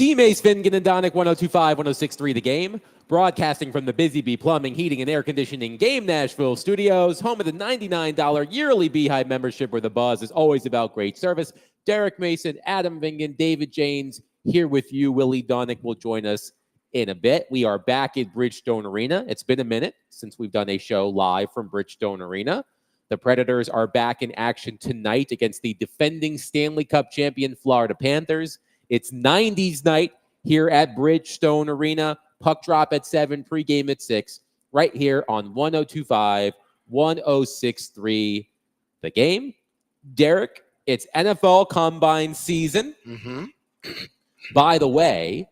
D-Mace, Finnegan, and Donick, 102.5, 106.3 The Game. Broadcasting from the Busy Bee Plumbing, Heating, and Air Conditioning Game Nashville studios, home of the $99 yearly Beehive membership where the buzz is always about great service. Derek Mason, Adam Vingan, David Janes here with you. Willie Donick will join us in a bit. We are back at Bridgestone Arena. It's been a minute since we've done a show live from Bridgestone Arena. The Predators are back in action tonight against the defending Stanley Cup champion Florida Panthers. It's 90s night here at Bridgestone Arena. Puck drop at 7, pregame at 6, right here on 102.5, 106.3 The Game. Derek, it's NFL Combine season. By the way,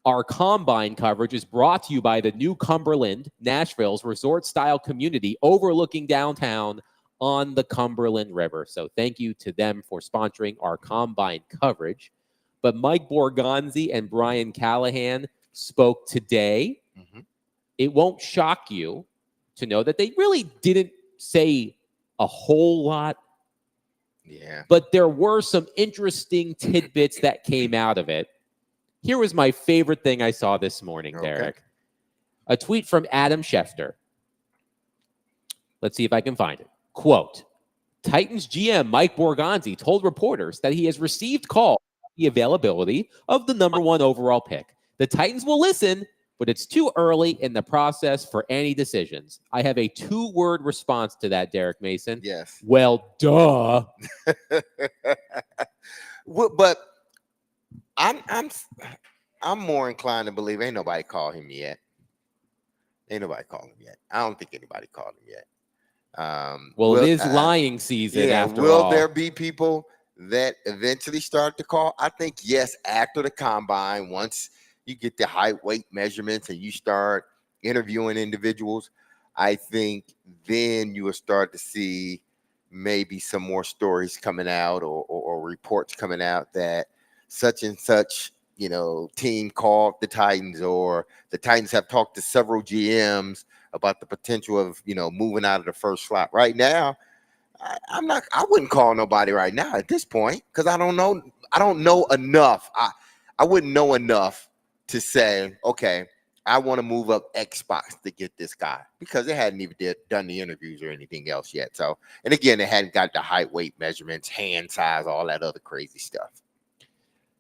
our Combine coverage is brought to you by the New Cumberland, Nashville's resort-style community overlooking downtown on the Cumberland River. So thank you to them for sponsoring our Combine coverage. But Mike Borgonzi and Brian Callahan spoke today. It won't shock you to know that they really didn't say a whole lot. Yeah. But there were some interesting tidbits that came out of it. Here was my favorite thing I saw this morning, Derek. A tweet from Adam Schefter. Let's see if I can find it. Quote, Titans GM Mike Borgonzi told reporters that he has received calls about the availability of the number 1 overall pick. The Titans will listen, but it's too early in the process for any decisions. I have a 2-word response to that, Derek Mason. Yes. Well, duh. But I'm more inclined to believe ain't nobody called him yet. Ain't nobody called him yet. I don't think anybody called him yet. Well, it is lying season after all. Will there be people that eventually start to call? I think yes, after the combine, once you get the height, weight measurements and you start interviewing individuals, I think then you will start to see maybe some more stories coming out or reports coming out that such and such, team called the Titans, or the Titans have talked to several GMs about the potential of, moving out of the first slot. Right now, I wouldn't call nobody right now at this point because I don't know enough. I wouldn't know enough to say, okay, I want to move up X spots to get this guy, because they hadn't even done the interviews or anything else yet. So, and again, they hadn't got the height, weight measurements, hand size, all that other crazy stuff.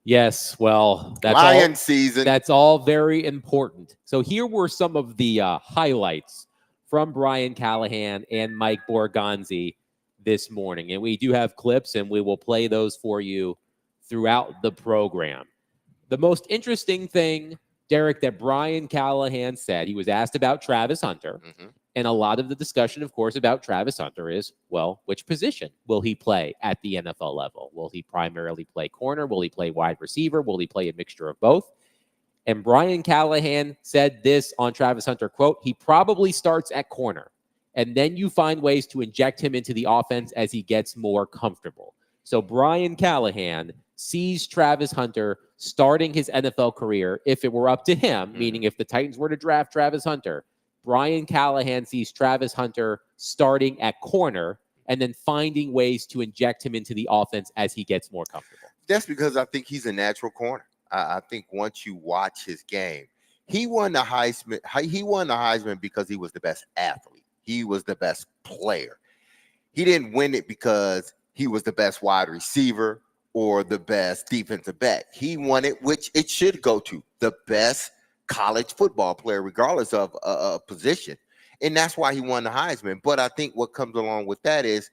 Yes, well, that's Lion season. That's all very important. So here were some of the highlights from Brian Callahan and Mike Borgonzi this morning. And we do have clips, and we will play those for you throughout the program. The most interesting thing, Derek, that Brian Callahan said, he was asked about Travis Hunter. And a lot of the discussion, of course, about Travis Hunter is, well, which position will he play at the NFL level? Will he primarily play corner? Will he play wide receiver? Will he play a mixture of both? And Brian Callahan said this on Travis Hunter, quote, he probably starts at corner, and then you find ways to inject him into the offense as he gets more comfortable. So Brian Callahan sees Travis Hunter starting his NFL career if it were up to him, meaning if the Titans were to draft Travis Hunter. Brian Callahan sees Travis Hunter starting at corner and then finding ways to inject him into the offense as he gets more comfortable. That's because I think he's a natural corner. I think once you watch his game, he won the Heisman. He won the Heisman because he was the best athlete. He was the best player. He didn't win it because he was the best wide receiver or the best defensive back. He won it, which it should go to, the best college football player, regardless of a position. And that's why he won the Heisman. But I think what comes along with that is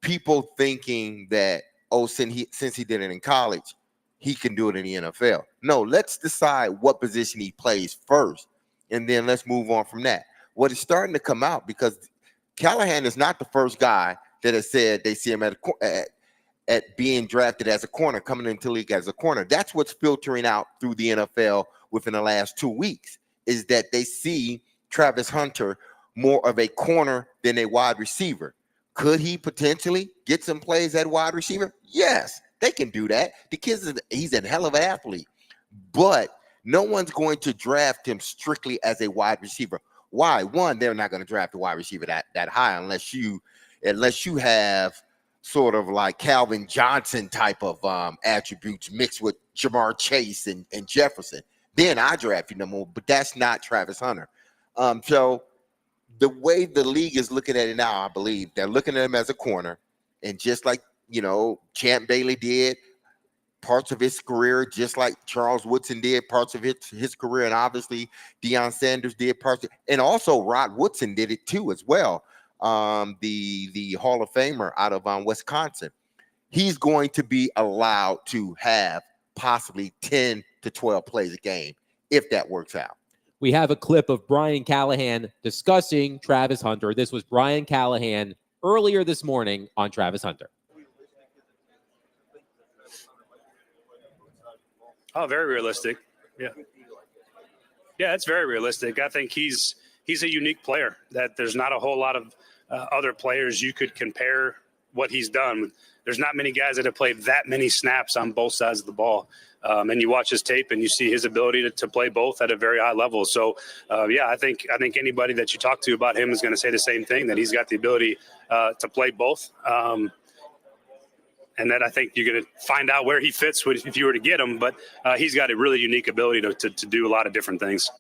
people thinking that, since he did it in college, he can do it in the NFL. No, let's decide what position he plays first, and then let's move on from that. What is starting to come out, because Callahan is not the first guy that has said they see him at being drafted as a corner, coming into the league as a corner. That's what's filtering out through the NFL within the last 2 weeks, is that they see Travis Hunter more of a corner than a wide receiver. Could he potentially get some plays at wide receiver? Yes, they can do that. The he's a hell of an athlete, but no one's going to draft him strictly as a wide receiver. Why? One, they're not going to draft a wide receiver that high unless you have sort of like Calvin Johnson type of attributes mixed with Jamar Chase and Jefferson. Then I draft you number one, but that's not Travis Hunter. So the way the league is looking at it now, I believe they're looking at him as a corner, and just like Champ Bailey did parts of his career, just like Charles Woodson did parts of his career, and obviously Deion Sanders did parts, and also Rod Woodson did it too as well. The Hall of Famer out of Wisconsin, he's going to be allowed to have possibly 10 to 12 plays a game if that works out. We have a clip of Brian Callahan discussing Travis Hunter. This was Brian Callahan earlier this morning on Travis Hunter. Oh, very realistic. Yeah. Yeah, it's very realistic. I think he's a unique player that there's not a whole lot of other players you could compare what he's done. There's not many guys that have played that many snaps on both sides of the ball. And you watch his tape and you see his ability to play both at a very high level. So, I think anybody that you talk to about him is going to say the same thing, that he's got the ability to play both. And that I think you're going to find out where he fits if you were to get him. But he's got a really unique ability to do a lot of different things.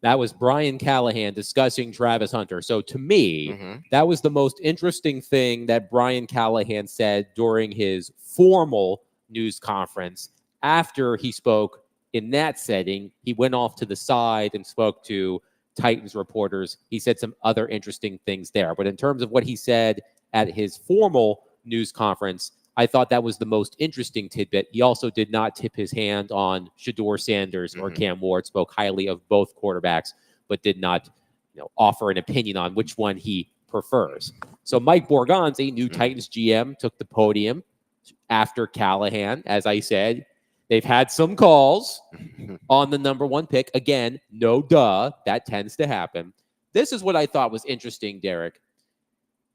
That was Brian Callahan discussing Travis Hunter. So to me, that was the most interesting thing that Brian Callahan said during his formal news conference. After he spoke in that setting, he went off to the side and spoke to Titans reporters. He said some other interesting things there. But in terms of what he said at his formal news conference, I thought that was the most interesting tidbit. He also did not tip his hand on Shedeur Sanders or Cam Ward, spoke highly of both quarterbacks, but did not offer an opinion on which one he prefers. So Mike Borgonzi, new Titans GM, took the podium after Callahan. As I said, they've had some calls on the number one pick. Again, no duh. That tends to happen. This is what I thought was interesting, Derek.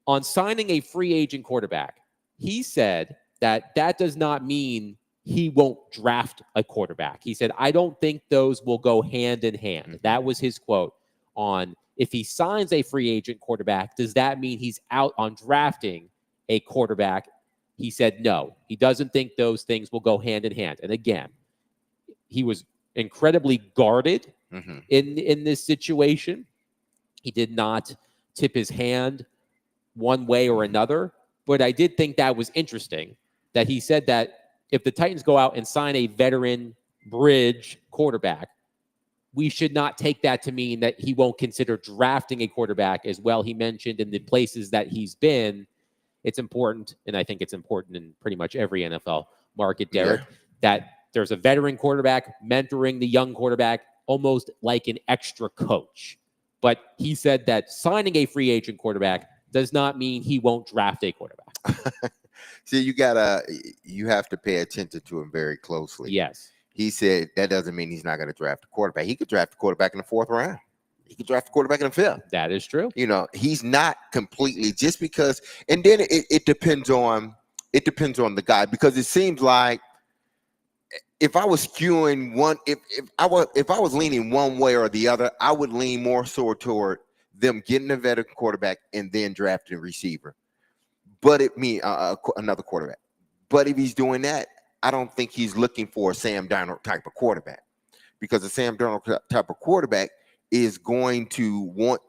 On signing a free agent quarterback, he said that does not mean he won't draft a quarterback. He said, I don't think those will go hand in hand. That was his quote on if he signs a free agent quarterback, does that mean he's out on drafting a quarterback? He said, no, he doesn't think those things will go hand in hand. And again, he was incredibly guarded in this situation. He did not tip his hand one way or another. But I did think that was interesting that he said that if the Titans go out and sign a veteran bridge quarterback, we should not take that to mean that he won't consider drafting a quarterback as well. He mentioned in the places that he's been, it's important, and I think it's important in pretty much every NFL market, Derek, that there's a veteran quarterback mentoring the young quarterback almost like an extra coach. But he said that signing a free agent quarterback does not mean he won't draft a quarterback. See, you have to pay attention to him very closely. Yes. He said that doesn't mean he's not going to draft a quarterback. He could draft a quarterback in the 4th round. He could draft a quarterback in the 5th. That is true. He's not completely just because, and then it depends on the guy, because it seems like if I was skewing one, if I was leaning one way or the other, I would lean more so toward them getting a veteran quarterback and then drafting a receiver. But another quarterback. But if he's doing that, I don't think he's looking for a Sam Darnold type of quarterback, because a Sam Darnold type of quarterback is going to want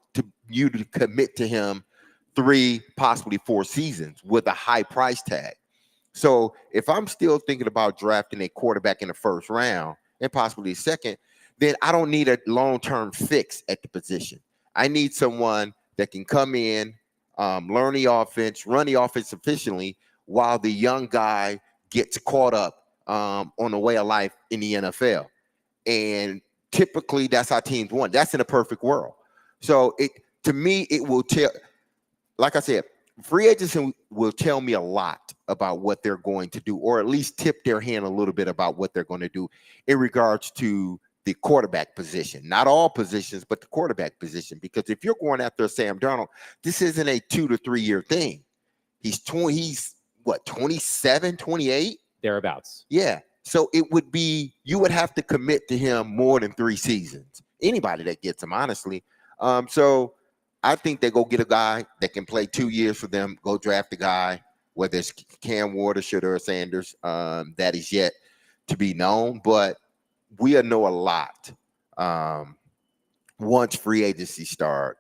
you to commit to him 3, possibly 4 seasons with a high price tag. So if I'm still thinking about drafting a quarterback in the 1st round and possibly 2nd, then I don't need a long-term fix at the position. I need someone that can come in, learn the offense, run the offense efficiently while the young guy gets caught up on the way of life in the NFL. And typically that's how teams want. That's in a perfect world. So to me, it will tell, like I said, free agency will tell me a lot about what they're going to do, or at least tip their hand a little bit about what they're going to do in regards to the quarterback position. Not all positions, but the quarterback position. Because if you're going after Sam Darnold, this isn't a 2 to 3 year thing. He's 27, 28? Thereabouts. Yeah. So you would have to commit to him more than 3 seasons. Anybody that gets him, honestly. So I think they go get a guy that can play 2 years for them, go draft a guy, whether it's Cam Ward or Shedeur Sanders, that is yet to be known, but we'll know a lot once free agency start.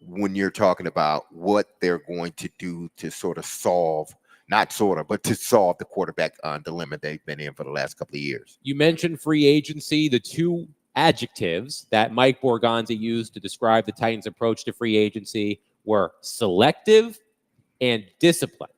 When you're talking about what they're going to do to sort of solve, not sort of, but to solve the quarterback dilemma they've been in for the last couple of years. You mentioned free agency. The two adjectives that Mike Borgonzi used to describe the Titans' approach to free agency were selective and disciplined.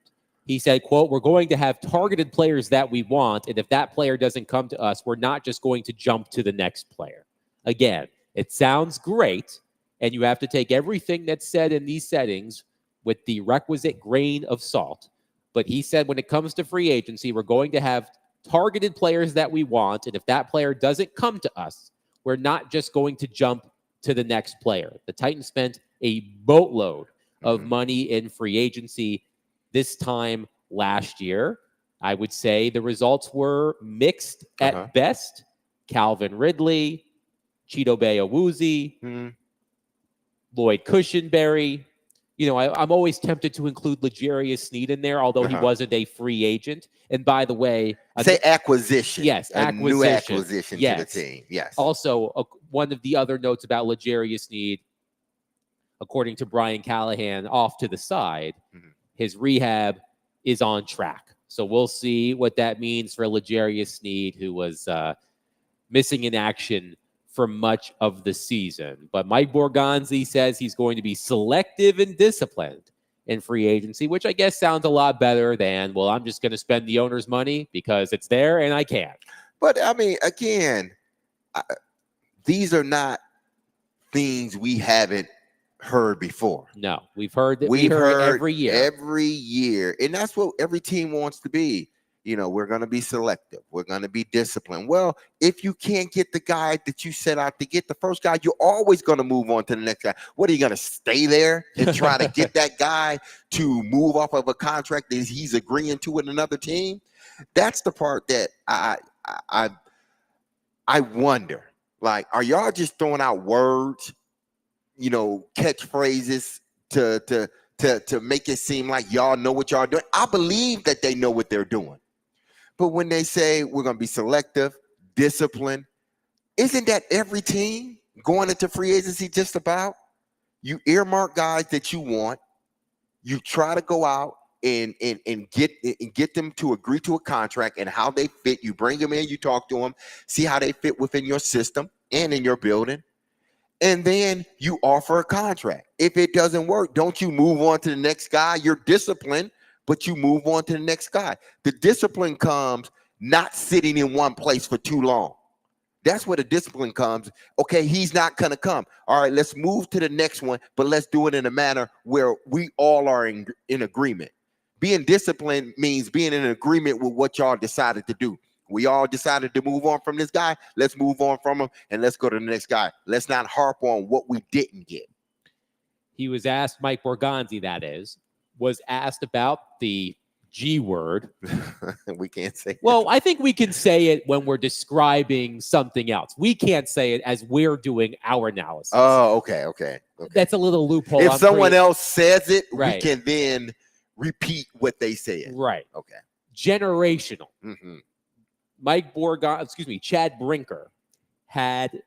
He said, quote, "We're going to have targeted players that we want, and if that player doesn't come to us, we're not just going to jump to the next player." Again, it sounds great, and you have to take everything that's said in these settings with the requisite grain of salt. But he said when it comes to free agency, we're going to have targeted players that we want, and if that player doesn't come to us, we're not just going to jump to the next player. The Titans spent a boatload of money in free agency this time last year. I would say the results were mixed at best. Calvin Ridley, Chidobe Awuzie, Lloyd Cushenberry. You know, I'm always tempted to include L'Jarius Sneed in there, although he wasn't a free agent. And by the way, say acquisition. Yes, a new acquisition to the team. Yes. Also, one of the other notes about L'Jarius Sneed, according to Brian Callahan, off to the side, his rehab is on track. So we'll see what that means for L'Jarius Sneed, who was missing in action for much of the season. But Mike Borgonzi says he's going to be selective and disciplined in free agency, which I guess sounds a lot better than, well, I'm just going to spend the owner's money because it's there and I can. But, I mean, again, these are not things we haven't heard before. No, we've heard that. We've heard every year. Every year. And that's what every team wants to be. You know, we're going to be selective. We're going to be disciplined. Well, if you can't get the guy that you set out to get, the first guy, you're always going to move on to the next guy. What are you going to stay there and try to get that guy to move off of a contract that he's agreeing to with another team? That's the part that I wonder. Like, are y'all just throwing out words, you know, catchphrases to make it seem like y'all know what y'all doing? I believe that they know what they're doing. But when they say we're going to be selective, disciplined, isn't that every team going into free agency just about? You earmark guys that you want. You try to go out and get them to agree to a contract and how they fit. You bring them in, you talk to them, see how they fit within your system and in your building. And then you offer a contract. If it doesn't work, don't you move on to the next guy? You're disciplined, but you move on to the next guy. The discipline comes not sitting in one place for too long. That's where the discipline comes. Okay, he's not going to come. All right, let's move to the next one, but let's do it in a manner where we all are in agreement. Being disciplined means being in agreement with what y'all decided to do. We all decided to move on from this guy. Let's move on from him, and let's go to the next guy. Let's not harp on what we didn't get. He was asked, Mike Borgonzi, that is, was asked about the G word. We can't say well, I think we can say it when we're describing something else. We can't say it as we're doing our analysis. Oh, okay. That's a little loophole. If someone else says it, right, we can then repeat what they said. Right. Okay. Generational. Chad Brinker had,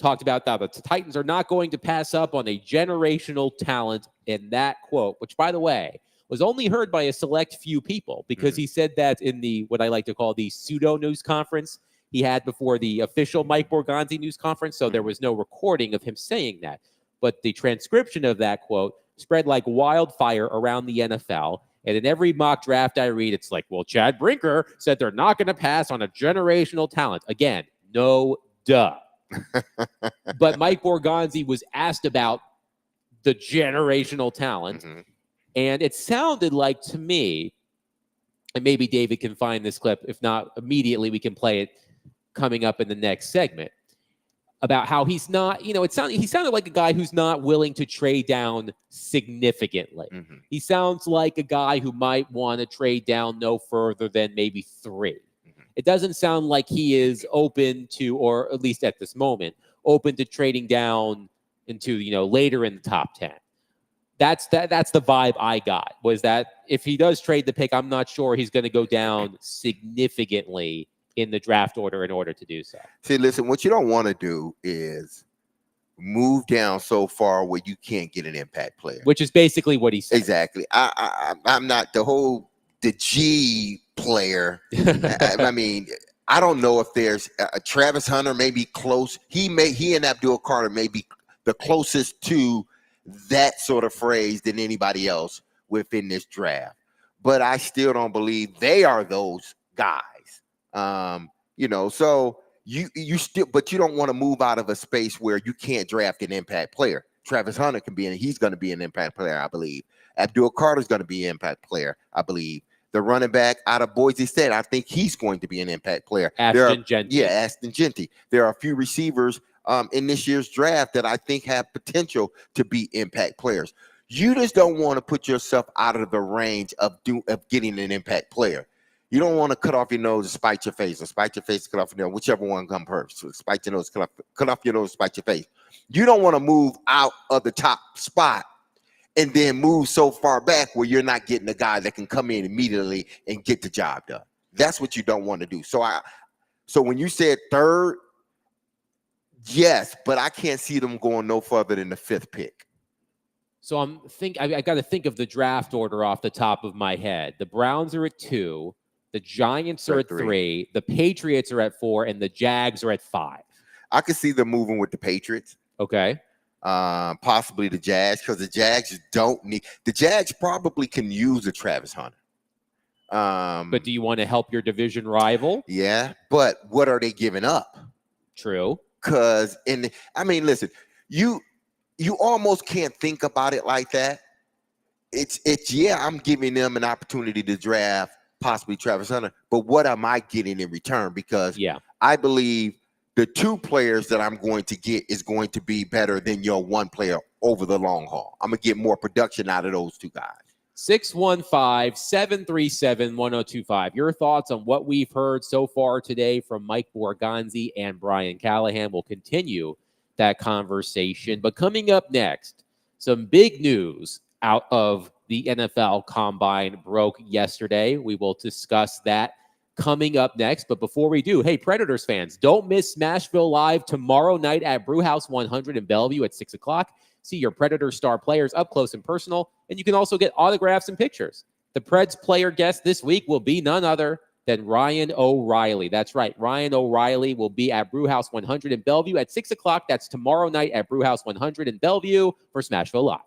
talked about that. The Titans are not going to pass up on a generational talent in that quote, which, by the way, was only heard by a select few people because he said that in the, what I like to call the pseudo news conference he had before the official Mike Borgonzi news conference. So there was no recording of him saying that. But the transcription of that quote spread like wildfire around the NFL. And in every mock draft I read, it's like, well, Chad Brinker said they're not going to pass on a generational talent. Again, no duh. But Mike Borgonzi was asked about the generational talent. And it sounded like to me, and maybe David can find this clip. If not, immediately we can play it coming up in the next segment, about how he's not, he sounded like a guy who's not willing to trade down significantly. He sounds like a guy who might want to trade down no further than maybe 3. It doesn't sound like he is open to, or at least at this moment, open to trading down into, later in the top 10. That's the vibe I got, was that if he does trade the pick, I'm not sure he's going to go down significantly in the draft order in order to do so. See, listen, what you don't want to do is move down so far where you can't get an impact player. Which is basically what he said. Exactly. I'm not the G player. I mean, I don't know if there's a Travis Hunter may be close. He and Abdul Carter may be the closest to that sort of phrase than anybody else within this draft. But I still don't believe they are those guys. So you still, but you don't want to move out of a space where you can't draft an impact player. Travis Hunter he's going to be an impact player, I believe. Abdul Carter's going to be an impact player, I believe. The running back out of Boise State, I think he's going to be an impact player. Ashton Jeanty. Yeah, Ashton Jeanty. There are a few receivers in this year's draft that I think have potential to be impact players. You just don't want to put yourself out of the range of getting an impact player. You don't want to cut off your nose and spite your face, or spite your face, cut off your nose, whichever one comes first. So spite your nose, cut off your nose, spite your face. You don't want to move out of the top spot and then move so far back where you're not getting a guy that can come in immediately and get the job done. That's what you don't want to do. So when you said third, yes, but I can't see them going no further than the fifth pick. So I got to think of the draft order off the top of my head. The Browns are at 2, the Giants are at 3, the Patriots are at 4, and the Jags are at 5. I could see them moving with the Patriots. Okay. Possibly the Jags, because the Jags probably can use a Travis Hunter. But do you want to help your division rival? Yeah, but what are they giving up? True. Because listen, you almost can't think about it like that. It's I'm giving them an opportunity to draft possibly Travis Hunter, but what am I getting in return? Because I believe the 2 players that I'm going to get is going to be better than your 1 player over the long haul. I'm going to get more production out of those 2 guys. 615-737-1025. Your thoughts on what we've heard so far today from Mike Borgonzi and Brian Callahan. We'll continue that conversation. But coming up next, some big news out of the NFL Combine broke yesterday. We will discuss that coming up next. But before we do, hey, Predators fans, don't miss Smashville Live tomorrow night at Brewhouse 100 in Bellevue at 6 o'clock. See your Predator star players up close and personal, and you can also get autographs and pictures. The Preds player guest this week will be none other than Ryan O'Reilly. That's right. Ryan O'Reilly will be at Brewhouse 100 in Bellevue at 6 o'clock. That's tomorrow night at Brewhouse 100 in Bellevue for Smashville Live.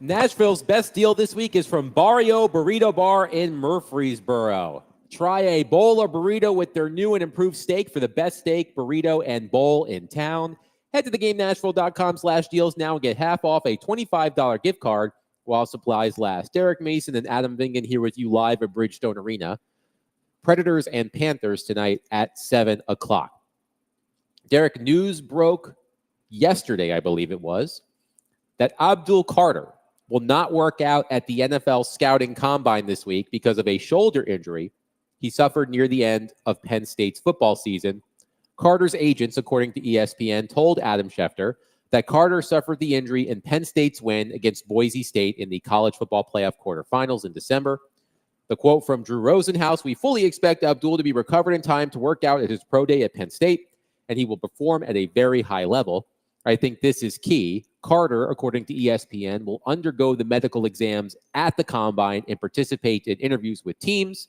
Nashville's best deal this week is from Barrio Burrito Bar in Murfreesboro. Try a bowl or burrito with their new and improved steak for the best steak, burrito, and bowl in town. Head to theGameNashville.com/deals now and get half off a $25 gift card while supplies last. Derek Mason and Adam Vingan here with you live at Bridgestone Arena. Predators and Panthers tonight at 7 o'clock. Derek, news broke yesterday, I believe it was, that Abdul Carter will not work out at the NFL Scouting Combine this week because of a shoulder injury he suffered near the end of Penn State's football season. Carter's agents, according to ESPN, told Adam Schefter that Carter suffered the injury in Penn State's win against Boise State in the college football playoff quarterfinals in December. The quote from Drew Rosenhaus: "We fully expect Abdul to be recovered in time to work out at his pro day at Penn State, and he will perform at a very high level. I think this is key. Carter, according to ESPN, will undergo the medical exams at the Combine and participate in interviews with teams."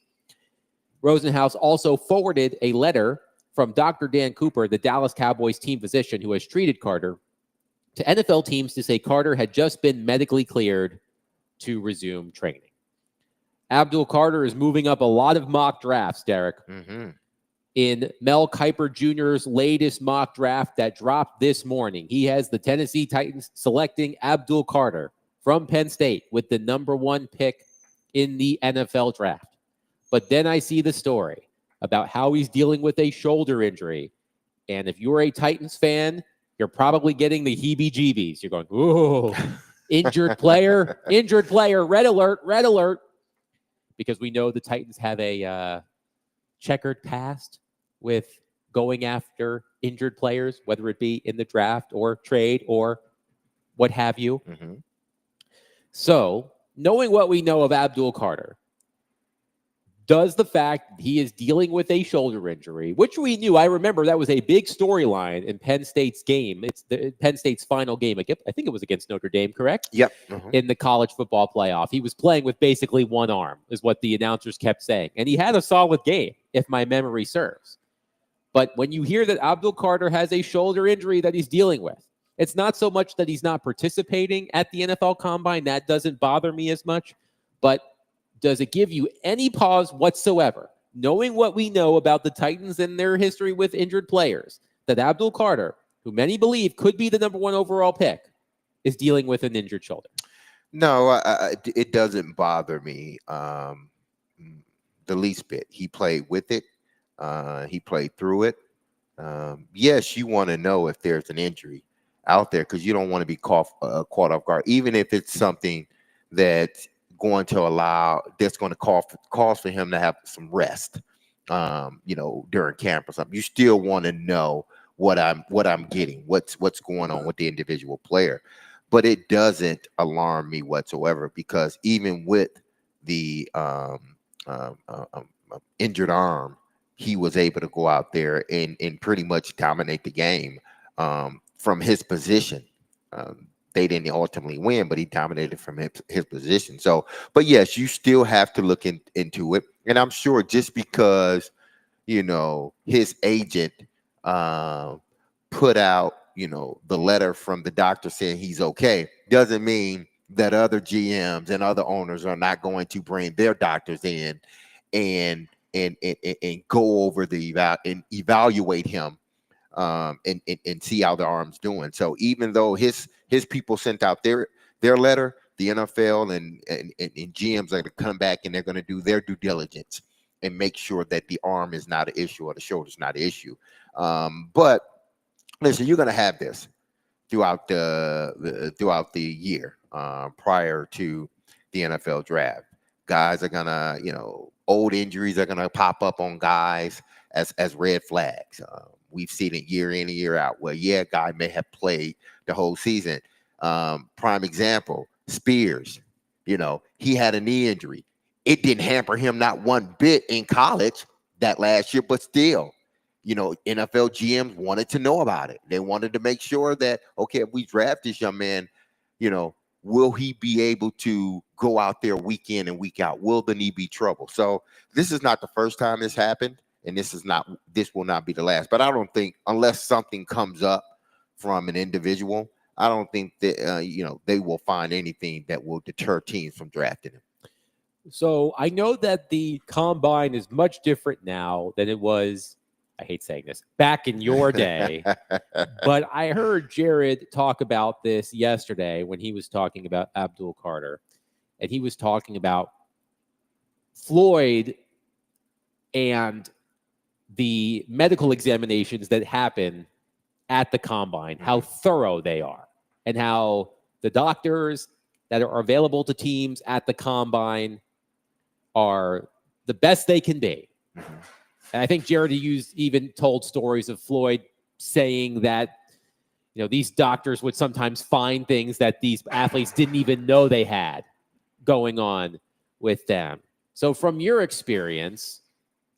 Rosenhaus also forwarded a letter from Dr. Dan Cooper, the Dallas Cowboys team physician who has treated Carter, to NFL teams to say Carter had just been medically cleared to resume training. Abdul Carter is moving up a lot of mock drafts, Derek. Mm-hmm. In Mel Kiper Jr.'s latest mock draft that dropped this morning, he has the Tennessee Titans selecting Abdul Carter from Penn State with the number 1 pick in the NFL draft. But then I see the story about how he's dealing with a shoulder injury. And if you're a Titans fan, you're probably getting the heebie-jeebies. You're going, ooh, injured player, red alert. Because we know the Titans have a checkered past with going after injured players, whether it be in the draft or trade or what have you. Mm-hmm. So, knowing what we know of Abdul Carter, does the fact he is dealing with a shoulder injury, which we knew, I remember that was a big storyline in Penn State's game. It's Penn State's final game. I think it was against Notre Dame, correct? Yep. Mm-hmm. In the college football playoff. He was playing with basically one arm, is what the announcers kept saying. And he had a solid game, if my memory serves. But when you hear that Abdul Carter has a shoulder injury that he's dealing with, it's not so much that he's not participating at the NFL Combine. That doesn't bother me as much. But does it give you any pause whatsoever, knowing what we know about the Titans and their history with injured players, that Abdul Carter, who many believe could be the number 1 overall pick, is dealing with an injured shoulder? No, it doesn't bother me the least bit. He played with it. He played through it. Yes, you want to know if there's an injury out there because you don't want to be caught off guard, even if it's something that's going to cause for him to have some rest, during camp or something. You still want to know what I'm getting, what's going on with the individual player. But it doesn't alarm me whatsoever because even with the injured arm, he was able to go out there and pretty much dominate the game from his position. They didn't ultimately win, but he dominated from his position. So, but yes, you still have to look into it. And I'm sure just because, his agent put out, the letter from the doctor saying he's okay, doesn't mean that other GMs and other owners are not going to bring their doctors in and go over and evaluate him and see how the arm's doing. So even though his people sent out their letter, the NFL and GMs are going to come back and they're going to do their due diligence and make sure that the arm is not an issue or the shoulder's not an issue. But listen, you're going to have this throughout the year prior to the NFL draft. Guys are going to, old injuries are going to pop up on guys as red flags. We've seen it year in and year out where, a guy may have played the whole season. Prime example, Spears, he had a knee injury. It didn't hamper him not one bit in college that last year, but still, NFL GMs wanted to know about it. They wanted to make sure that, okay, if we draft this young man, will he be able to go out there week in and week out? Will the knee be trouble? So this is not the first time this happened. And this will not be the last. But I don't think, unless something comes up from an individual, I don't think that they will find anything that will deter teams from drafting him. So I know that the combine is much different now than it was. I hate saying this, back in your day. But I heard Jared talk about this yesterday when he was talking about Abdul Carter, and he was talking about Floyd and the medical examinations that happen at the combine, how thorough they are, and how the doctors that are available to teams at the combine are the best they can be. And I think Jared even told stories of Floyd saying that, these doctors would sometimes find things that these athletes didn't even know they had going on with them. So from your experience,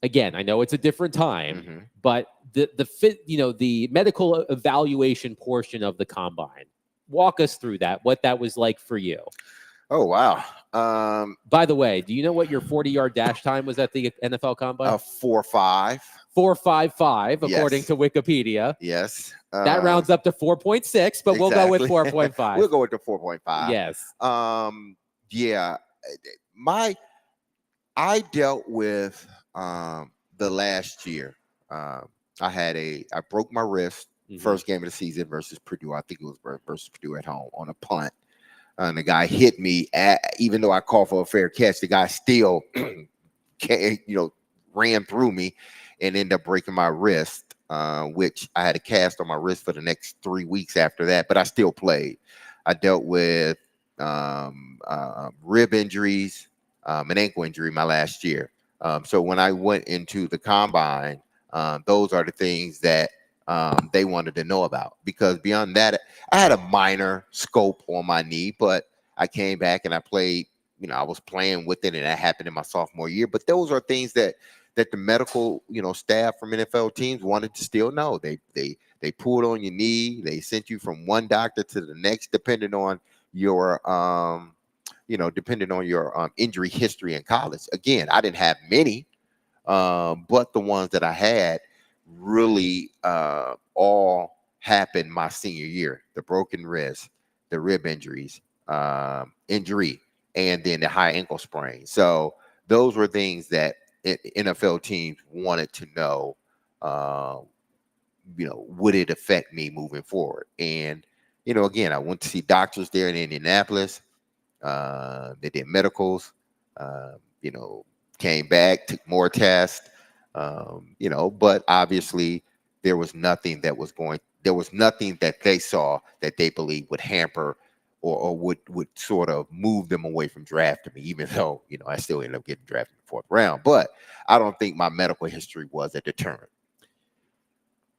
again, I know it's a different time, but the medical evaluation portion of the combine, walk us through that, what that was like for you. Oh, wow. By the way, do you know what your 40-yard dash time was at the NFL Combine? 4.5. 4.55, according Yes. to Wikipedia. Yes. That rounds up to 4.6, but we'll go with 4.5. We'll go with the 4.5. Yes. Yeah. I dealt with the last year. I broke my wrist first game of the season versus Purdue. I think it was versus Purdue at home on a punt. And the guy hit me, even though I called for a fair catch, the guy still, ran through me and ended up breaking my wrist, which I had a cast on my wrist for the next 3 weeks after that, but I still played. I dealt with rib injuries, an ankle injury my last year. So when I went into the combine, those are the things that they wanted to know about, because beyond that, I had a minor scope on my knee, but I came back and I played, I was playing with it, and that happened in my sophomore year. But those are things that the medical, staff from NFL teams wanted to still know. They pulled on your knee. They sent you from one doctor to the next, depending on your, injury history in college. Again, I didn't have many, but the ones that I had really all happened my senior year: the broken wrist, the rib injuries, injury, and then the high ankle sprain. So those were things that NFL teams wanted to know. Would it affect me moving forward? And again, I went to see doctors there in Indianapolis. They did medicals. Came back, took more tests. But obviously there was nothing that they saw that they believed would hamper or would sort of move them away from drafting me, even though, I still ended up getting drafted in the 4th round. But I don't think my medical history was a deterrent.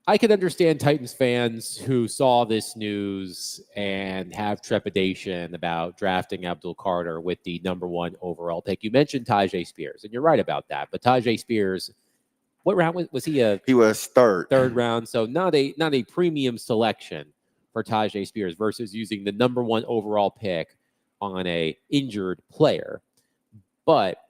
I can understand Titans fans who saw this news and have trepidation about drafting Abdul Carter with the #1 overall pick. You mentioned Tyjae Spears, and you're right about that. But Tyjae Spears, what round was he? He was third round, so not a premium selection for Tyjae Spears versus using the #1 overall pick on a injured player. But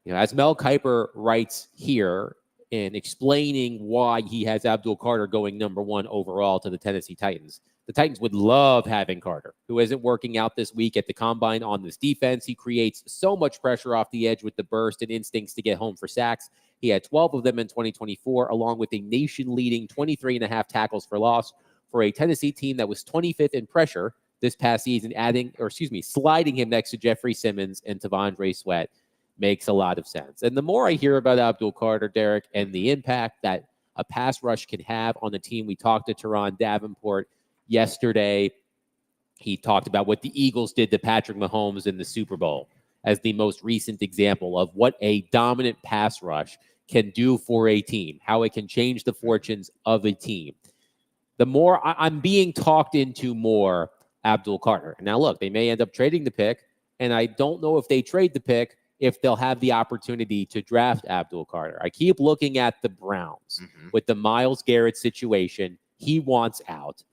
as Mel Kiper writes here in explaining why he has Abdul Carter going #1 overall to the Tennessee Titans, the Titans would love having Carter, who isn't working out this week at the combine on this defense. He creates so much pressure off the edge with the burst and instincts to get home for sacks. He had 12 of them in 2024, along with a nation-leading 23.5 tackles for loss for a Tennessee team that was 25th in pressure this past season, sliding him next to Jeffrey Simmons and T'Vondre Sweat. Makes a lot of sense. And the more I hear about Abdul Carter, Derek, and the impact that a pass rush can have on the team, we talked to Teron Davenport yesterday. He talked about what the Eagles did to Patrick Mahomes in the Super Bowl as the most recent example of what a dominant pass rush can do for a team, how it can change the fortunes of a team. The more I'm being talked into more Abdul Carter. Now, look, they may end up trading the pick, and I don't know if they trade the pick if they'll have the opportunity to draft Abdul Carter. I keep looking at the Browns with the Myles Garrett situation. He wants out.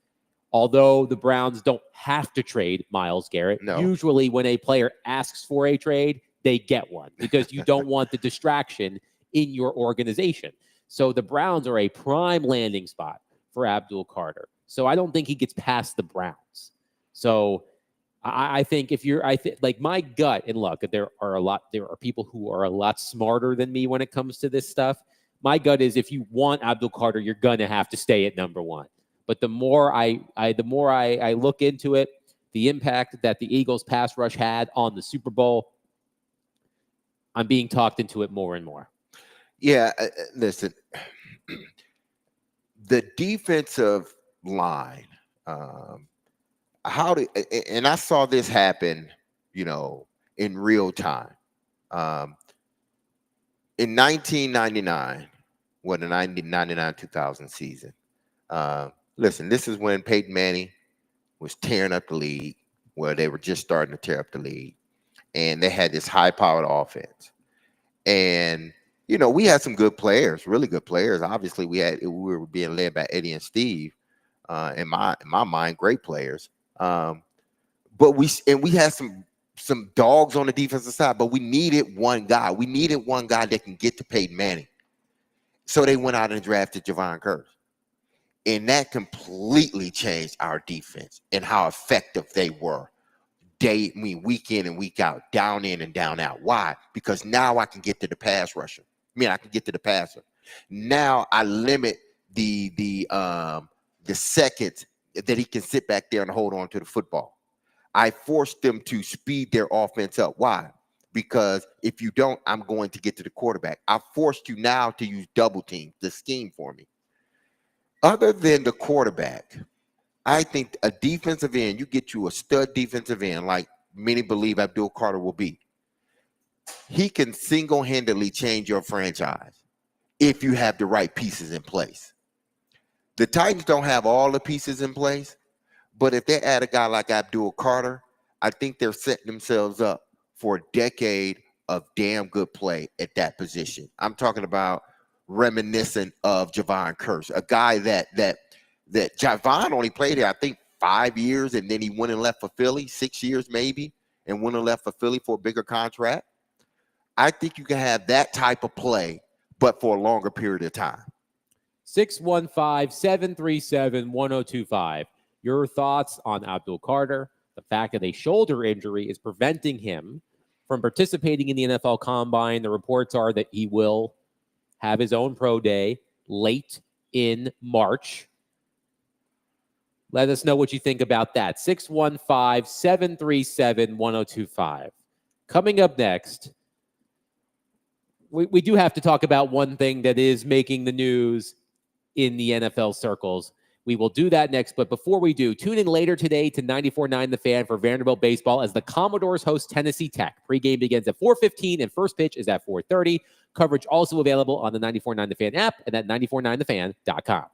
Although the Browns don't have to trade Myles Garrett. No. Usually when a player asks for a trade, they get one because you don't want the distraction in your organization. So the Browns are a prime landing spot for Abdul Carter. So I don't think he gets past the Browns. So I think like my gut, and look, there are people who are a lot smarter than me when it comes to this stuff. My gut is if you want Abdul Carter, you're gonna have to stay at number one. But the more I look into it, the impact that the Eagles pass rush had on the Super Bowl, I'm being talked into it more and more. Yeah, listen, the defensive line, and I saw this happen, in real time. Um, in 1999, the 1999-2000 season. Listen, this is when Peyton Manning was tearing up the league, where they were just starting to tear up the league, and they had this high-powered offense. And we had some good players, really good players. Obviously, we were being led by Eddie and Steve. In my mind, great players. But we had some dogs on the defensive side, but we needed one guy. We needed one guy that can get to Peyton Manning. So they went out and drafted Javon Curse. And that completely changed our defense and how effective they were. Week in and week out, down in and down out. Why? Because now I can get to the pass rusher. I can get to the passer. Now I limit the seconds that he can sit back there and hold on to the football. I force them to speed their offense up. Why? Because if you don't, I'm going to get to the quarterback. I forced you now to use double team, the scheme for me. Other than the quarterback, I think a defensive end, you get you a stud defensive end like many believe Abdul Carter will be. He can single-handedly change your franchise if you have the right pieces in place. The Titans don't have all the pieces in place, but if they add a guy like Abdul Carter, I think they're setting themselves up for a decade of damn good play at that position. I'm talking about reminiscent of Javon Curse, a guy that Javon only played here, I think, 5 years, and then he went and left for Philly, 6 years maybe, and went and left for Philly for a bigger contract. I think you can have that type of play, but for a longer period of time. 615-737-1025. Your thoughts on Abdul Carter? The fact that a shoulder injury is preventing him from participating in the NFL Combine. The reports are that he will have his own pro day late in March. Let us know what you think about that. 615-737-1025. Coming up next, we do have to talk about one thing that is making the news in the NFL circles. We will do that next, but before we do, tune in later today to 94.9 The Fan for Vanderbilt baseball as the Commodores host Tennessee Tech. Pregame begins at 4:15 and first pitch is at 4:30. Coverage also available on the 94.9 The Fan app and at 949thefan.com.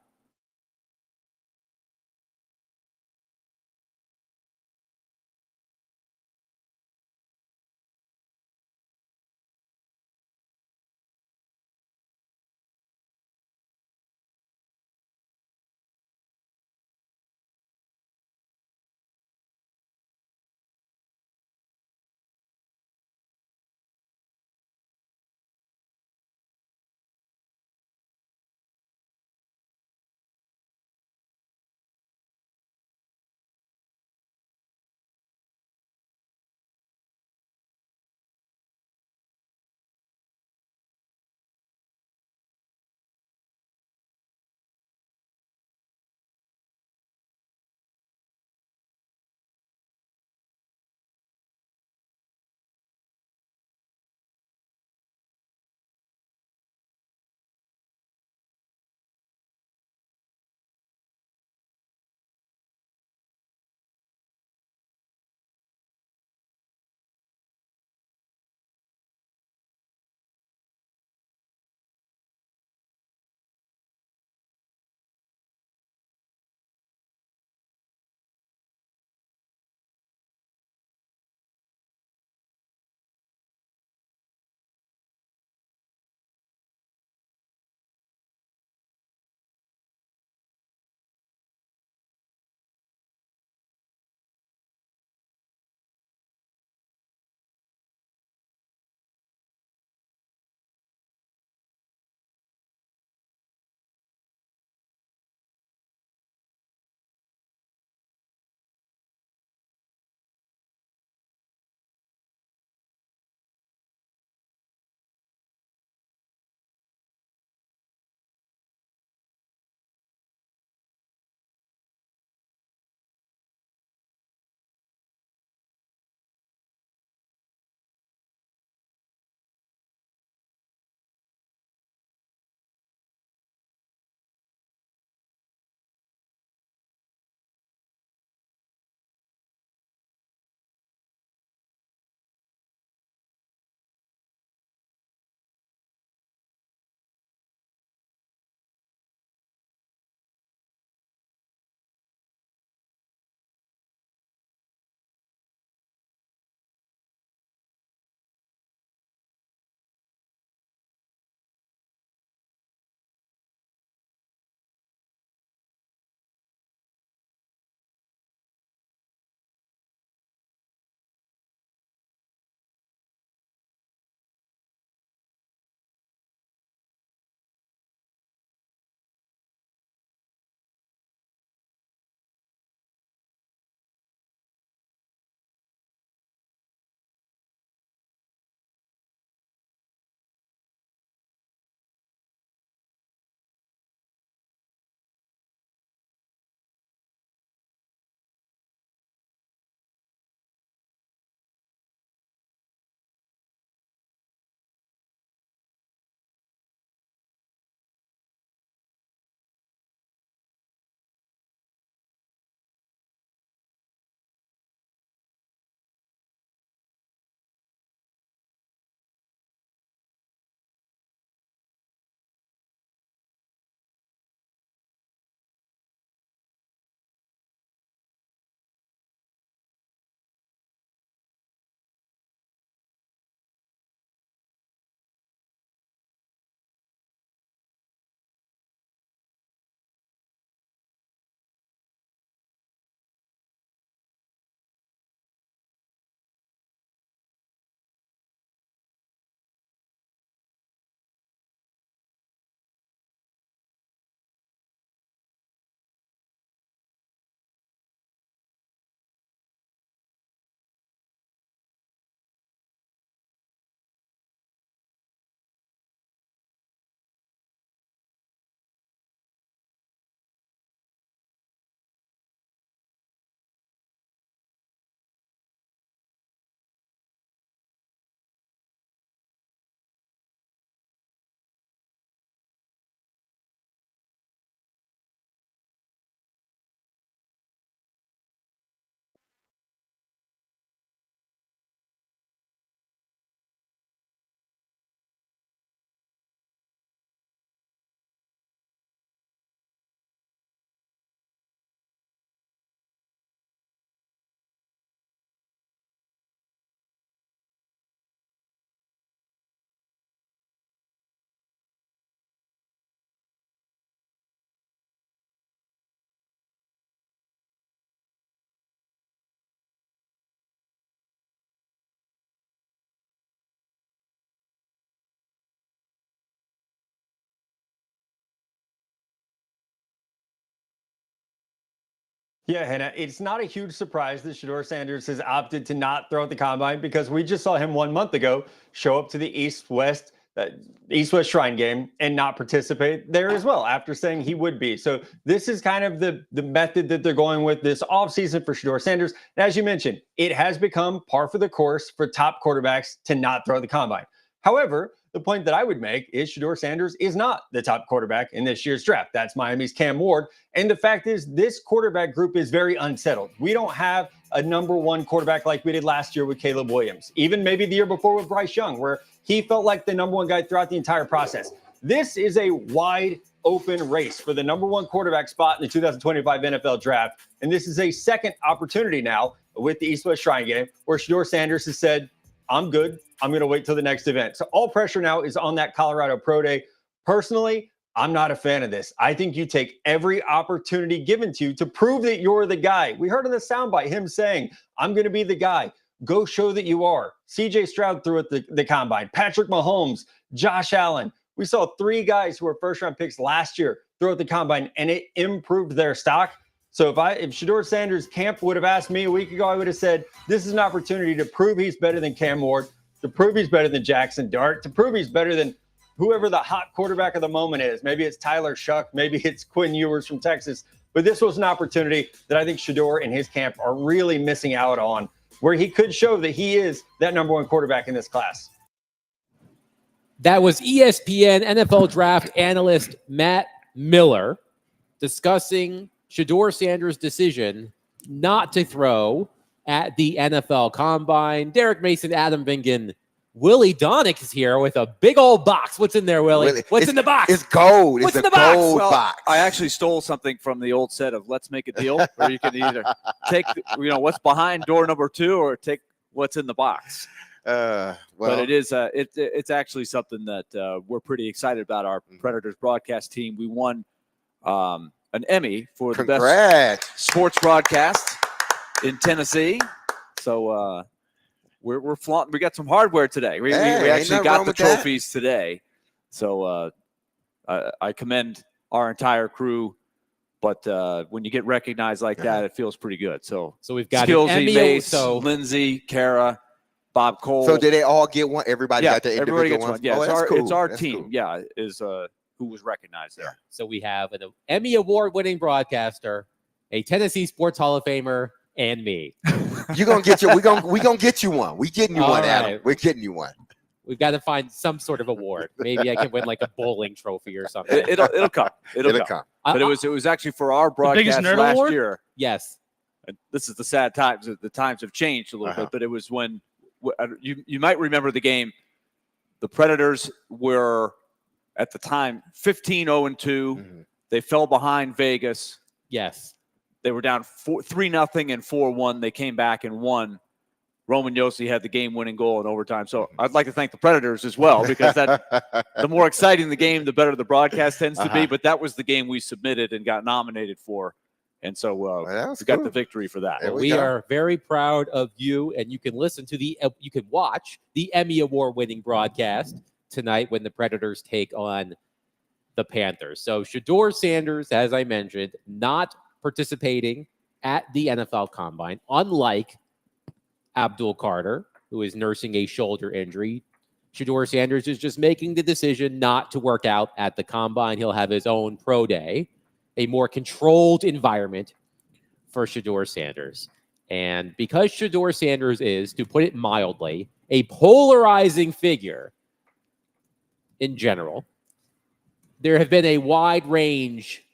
Yeah, Hannah, it's not a huge surprise that Shedeur Sanders has opted to not throw at the combine because we just saw him 1 month ago show up to the East-West Shrine game and not participate there as well after saying he would be. So this is kind of the method that they're going with this offseason for Shedeur Sanders. And as you mentioned, it has become par for the course for top quarterbacks to not throw the combine. However, the point that I would make is Shedeur Sanders is not the top quarterback in this year's draft. That's Miami's Cam Ward. And the fact is, this quarterback group is very unsettled. We don't have a number one quarterback like we did last year with Caleb Williams, even maybe the year before with Bryce Young, where he felt like the number one guy throughout the entire process. This is a wide open race for the number one quarterback spot in the 2025 NFL draft. And this is a second opportunity now with the East-West Shrine game where Shedeur Sanders has said, I'm good. I'm going to wait till the next event. So all pressure now is on that Colorado Pro Day. Personally, I'm not a fan of this. I think you take every opportunity given to you to prove that you're the guy. We heard in the soundbite him saying, I'm going to be the guy. Go show that you are. CJ Stroud threw at the combine. Patrick Mahomes, Josh Allen. We saw 3 guys who were first-round picks last year throw at the combine, and it improved their stock. So if Shedeur Sanders' camp would have asked me a week ago, I would have said, this is an opportunity to prove he's better than Cam Ward, to prove he's better than Jackson Dart, to prove he's better than whoever the hot quarterback of the moment is. Maybe it's Tyler Shuck, maybe it's Quinn Ewers from Texas. But this was an opportunity that I think Shedeur and his camp are really missing out on, where he could show that he is that number one quarterback in this class. That was ESPN NFL draft analyst Matt Miller discussing Shedeur Sanders' decision not to throw at the NFL Combine. Derek Mason, Adam Vingan, Willie Donick is here with a big old box. What's in there, Willie? What's in the box? It's gold. What's it's in a the box? gold Well, box. I actually stole something from the old set of Let's Make a Deal, where you can either take what's behind door number 2 or take what's in the box. Well, But it is it's actually something that we're pretty excited about. Our Predators broadcast team, we won an Emmy for the best congrats. sports broadcast in Tennessee. So we're flaunting. We got some hardware today. We Hey, ain't actually nothing got wrong the with that. trophies today. So I commend our entire crew. But when you get recognized like that, it feels pretty good. So we've got Skillsy, an Emmy. Mace, Lindsay, Kara, Bob Cole. So did they all get one? Everybody got their individual everybody gets ones? one. Yeah, Oh, that's it's cool. our That's team. cool. Yeah, is who was recognized there. So we have an Emmy Award-winning broadcaster, a Tennessee Sports Hall of Famer, and me. You're gonna get you. We gonna get you one. We getting you All one, Adam. right. We're getting you one. We've got to find some sort of award. Maybe I can win like a bowling trophy or something. It'll come. It'll come. come. But it was actually for our biggest broadcast nerd last award? year. Yes. And this is the sad times. The times have changed a little bit, but it was when you might remember the game. The Predators were at the time 15-0-2. Mhm. They fell behind Vegas. Yes. They were down 3-0 and 4-1. They came back and won. Roman Yossi had the game-winning goal in overtime. So I'd like to thank the Predators as well, because the more exciting the game, the better the broadcast tends to be. But that was the game we submitted and got nominated for. And so we got the victory for that. There We go. are very proud of you, and you can you can watch the Emmy Award-winning broadcast tonight when the Predators take on the Panthers. So Shedeur Sanders, as I mentioned, not participating at the NFL Combine, unlike Abdul Carter, who is nursing a shoulder injury. Shedeur Sanders is just making the decision not to work out at the Combine. He'll have his own pro day, a more controlled environment for Shedeur Sanders. And because Shedeur Sanders is, to put it mildly, a polarizing figure in general, there have been a wide range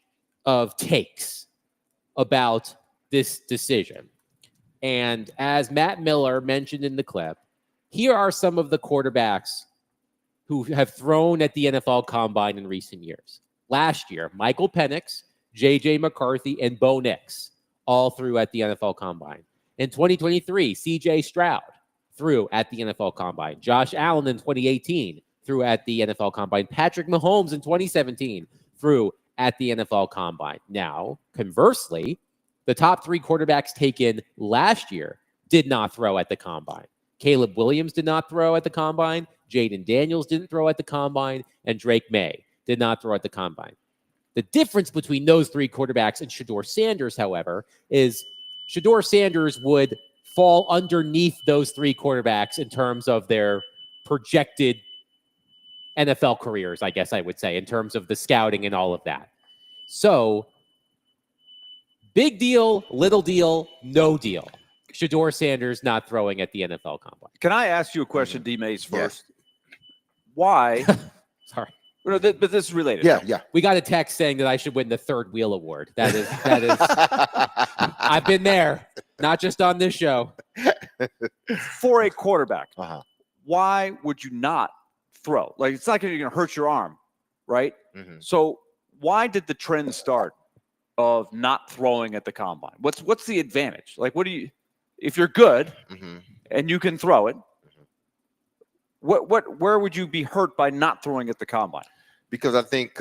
of takes about this decision. And as Matt Miller mentioned in the clip, here are some of the quarterbacks who have thrown at the NFL Combine in recent years. Last year, Michael Penix, J.J. McCarthy, and Bo Nix all threw at the NFL Combine. In 2023, C.J. Stroud threw at the NFL Combine. Josh Allen in 2018 threw at the NFL Combine. Patrick Mahomes in 2017 threw at the NFL Combine. Now, conversely, the top 3 quarterbacks taken last year did not throw at the Combine. Caleb Williams did not throw at the Combine. Jaden Daniels didn't throw at the Combine. And Drake May did not throw at the Combine. The difference between those three quarterbacks and Shedeur Sanders, however, is Shedeur Sanders would fall underneath those three quarterbacks in terms of their projected NFL careers, I guess I would say, in terms of the scouting and all of that. So, big deal, little deal, no deal. Shedeur Sanders not throwing at the NFL Combine. Can I ask you a question, D. Mays, Yes. first? Why? Sorry. But this is related. Yeah. We got a text saying that I should win the third wheel award. That is, I've been there, not just on this show. For a quarterback, Uh-huh. why would you not throw? Like, it's not going to hurt your arm, right? Mhm. So why did the trend start of not throwing at the combine? What's the advantage? Like, what do you, if you're good Mhm. and you can throw it, where would you be hurt by not throwing at the combine? Because I think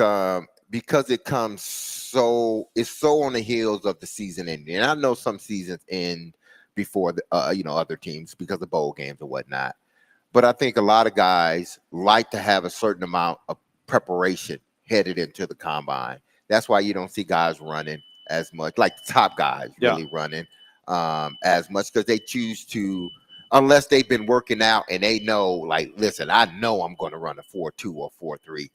because it's so on the heels of the season ending. And I know some seasons end before the other teams because of bowl games and whatnot. But I think a lot of guys like to have a certain amount of preparation headed into the combine. That's why you don't see guys running as much, like the top guys really running as much, because they choose to, unless they've been working out and they know, like, listen, I know I'm going to run a 4.2 or 4.3.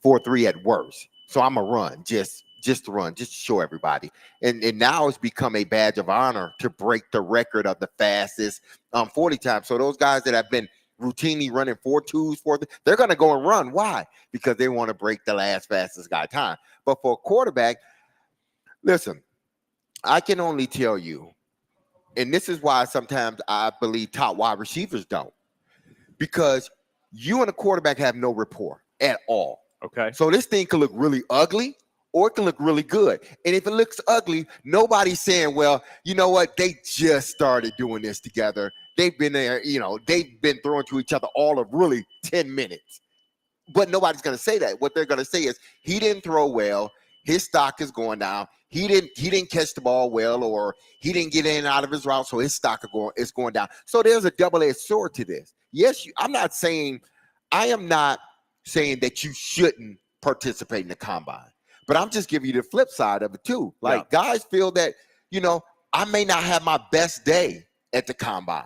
4.3 at worst. So I'm going to run, just to run, just to show everybody. And now it's become a badge of honor to break the record of the fastest 40 times. So those guys that have been routinely running 4.2s, 4.3, they're going to go and run. Why? Because they want to break the last fastest guy time. But for a quarterback, listen, I can only tell you, and this is why sometimes I believe top wide receivers don't, because you and a quarterback have no rapport at all. Okay. So this thing could look really ugly or it can look really good. And if it looks ugly, nobody's saying, well, you know what? They just started doing this together. They've been there, they've been throwing to each other all of really 10 minutes. But nobody's going to say that. What they're going to say is he didn't throw well. His stock is going down. He didn't catch the ball well, or he didn't get in and out of his route, so his stock is going down. So there's a double-edged sword to this. Yes, I am not saying that you shouldn't participate in the combine, but I'm just giving you the flip side of it too. Like, guys feel that, I may not have my best day at the combine,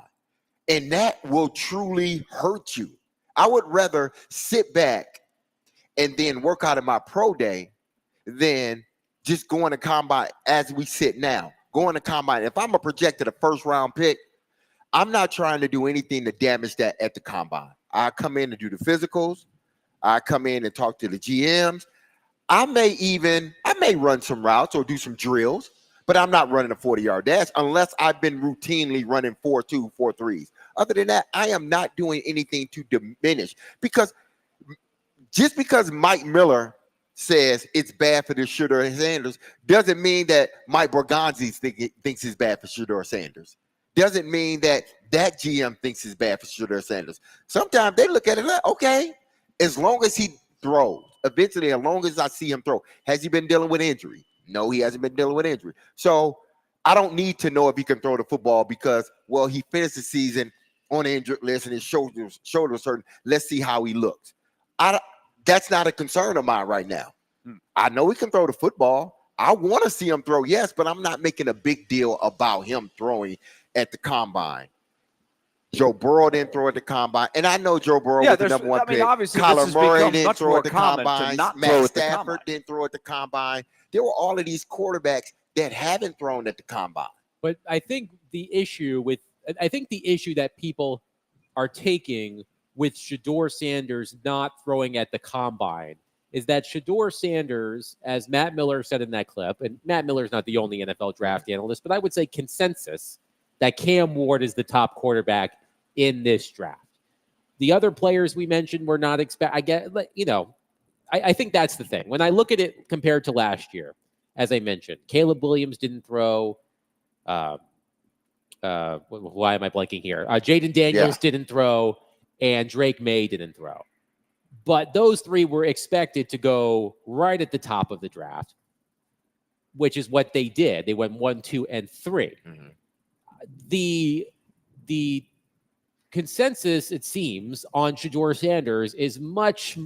and that will truly hurt you. I would rather sit back and then work out of my pro day than just going to combine as we sit now. Going to combine. If I'm a projected a first round pick, I'm not trying to do anything to damage that at the combine. I come in and do the physicals. I come in and talk to the GMs. I may run some routes or do some drills, but I'm not running a 40-yard dash unless I've been routinely running 4.2, 4.3s. Other than that, I am not doing anything to diminish, because just because Mike Miller says it's bad for the Shedeur Sanders doesn't mean that Mike Borgonzi thinks it's bad for Shedeur Sanders. Doesn't mean that GM thinks it's bad for Shedeur Sanders. Sometimes they look at it like, okay, as long as he throws, eventually, as long as I see him throw. Has he been dealing with injury? No, he hasn't been dealing with injury. So I don't need to know if he can throw the football because, well, he finished the season on the injured list and his shoulders hurting. Let's see how he looks. That's not a concern of mine right now. I know he can throw the football. I want to see him throw, yes, but I'm not making a big deal about him throwing at the combine. Joe Burrow didn't throw at the combine, and I know Joe Burrow was the number one pick. Obviously, Kyler Murray didn't throw at the common combine. to not Matt throw at the Stafford combine. didn't throw at the combine. There were all of these quarterbacks that haven't thrown at the combine. But I think the issue that people are taking with Shedeur Sanders not throwing at the combine is that Shedeur Sanders, as Matt Miller said in that clip, and Matt Miller's not the only NFL draft analyst, but I would say consensus that Cam Ward is the top quarterback in this draft. The other players we mentioned were not I think that's the thing. When I look at it compared to last year, as I mentioned, Caleb Williams didn't throw. Why am I blanking here? Jaden Daniels didn't throw, and Drake May didn't throw. But those three were expected to go right at the top of the draft, which is what they did. They went 1, 2, and 3. Mm-hmm. The consensus, it seems, on Shedeur Sanders is much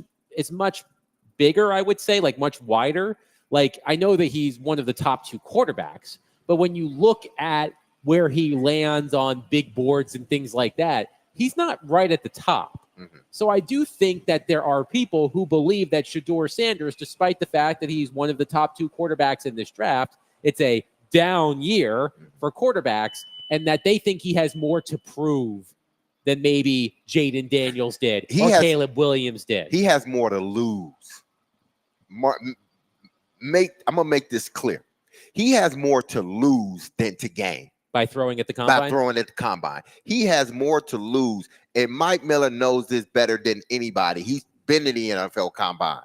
bigger, I would say, like much wider. Like, I know that he's one of the top 2 quarterbacks, but when you look at where he lands on big boards and things like that, he's not right at the top. Mhm. So I do think that there are people who believe that Shedeur Sanders, despite the fact that he's one of the top 2 quarterbacks in this draft, it's a down year for quarterbacks, and that they think he has more to prove than maybe Jaden Daniels did or Caleb Williams did. He has more to lose. I'm gonna make this clear. He has more to lose than to gain. By throwing at the combine? By throwing at the combine. He has more to lose. And Mike Miller knows this better than anybody. He's been in the NFL combine.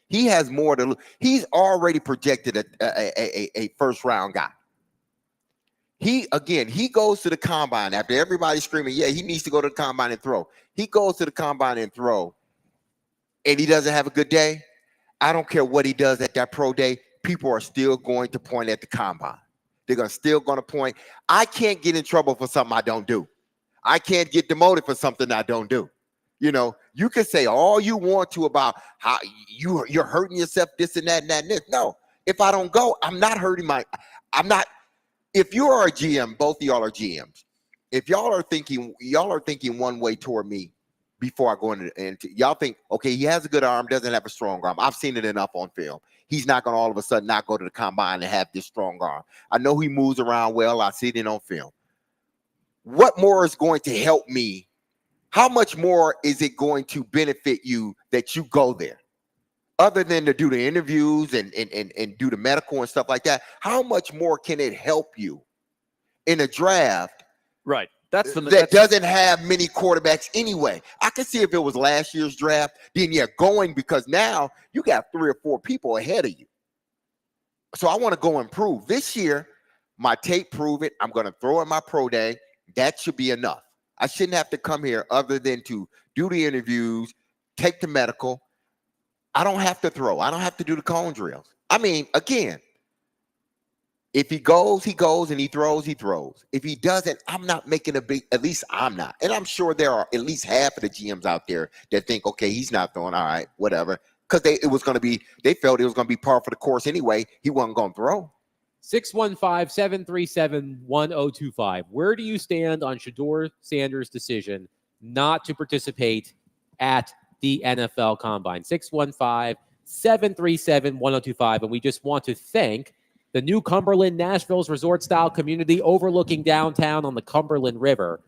He has more to lose. He's already projected a first round guy. He goes to the combine after everybody's screaming, yeah, he needs to go to the combine and throw. He goes to the combine and throw, and he doesn't have a good day. I don't care what he does at that pro day. People are still going to point at the combine. They're still going to point. I can't get in trouble for something I don't do. I can't get demoted for something I don't do. You know, you can say all you want to about how you're hurting yourself, this and that and that and this. No, if I don't go, I'm not hurting if you are a GM, both of y'all are GMs. If y'all are thinking one way toward me before I go into y'all think, okay, he has a good arm, doesn't have a strong arm. I've seen it enough on film. He's not going to all of a sudden not go to the combine and have this strong arm. I know he moves around well. I see it on film. What more is going to help me? How much more is it going to benefit you that you go there? Other than to do the interviews and do the medical and stuff like that, how much more can it help you in a draft? Right. That doesn't have many quarterbacks anyway. I can see if it was last year's draft, then you're going because now you got 3 or 4 people ahead of you. So I want to go improve. This year, my tape prove it. I'm going to throw in my pro day. That should be enough. I shouldn't have to come here other than to do the interviews, take the medical. I don't have to throw. I don't have to do the cone drills. I mean, again, if he goes, he goes, and he throws, he throws. If he doesn't, I'm not making a big, at least I'm not. And I'm sure there are at least half of the GMs out there that think, okay, he's not throwing, all right, whatever. Because they felt it was going to be par for the course anyway. He wasn't going to throw. 615-737-1025. Where do you stand on Shedeur Sanders' decision not to participate at the NFL Combine? 615-737-1025. And we just want to thank the new Cumberland, Nashville's resort-style community overlooking downtown on the Cumberland River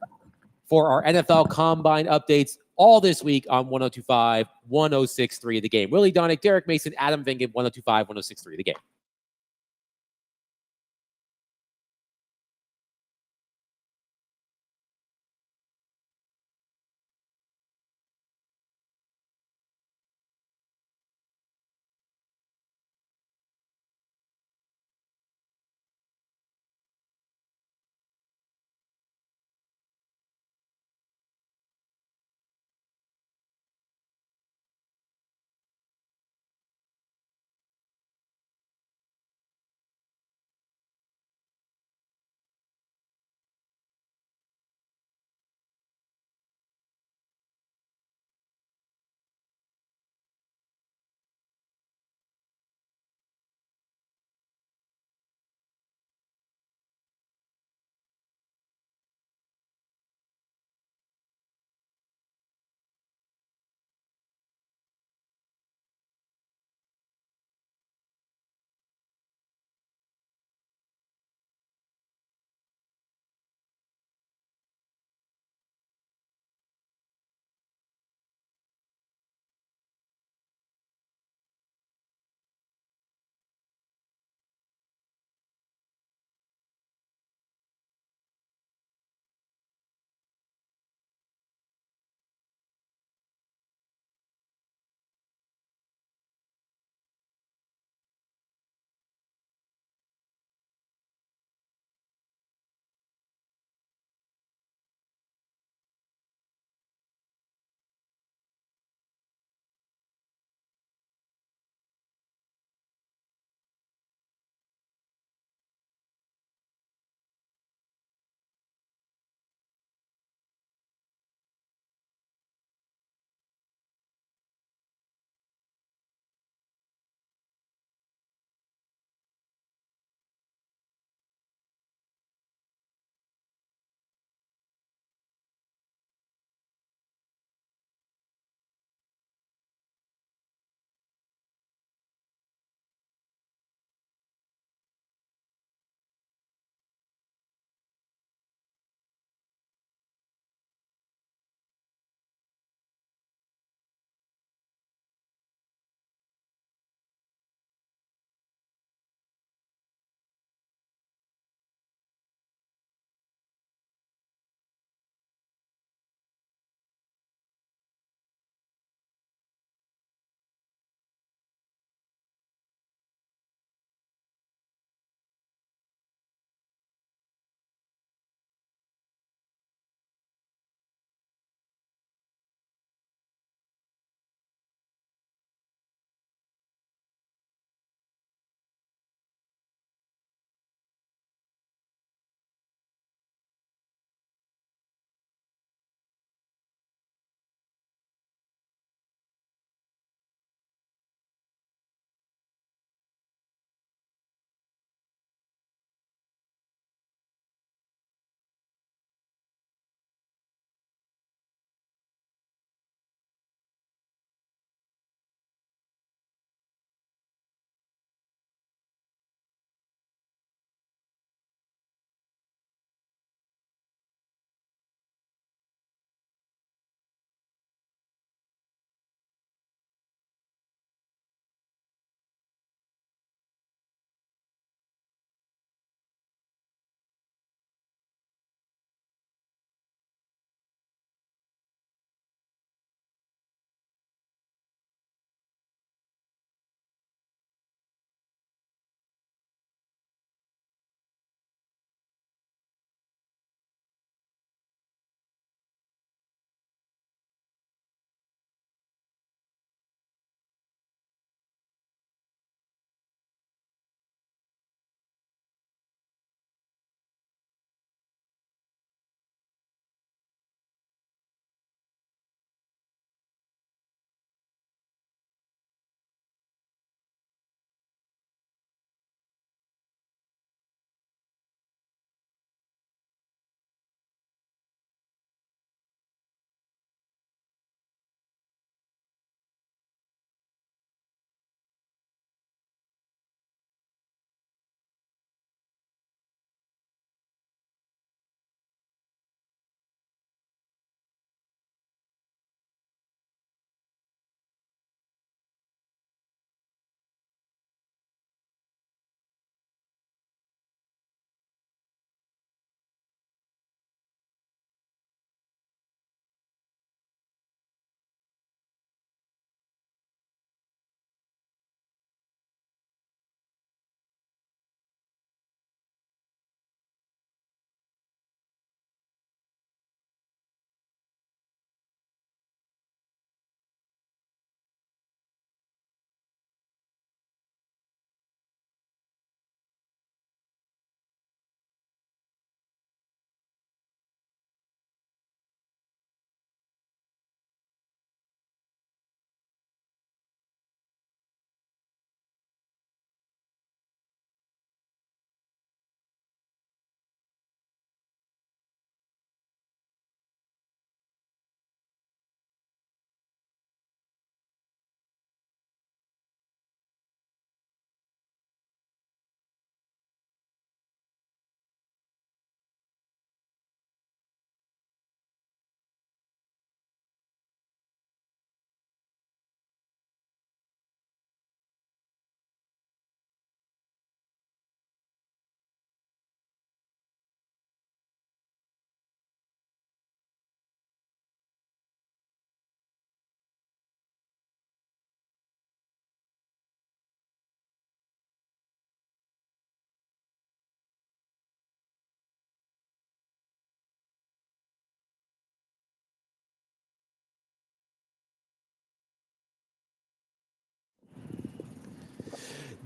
for our NFL Combine updates all this week on 102.5, 106.3 The Game. Willie Donick, Derek Mason, Adam Vingan, 102.5, 106.3 The Game.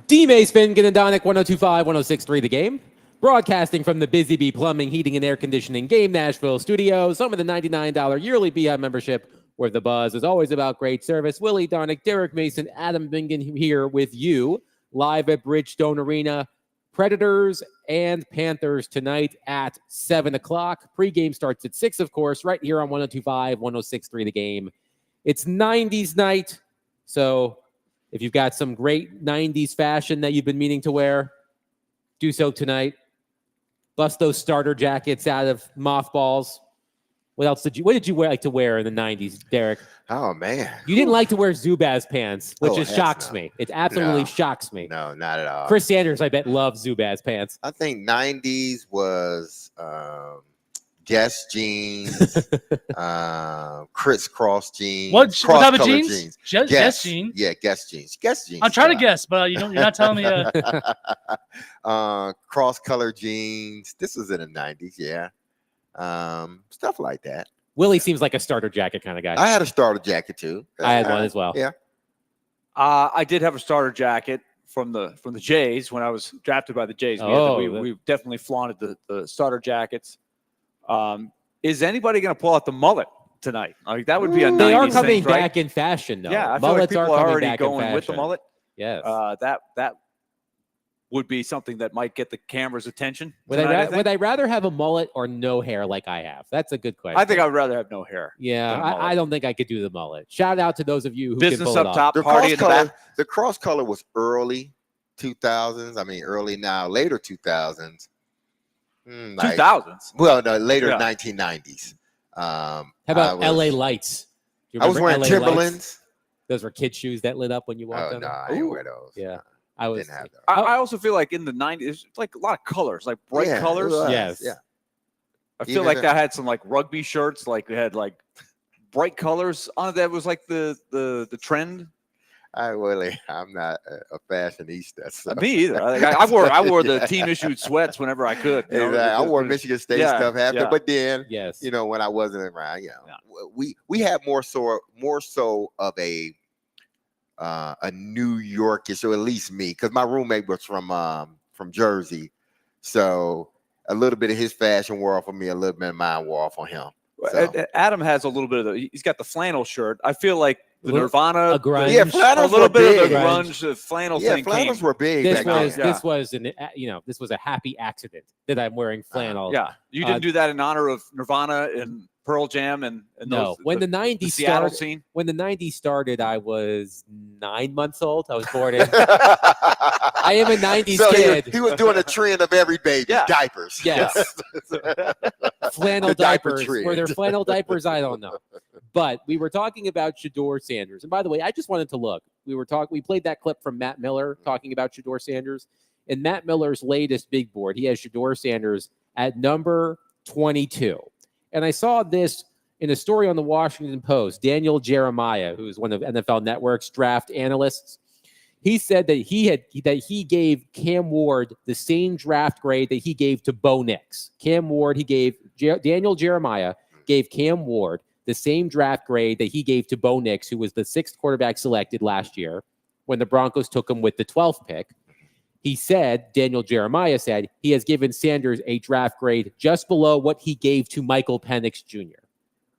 D. Mace, Finn, Ganondonic, 102.5, 106.3 The Game. Broadcasting from the Busy Bee Plumbing, Heating, and Air Conditioning Game Nashville studios. Home of the $99 yearly Beehive membership, where the buzz is always about great service. Willie Darnick, Derek Mason, Adam Bingen here with you, live at Bridgestone Arena. Predators and Panthers tonight at 7 o'clock. Pre-game starts at 6, of course, right here on 102.5, 106.3 The Game. It's 90s night, so if you've got some great 90s fashion that you've been meaning to wear, do so tonight. Bust those starter jackets out of mothballs. What did you like to wear in the 90s, Derek? Oh, man. You didn't like to wear Zubaz pants, which Oh, just heck shocks no. me. It absolutely No. shocks me. No, not at all. Chris Sanders, I bet, loves Zubaz pants. I think 90s was Guess jeans, crisscross jeans. What type of cross-colored jeans? Guess jeans. Yeah, Guess jeans. Guess jeans. I'm trying to guess, but you're not telling me. Cross-colored jeans. This was in the 90s, yeah. Stuff like that. Willie seems like a starter jacket kind of guy. I had a starter jacket too. I had one as well. Yeah. I did have a starter jacket from the Jays when I was drafted by the Jays. We definitely flaunted the starter jackets. Is anybody going to pull out the mullet tonight? Like that would be a 90s They are coming thing, right? back in fashion, though. Yeah, I feel like Mullets people are are coming already back in going with the fashion. mullet. Yes. That would be something that might get the camera's attention. Would I rather have a mullet or no hair like I have? That's a good question. I think I would rather have no hair. Yeah, than a mullet. I don't think I could do the mullet. Shout out to those of you who Business can pull it up off. top, The party in cross the color, back. the cross color was early 2000s. I mean, early now, later 2000s. 2000s. Well, no, later Yeah. 1990s. How about LA Lights? Do you I was remember wearing LA Lights? Timberlands. Those were kid shoes that lit up when you walked Oh on no, them. I didn't wear those. Yeah, I was. Didn't have those. I also feel like in the 90s, it's like a lot of colors, like bright Yeah, it colors. was, Yes. Yeah. I feel Even like the- I had some like rugby shirts, like they had like bright colors on it. That was like the trend. I'm not a fashionista. So. Me either. I wore the team issued sweats whenever I could. you know, Exactly. I because wore there's- Michigan State yeah, stuff after, yeah. but then Yes. when I wasn't around, Yeah. we had more so of a New Yorkish, or at least me, because my roommate was from Jersey, so a little bit of his fashion wore off on me, a little bit of mine wore off on him. So. Adam has a little bit of he's got the flannel shirt. I feel like the Little- Nirvana, a grunge. Yeah, a flannels little were bit of big. the grunge, the flannel Yeah, thing flannels came. were big. This back then. was Yeah. this was this was a happy accident that I'm wearing flannel. Yeah, you didn't do that in honor of Nirvana and Pearl Jam and No, those, when the 90s Seattle started, scene. when the 90s started, I was 9 months old. I was born in. I am a 90s So kid. he was doing a trend of every baby Yeah. diapers. Yes. Flannel The diaper diapers. trend. Were there flannel diapers? I don't know. But we were talking about Shedeur Sanders. And by the way, I just wanted to look. We played that clip from Matt Miller talking about Shedeur Sanders. In Matt Miller's latest big board, he has Shedeur Sanders at number 22. And I saw this in a story on the Washington Post. Daniel Jeremiah, who's one of NFL Network's draft analysts, he said that he gave Cam Ward the same draft grade that he gave to Bo Nix. Daniel Jeremiah gave Cam Ward the same draft grade that he gave to Bo Nix, who was the 6th quarterback selected last year when the Broncos took him with the 12th pick. Daniel Jeremiah said, he has given Sanders a draft grade just below what he gave to Michael Penix Jr.,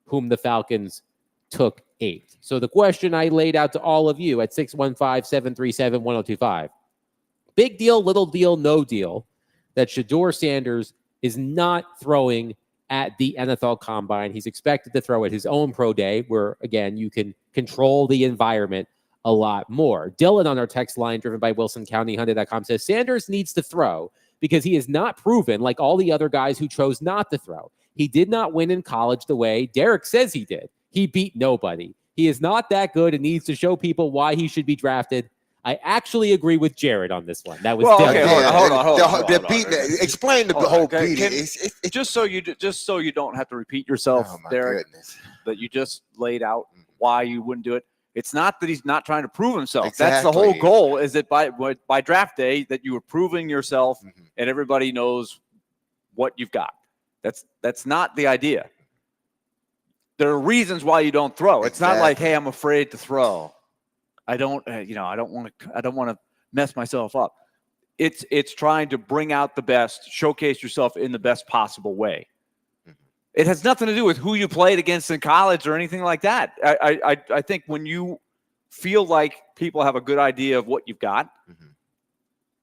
whom the Falcons took 8th. So the question I laid out to all of you at 615-737-1025, big deal, little deal, no deal, that Shedeur Sanders is not throwing at the NFL Combine. He's expected to throw at his own pro day, where, again, you can control the environment a lot more. Dylan on our text line, driven by WilsonCountyHyundai.com, says Sanders needs to throw because he is not proven like all the other guys who chose not to throw. He did not win in college the way Derek says he did. He beat nobody. He is not that good and needs to show people why he should be drafted. I actually agree with Jared on this one. That was Well, Dylan. okay, Yeah, hold on. the beating. Explain the Hold on, whole okay, beating. can- Just so you don't have to repeat yourself, Oh my Derek, goodness. that you just laid out why you wouldn't do it. It's not that he's not trying to prove himself. That's the whole Exactly. goal, is that by draft day that you are proving yourself Mhm. and everybody knows what you've got. That's not the idea. There are reasons why you don't throw. It's not like, Exactly. hey, I'm afraid to throw. I don't want to mess myself up. It's trying to bring out the best, showcase yourself in the best possible way. It has nothing to do with who you played against in college or anything like that. I think when you feel like people have a good idea of what you've got,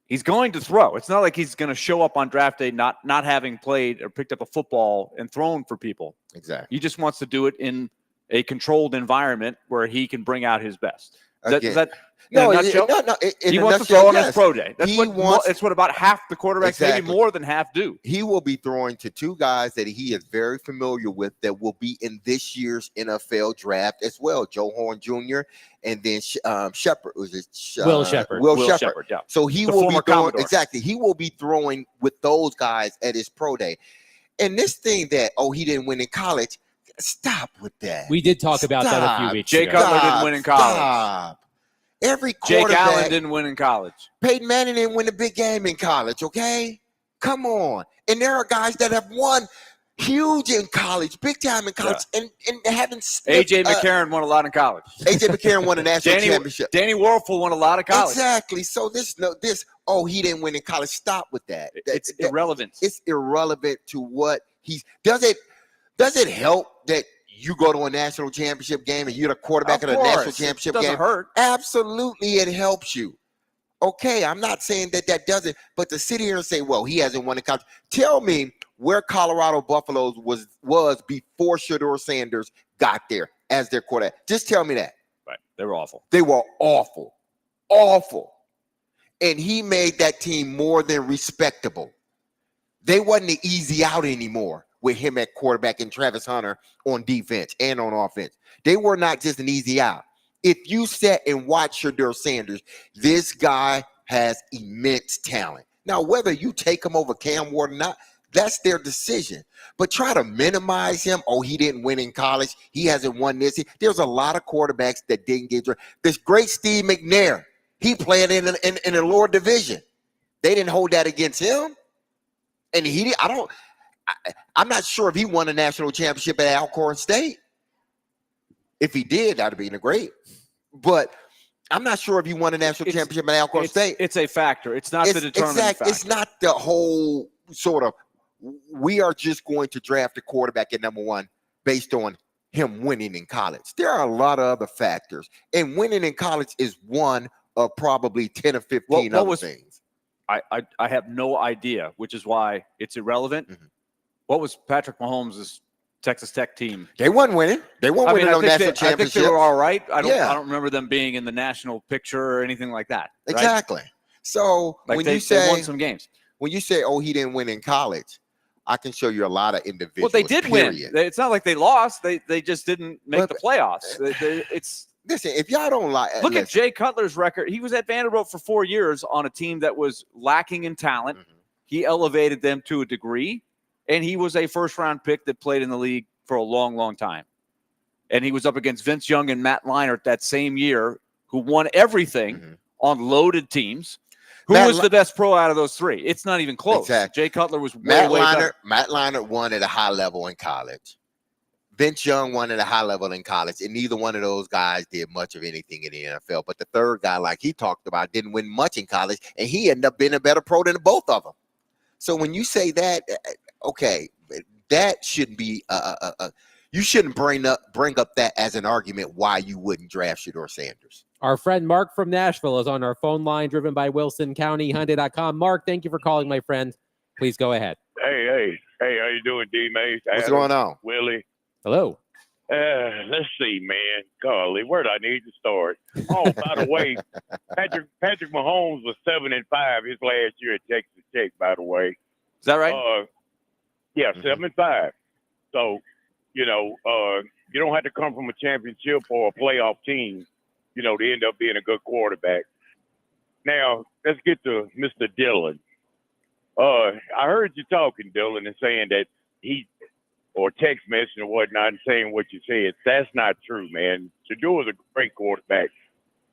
he's going to throw. It's not like he's going to show up on draft day not having played or picked up a football and thrown for people. Exactly. He just wants to do it in a controlled environment where he can bring out his best. Is that No, in a nutshell? he wants to throw on his pro day. That's what about half the quarterbacks, Exactly. maybe more than half, do. He will be throwing to two guys that he is very familiar with that will be in this year's NFL draft as well, Joe Horn Jr. and then Shepard. Was it Will Shepard. Will Will Shepard. Shepard, yeah. So he The will be former throwing Commodore. exactly. He will be throwing with those guys at his pro day. And this thing that he didn't win in college. Stop with that. We did talk about that a few Stop. weeks Jay ago. Cutler didn't win in college. Stop. Every Jake quarterback, Allen didn't win in college. Peyton Manning didn't win a big game in college, okay? Come on. And there are guys that have won huge in college, big time in college, and haven't slipped, A.J. McCarron won a lot in college. A.J. McCarron won a national championship. Danny Werfel won a lot of college. Exactly. So he didn't win in college. Stop with that. It's irrelevant. It's irrelevant to what does it help that you go to a national championship game and you're the quarterback of the national championship it doesn't game? hurt. Absolutely, it helps you. Okay, I'm not saying that doesn't, but to sit here and say, well, he hasn't won in college. Tell me where Colorado Buffaloes was before Shedeur Sanders got there as their quarterback. Just tell me that. Right. They were awful. They were awful. Awful. And he made that team more than respectable. They wasn't the easy out anymore with him at quarterback and Travis Hunter on defense and on offense. They were not just an easy out. If you sat and watch Shedeur Sanders, this guy has immense talent. Now, whether you take him over Cam Ward or not, that's their decision. But try to minimize him. Oh, he didn't win in college. He hasn't won this. There's a lot of quarterbacks that didn't get drafted. This great Steve McNair, he played in a lower division. They didn't hold that against him. And I'm not sure if he won a national championship at Alcorn State. If he did, that'd be great. But I'm not sure if he won a national championship at Alcorn State. It's a factor. It's not the determining factor. It's not the whole sort of, we are just going to draft a quarterback at number one based on him winning in college. There are a lot of other factors. And winning in college is one of probably 10 or 15 other things. I have no idea, which is why it's irrelevant. Mm-hmm. What was Patrick Mahomes' Texas Tech team? They weren't winning. They weren't winning no national championship. I think they were all right. I don't remember them being in the national picture or anything like that. Right? Exactly. So like when they you won some games. When you say, he didn't win in college, I can show you a lot of individuals. Well, they did win. It's not like they lost. They just didn't make the playoffs. Listen, if y'all don't look at Jay Cutler's record. He was at Vanderbilt for 4 years on a team that was lacking in talent. Mm-hmm. He elevated them to a degree, and he was a first-round pick that played in the league for a long, long time. And he was up against Vince Young and Matt Leinart that same year, who won everything on loaded teams. Who was the best pro out of those three? It's not even close. Exactly. Jay Cutler was way better. Matt Leinart won at a high level in college. Vince Young won at a high level in college, and neither one of those guys did much of anything in the NFL. But the third guy, like he talked about, didn't win much in college, and he ended up being a better pro than both of them. So when you say that, okay, that shouldn't be you shouldn't bring up that as an argument why you wouldn't draft Shedeur Sanders. Our friend Mark from Nashville is on our phone line, driven by WilsonCountyHyundai.com. Mark, thank you for calling, my friend. Please go ahead. Hey, how you doing, D-Mace? What's going on? Willie? Hello. Let's see, man. Golly, where do I need to start? Oh, by the way, Patrick Mahomes was 7-5 his last year at Texas Tech, by the way. Is that right? Yeah, 7-5. So, you don't have to come from a championship or a playoff team, to end up being a good quarterback. Now, let's get to Mr. Dillon. I heard you talking, Dillon, and saying that or text messaging or whatnot and saying what you said. That's not true, man. Shedeur is a great quarterback.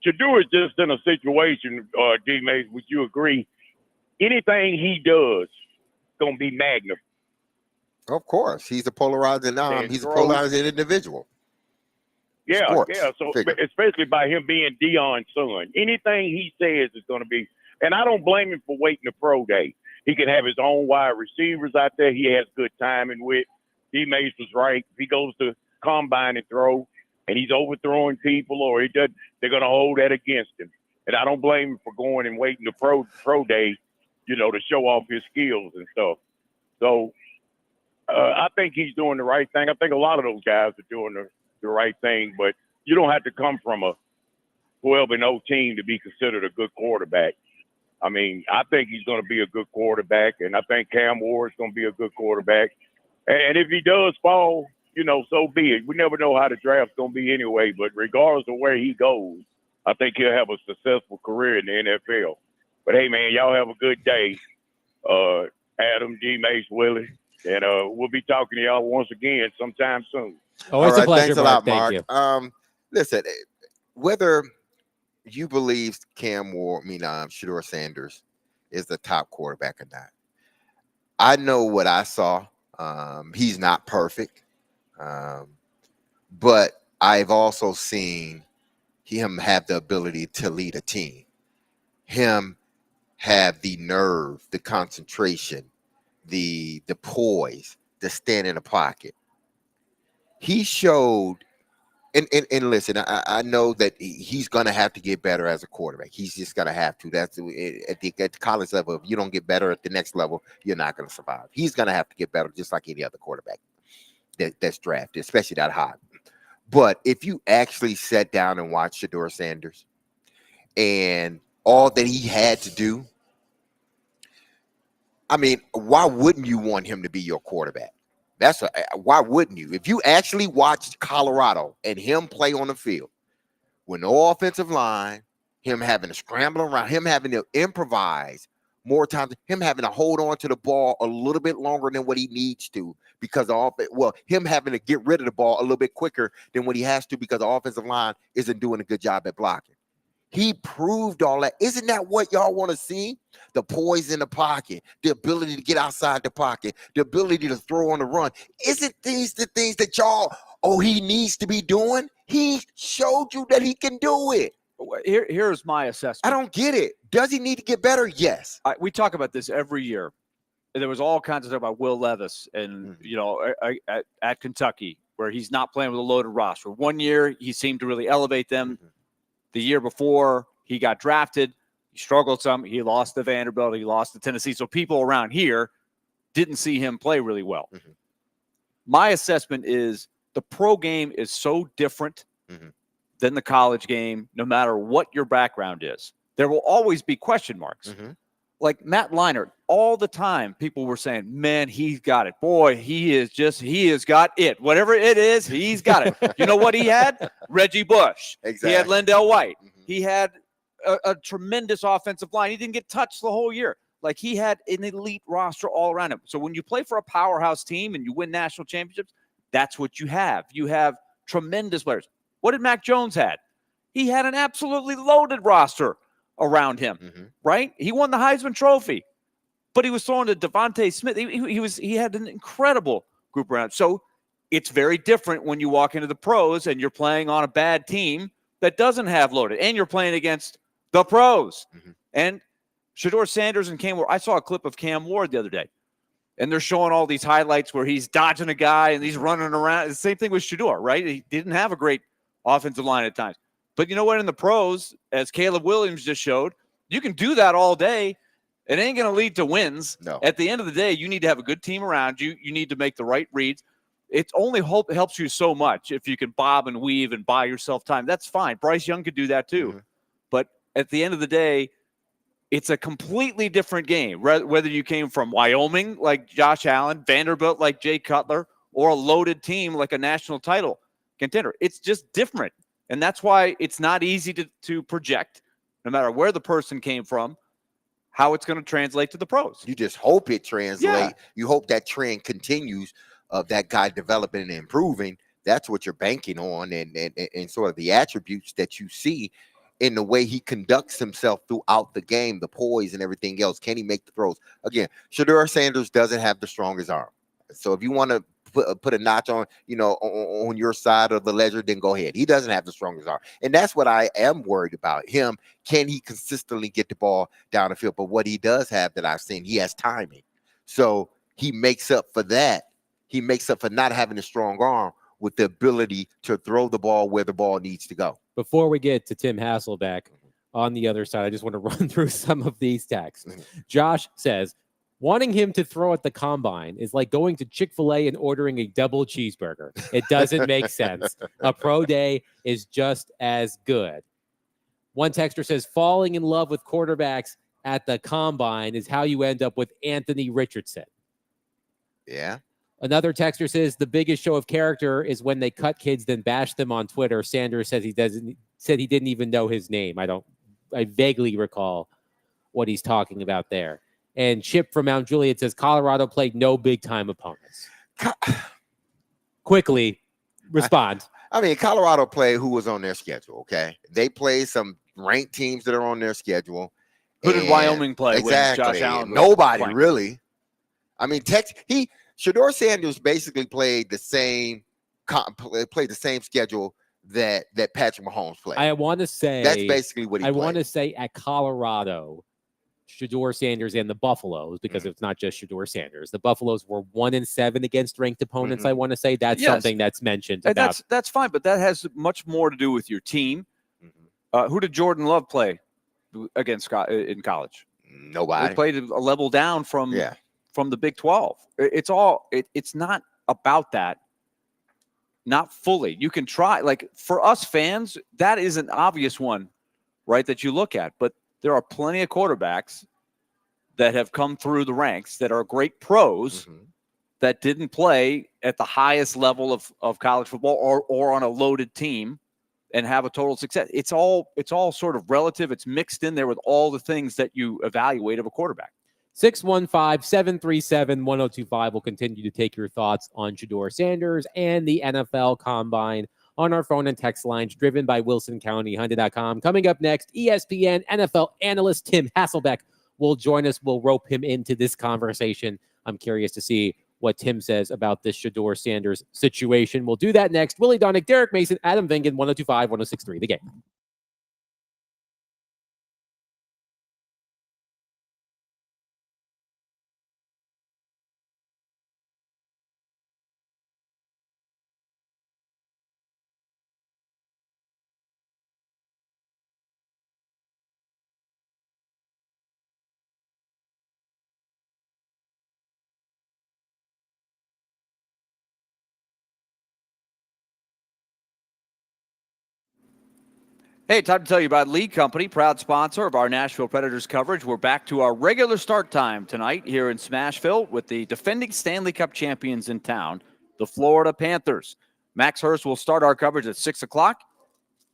Shedeur is just in a situation, D-Mace, would you agree? Anything he does is going to be magnified. Of course. He's a polarizing individual. Yeah, Sports. yeah. So Figure. especially by him being Dion's son, anything he says is going to be. And I don't blame him for waiting the pro day. He can have his own wide receivers out there. He has good timing with. D. Mace was right. If he goes to combine and throw, and he's overthrowing people, or he does, they're going to hold that against him. And I don't blame him for going and waiting the pro day, to show off his skills and stuff. So I think he's doing the right thing. I think a lot of those guys are doing the right thing, but you don't have to come from a 12-0 team to be considered a good quarterback. I mean, I think he's going to be a good quarterback, and I think Cam Ward's going to be a good quarterback. And if he does fall, so be it. We never know how the draft's going to be anyway, but regardless of where he goes, I think he'll have a successful career in the NFL. But, hey, man, y'all have a good day. Adam, D. Mace, Willie, and we'll be talking to y'all once again sometime soon. Always All right, a pleasure, thanks a Mark. lot, Thank Mark. you. Listen, whether you believe Shedeur Sanders is the top quarterback or not, I know what I saw. He's not perfect, but I've also seen him have the ability to lead a team, him have the nerve, the concentration, the poise to stand in the pocket. He showed, and listen, I know that he's going to have to get better as a quarterback. He's just going to have to. That's at the college level. If you don't get better at the next level, you're not going to survive. He's going to have to get better, just like any other quarterback that's drafted, especially that high. But if you actually sat down and watched Shedeur Sanders and all that he had to do, I mean, why wouldn't you want him to be your quarterback? Why wouldn't you? If you actually watched Colorado and him play on the field with no offensive line, him having to scramble around, him having to improvise more times, him having to hold on to the ball a little bit longer than what he needs to because him having to get rid of the ball a little bit quicker than what he has to because the offensive line isn't doing a good job at blocking. He proved all that. Isn't that what y'all want to see? The poise in the pocket, the ability to get outside the pocket, the ability to throw on the run. Isn't these the things that he needs to be doing? He showed you that he can do it. Here's my assessment. I don't get it. Does he need to get better? Yes. We talk about this every year. There was all kinds of stuff about Will Levis and, at Kentucky, where he's not playing with a loaded roster. 1 year, he seemed to really elevate them. Mm-hmm. The year before he got drafted, he struggled some. He lost to Vanderbilt. He lost to Tennessee. So people around here didn't see him play really well. Mm-hmm. My assessment is the pro game is so different than the college game, no matter what your background is. There will always be question marks. Mm-hmm. Like Matt Leinart, all the time people were saying, man, he's got it. Boy, he has got it. Whatever it is, he's got it. You know what he had? Reggie Bush. Exactly. He had Lendell White. Mm-hmm. He had a tremendous offensive line. He didn't get touched the whole year. Like, he had an elite roster all around him. So when you play for a powerhouse team and you win national championships, that's what you have. You have tremendous players. What did Mac Jones had? He had an absolutely loaded roster around him, right? He won the Heisman Trophy, but he was throwing to Devontae Smith. He had an incredible group around him. So it's very different when you walk into the pros and you're playing on a bad team that doesn't have loaded, and you're playing against the pros. And Shedeur Sanders and Cam Ward. I saw a clip of Cam Ward the other day, and they're showing all these highlights where he's dodging a guy and he's running around. The same thing with Shedeur, right? He didn't have a great offensive line at times. But you know what? In the pros, as Caleb Williams just showed, you can do that all day. It ain't going to lead to wins. No. At the end of the day, you need to have a good team around you. You need to make the right reads. It only helps you so much if you can bob and weave and buy yourself time. That's fine. Bryce Young could do that too. But at the end of the day, it's a completely different game. Whether you came from Wyoming like Josh Allen, Vanderbilt like Jay Cutler, or a loaded team like a national title contender. It's just different. And that's why it's not easy to project, no matter where the person came from, how it's going to translate to the pros. You just hope it translates. Yeah. You hope that trend continues of that guy developing and improving. That's what you're banking on, and sort of the attributes that you see in the way he conducts himself throughout the game, the poise and everything else. Can he make the throws? Again, Shedeur Sanders doesn't have the strongest arm. So if you want to put a notch on, on your side of the ledger, then go ahead. He doesn't have the strongest arm. And that's what I am worried about. Him, can he consistently get the ball down the field? But what he does have that I've seen, he has timing. So he makes up for that. He makes up for not having a strong arm with the ability to throw the ball where the ball needs to go. Before we get to Tim Hasselbeck on the other side, I just want to run through some of these texts. Josh says, wanting him to throw at the combine is like going to Chick-fil-A and ordering a double cheeseburger. It doesn't make sense. A pro day is just as good. One texter says, falling in love with quarterbacks at the combine is how you end up with Anthony Richardson. Yeah. Another texter says the biggest show of character is when they cut kids, then bash them on Twitter. Sanders says he didn't even know his name. I vaguely recall what he's talking about there. And Chip from Mount Juliet says Colorado played no big time opponents. Quickly respond. I mean, Colorado played who was on their schedule. Okay, they played some ranked teams that are on their schedule. Who did Wyoming play? Exactly. When Josh Allen was Nobody playing? really. I mean, Shedeur Sanders basically played the same schedule that Patrick Mahomes played. I want to say that's basically what he played. I want to say at Colorado, Shedeur Sanders and the Buffaloes, because it's not just Shedeur Sanders. The Buffaloes were 1-7 against ranked opponents. I want to say that's something that's mentioned. And that's fine, but that has much more to do with your team. Who did Jordan Love play against in college? Nobody. He played a level down from the Big 12. It's not about that. Not fully. You can try. Like for us fans, that is an obvious one, right? That you look at, but there are plenty of quarterbacks that have come through the ranks that are great pros that didn't play at the highest level of college football or on a loaded team and have a total success. It's all sort of relative. It's mixed in there with all the things that you evaluate of a quarterback. 615-737-1025 will continue to take your thoughts on Shedeur Sanders and the NFL Combine on our phone and text lines, driven by WilsonCountyHyundai.com. Coming up next, ESPN NFL analyst Tim Hasselbeck will join us. We'll rope him into this conversation. I'm curious to see what Tim says about this Shedeur Sanders situation. We'll do that next. Willie Donick, Derek Mason, Adam Vingan, 102.5, 106.3 The Game. Hey, time to tell you about Lee Company, proud sponsor of our Nashville Predators coverage. We're back to our regular start time tonight here in Smashville with the defending Stanley Cup champions in town, the Florida Panthers. Max Hurst will start our coverage at 6 o'clock.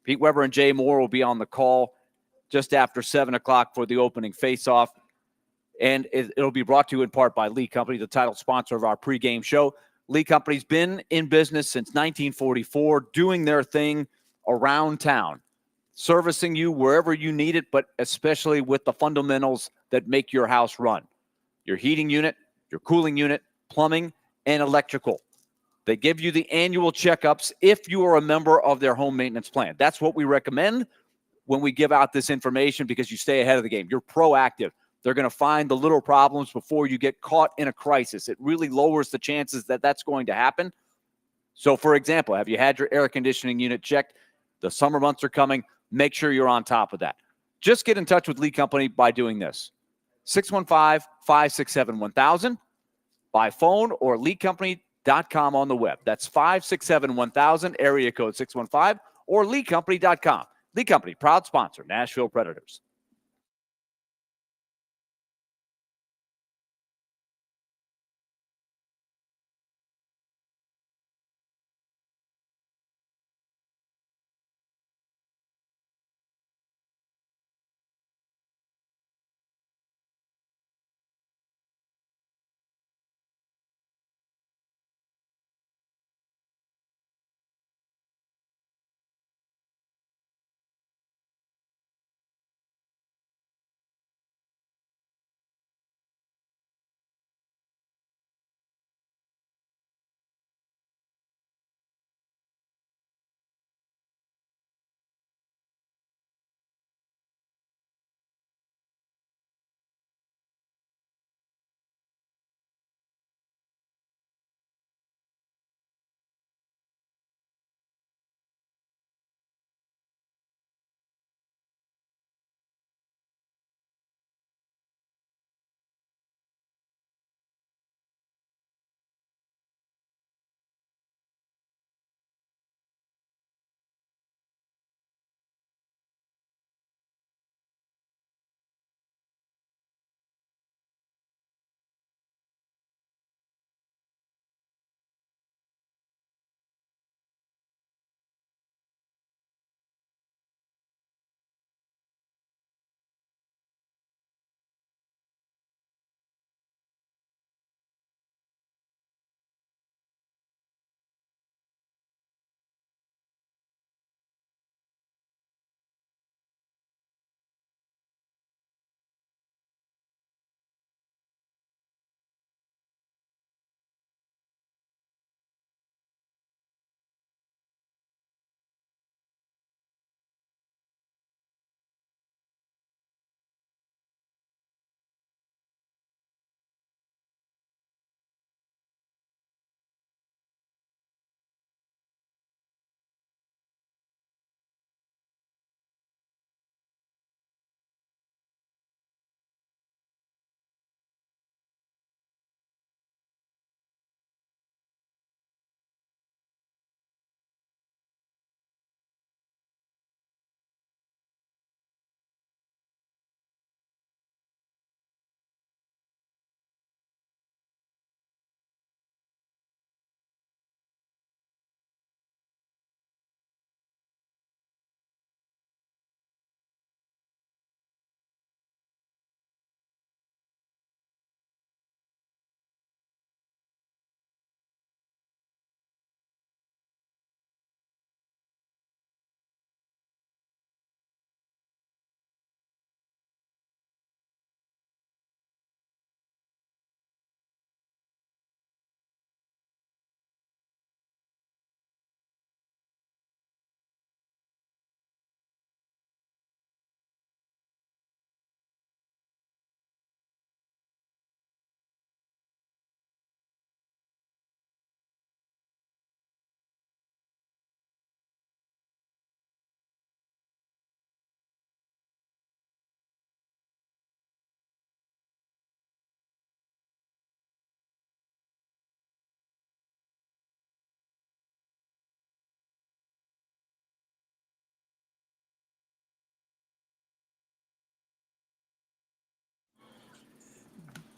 Pete Weber and Jay Moore will be on the call just after 7 o'clock for the opening faceoff. And it'll be brought to you in part by Lee Company, the title sponsor of our pregame show. Lee Company's been in business since 1944, doing their thing around town, servicing you wherever you need it, but especially with the fundamentals that make your house run. Your heating unit, your cooling unit, plumbing, and electrical. They give you the annual checkups if you are a member of their home maintenance plan. That's what we recommend when we give out this information, because you stay ahead of the game. You're proactive. They're going to find the little problems before you get caught in a crisis. It really lowers the chances that that's going to happen. So, for example, have you had your air conditioning unit checked? The summer months are coming. Make sure you're on top of that. Just get in touch with Lee Company by doing this. 615-567-1000 by phone or leecompany.com on the web. That's 567-1000, area code 615, or leecompany.com. Lee Company, proud sponsor, Nashville Predators.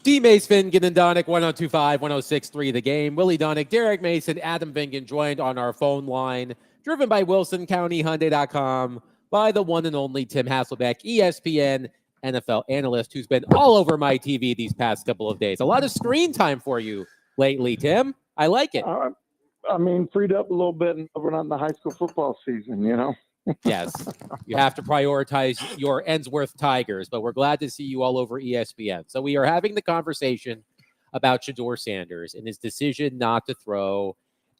D. Mace Fingan and Donick, 1025, 1063 the game. Willie Donick, Derek Mason, Adam Fingan joined on our phone line, driven by WilsonCountyHyundai.com by the one and only Tim Hasselbeck, ESPN NFL analyst, who's been all over my TV these past couple of days. A lot of screen time for you lately, Tim. I like it. I mean, freed up a little bit around the high school football season, you know? Yes, you have to prioritize your Ensworth Tigers, but we're glad to see you all over ESPN. So we are having the conversation about Shedeur Sanders and his decision not to throw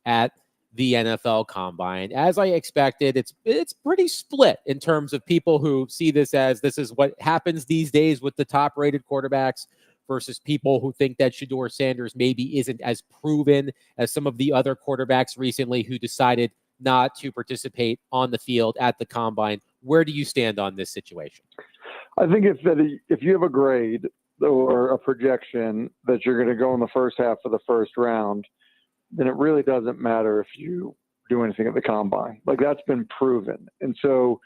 at the NFL Combine. As I expected, it's pretty split in terms of people who see this is what happens these days with the top-rated quarterbacks versus people who think that Shedeur Sanders maybe isn't as proven as some of the other quarterbacks recently who decided not to participate on the field at the Combine. Where do you stand on this situation? I think if you have a grade or a projection that you're going to go in the first half of the first round, then it really doesn't matter if you do anything at the Combine. Like, that's been proven. And so,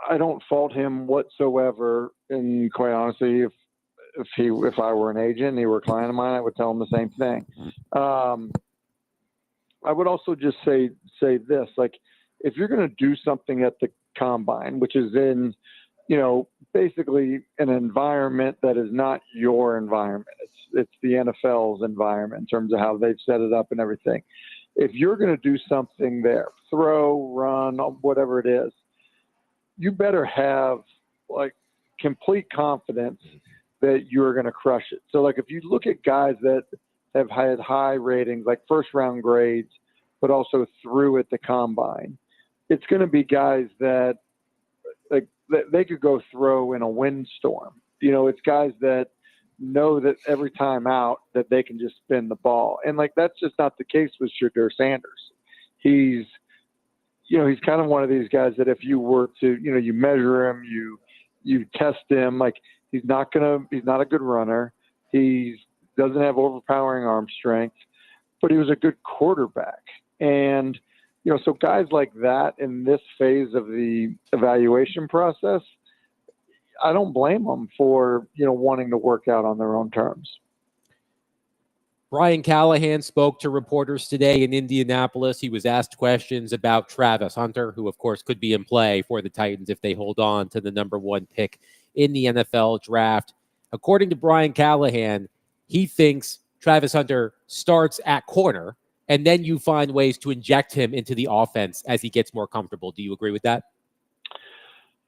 I don't fault him whatsoever. And quite honestly, if I were an agent and he were a client of mine, I would tell him the same thing. I would also just say this, like, if you're going to do something at the Combine, which is in, basically an environment that is not your environment, it's the NFL's environment in terms of how they've set it up and everything. If you're going to do something there, throw, run, whatever it is, you better have like complete confidence that you're going to crush it. So like if you look at guys that have had high ratings, like first round grades, but also through at the Combine, it's going to be guys that like they could go throw in a windstorm. It's guys that know that every time out that they can just spin the ball. And like, that's just not the case with Shedeur Sanders. He's kind of one of these guys that if you were to, you measure him, you test him, like he's not a good runner. He doesn't have overpowering arm strength, but he was a good quarterback. And, so guys like that in this phase of the evaluation process, I don't blame them for, wanting to work out on their own terms. Brian Callahan spoke to reporters today in Indianapolis. He was asked questions about Travis Hunter, who, of course, could be in play for the Titans if they hold on to the number one pick in the NFL draft. According to Brian Callahan, he thinks Travis Hunter starts at corner, and then you find ways to inject him into the offense as he gets more comfortable. Do you agree with that?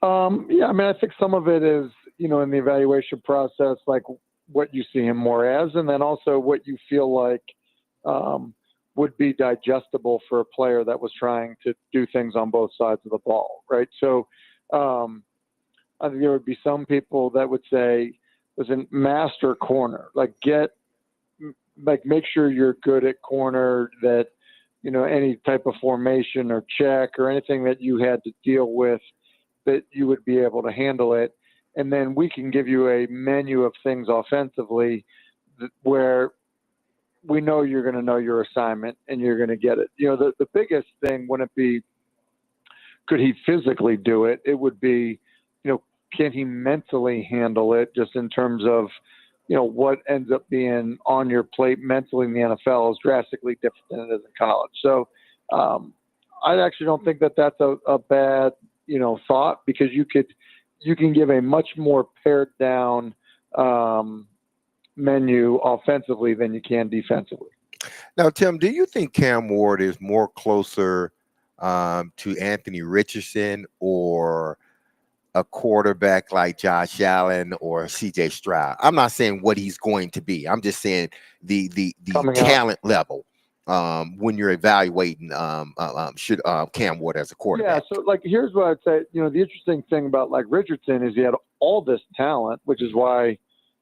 Yeah, I mean, I think some of it is, in the evaluation process, like what you see him more as, and then also what you feel like would be digestible for a player that was trying to do things on both sides of the ball, right? So I think there would be some people that would say, listen, master corner, make sure you're good at corner, that, any type of formation or check or anything that you had to deal with, that you would be able to handle it. And then we can give you a menu of things offensively where we know you're going to know your assignment and you're going to get it. The biggest thing wouldn't be, could he physically do it? It would be, can he mentally handle it, just in terms of, what ends up being on your plate mentally in the NFL is drastically different than it is in college. So I actually don't think that that's a bad, thought, because you can give a much more pared down menu offensively than you can defensively. Now, Tim, do you think Cam Ward is more closer to Anthony Richardson or a quarterback like Josh Allen or CJ Stroud? I'm not saying what he's going to be. I'm just saying the talent level when you're evaluating Cam Ward as a quarterback. Yeah, so like here's what I'd say. The interesting thing about like Richardson is he had all this talent, which is why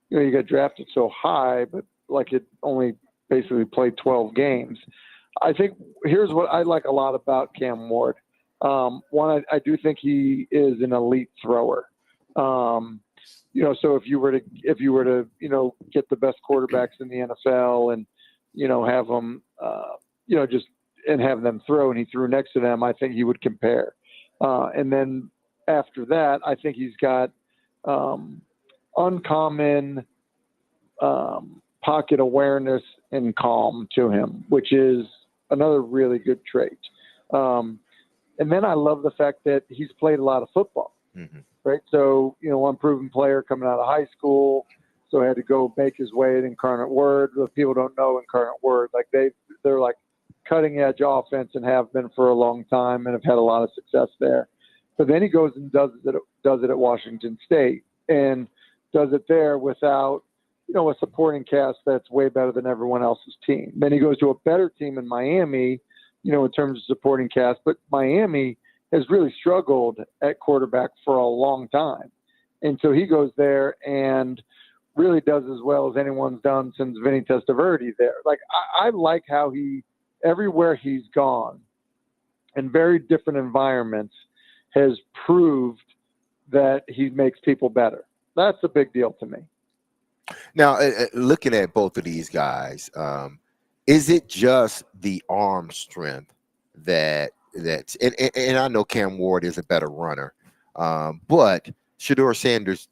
he got drafted so high, but like it only basically played 12 games. I think here's what I like a lot about Cam Ward. One, I do think he is an elite thrower. So if you were to get the best quarterbacks in the NFL and have them just and have them throw, and he threw next to them, I think he would compare. And then after that, I think he's got uncommon pocket awareness and calm to him, which is another really good trait. And then I love the fact that he's played a lot of football, right? So, unproven player coming out of high school, so had to go make his way at Incarnate Word. If people don't know Incarnate Word, like they're like cutting edge offense and have been for a long time and have had a lot of success there. But then he goes and does it at Washington State and does it there without, a supporting cast that's way better than everyone else's team. Then he goes to a better team in Miami, in terms of supporting cast, but Miami has really struggled at quarterback for a long time. And so he goes there and really does as well as anyone's done since Vinny Testaverde there. Like, I like how everywhere he's gone in very different environments has proved that he makes people better. That's a big deal to me. Now, looking at both of these guys, is it just the arm strength that's and I know Cam Ward is a better runner, but Shedeur Sanders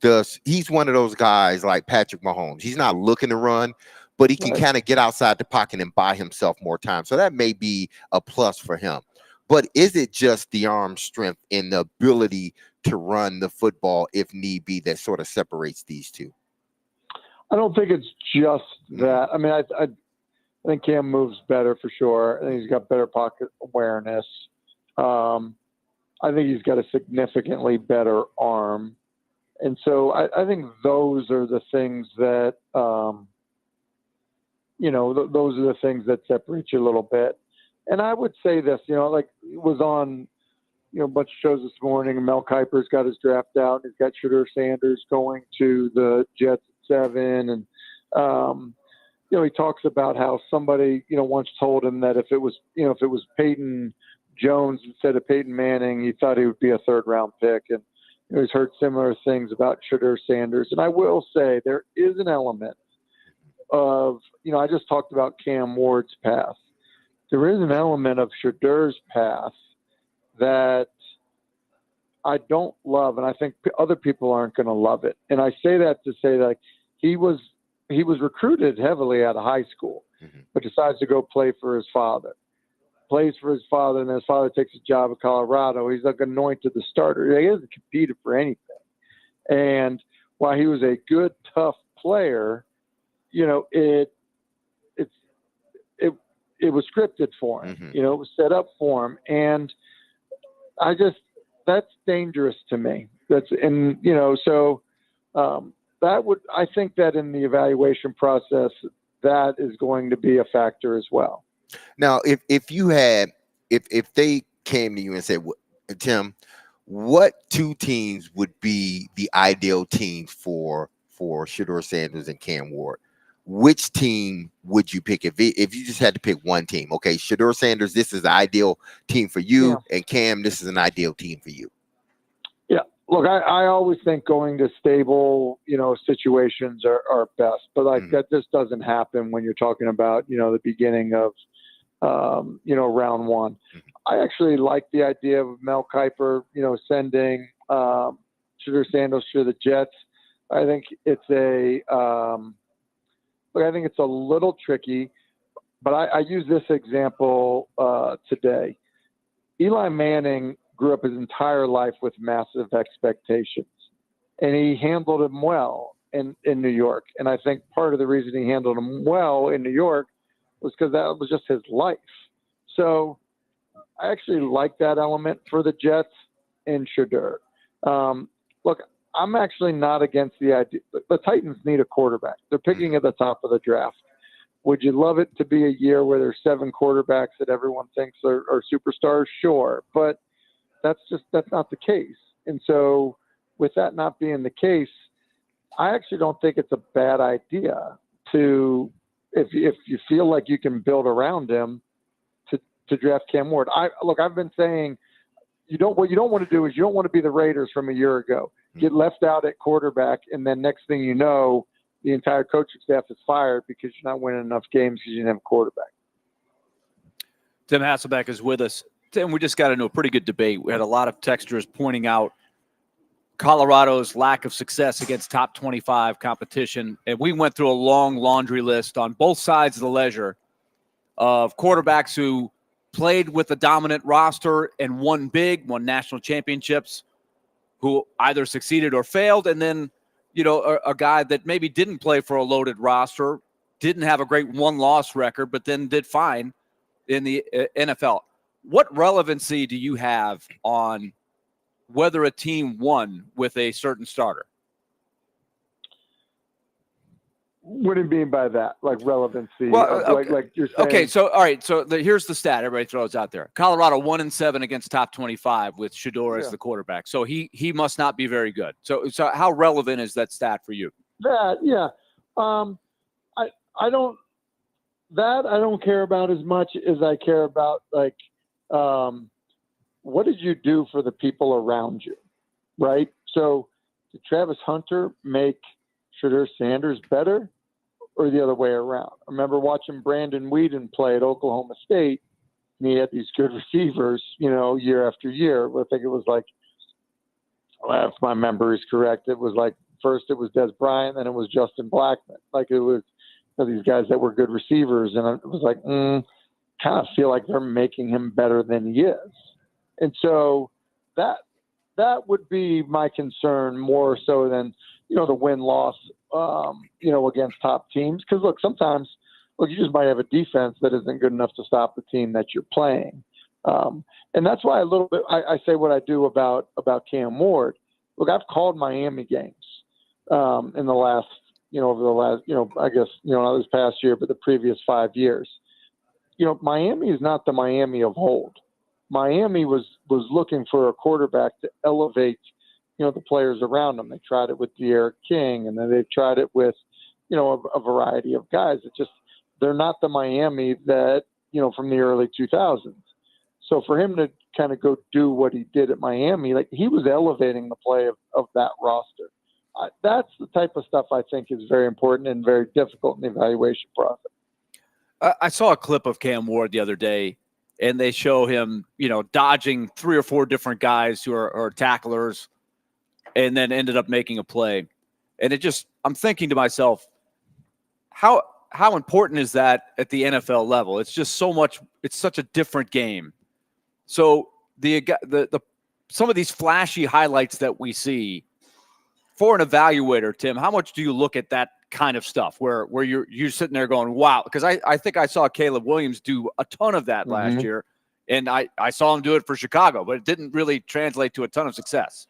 he's one of those guys like Patrick Mahomes. He's not looking to run, but he can kind of get outside the pocket and buy himself more time. So that may be a plus for him. But is it just the arm strength and the ability to run the football if need be that sort of separates these two? I don't think it's just that. I mean, I think Cam moves better for sure. I think he's got better pocket awareness. I think he's got a significantly better arm. And so I think those are the things that, those are the things that separate you a little bit. And I would say this, like it was on, a bunch of shows this morning, and Mel Kiper's got his draft out, and he's got Shedeur Sanders going to the Jets at 7. And, he talks about how somebody, once told him that if it was Peyton Jones instead of Peyton Manning, he thought he would be a 3rd-round pick. And he's heard similar things about Shedeur Sanders. And I will say there is an element of, I just talked about Cam Ward's path. There is an element of Shedeur's path that I don't love, and I think other people aren't going to love it. And I say that to say that he was recruited heavily out of high school, but decides to go play for his father. Plays for his father, and his father takes a job at Colorado. He's like anointed the starter. He hasn't competed for anything. And while he was a good, tough player, it was scripted for him. It was set up for him. And that's dangerous to me. I think that in the evaluation process, that is going to be a factor as well. Now, if they came to you and said, Tim, what 2 teams would be the ideal teams for Shedeur Sanders and Cam Ward? Which team would you pick if you just had to pick one team? Okay, Shedeur Sanders, this is the ideal team for you, and Cam, this is an ideal team for you. Yeah, look, I always think going to stable, situations are best, but that just doesn't happen when you're talking about, the beginning of, round 1. I actually like the idea of Mel Kiper, sending Shedeur Sanders to the Jets. I think it's I think it's a little tricky, but I use this example today. Eli Manning grew up his entire life with massive expectations, and he handled them well in New York. And I think part of the reason he handled them well in New York was because that was just his life. So I actually like that element for the Jets and Shedeur. Look, I'm actually not against the idea. The Titans need a quarterback. They're picking at the top of the draft. Would you love it to be a year where there's 7 quarterbacks that everyone thinks are superstars? Sure. But that's not the case. And so with that not being the case, I actually don't think it's a bad idea to, if you feel like you can build around him, to draft Cam Ward. I've been saying what you don't want to do is you don't want to be the Raiders from a year ago. Get left out at quarterback, and then next thing you know, the entire coaching staff is fired because you're not winning enough games because you didn't have a quarterback. Tim Hasselbeck is with us. Tim, we just got into a pretty good debate. We had a lot of texters pointing out Colorado's lack of success against top 25 competition. And we went through a long laundry list on both sides of the ledger of quarterbacks who played with a dominant roster and won national championships, who either succeeded or failed. And then, a guy that maybe didn't play for a loaded roster, didn't have a great one-loss record, but then did fine in the NFL. What relevancy do you have on whether a team won with a certain starter? What do you mean by that? Like relevancy? Well, like you're saying. Okay, so all right, so here's the stat everybody throws out there. Colorado 1-7 against top 25 with Shedeur as the quarterback. So he must not be very good. So how relevant is that stat for you? I don't care about as much as I care about what did you do for the people around you, right? So did Travis Hunter make Shedeur Sanders better, or the other way around? I remember watching Brandon Whedon play at Oklahoma State, and he had these good receivers, year after year. I think it was if my memory is correct, it was first it was Des Bryant, then it was Justin Blackmon. It was these guys that were good receivers, and it was kind of feel like they're making him better than he is. And so that would be my concern more so than, the win-loss, against top teams. Because, sometimes you just might have a defense that isn't good enough to stop the team that you're playing. And that's why I say what I do about Cam Ward. Look, I've called Miami games in the last, over the last, I guess, not this past year, but the previous 5 years. Miami is not the Miami of old. Miami was looking for a quarterback to elevate, the players around them. They tried it with De'Aaron King, and then they tried it with, a variety of guys. They're not the Miami that, from the early 2000s. So for him to kind of go do what he did at Miami, he was elevating the play of that roster. That's the type of stuff I think is very important and very difficult in the evaluation process. I saw a clip of Cam Ward the other day, and they show him, dodging 3 or 4 different guys who are tacklers, and then ended up making a play. And I'm thinking to myself, how important is that at the NFL level? It's just it's such a different game. So the some of these flashy highlights that we see, for an evaluator, Tim, how much do you look at that kind of stuff where you're sitting there going, wow? Because I think I saw Caleb Williams do a ton of that last year, and I saw him do it for Chicago, but it didn't really translate to a ton of success.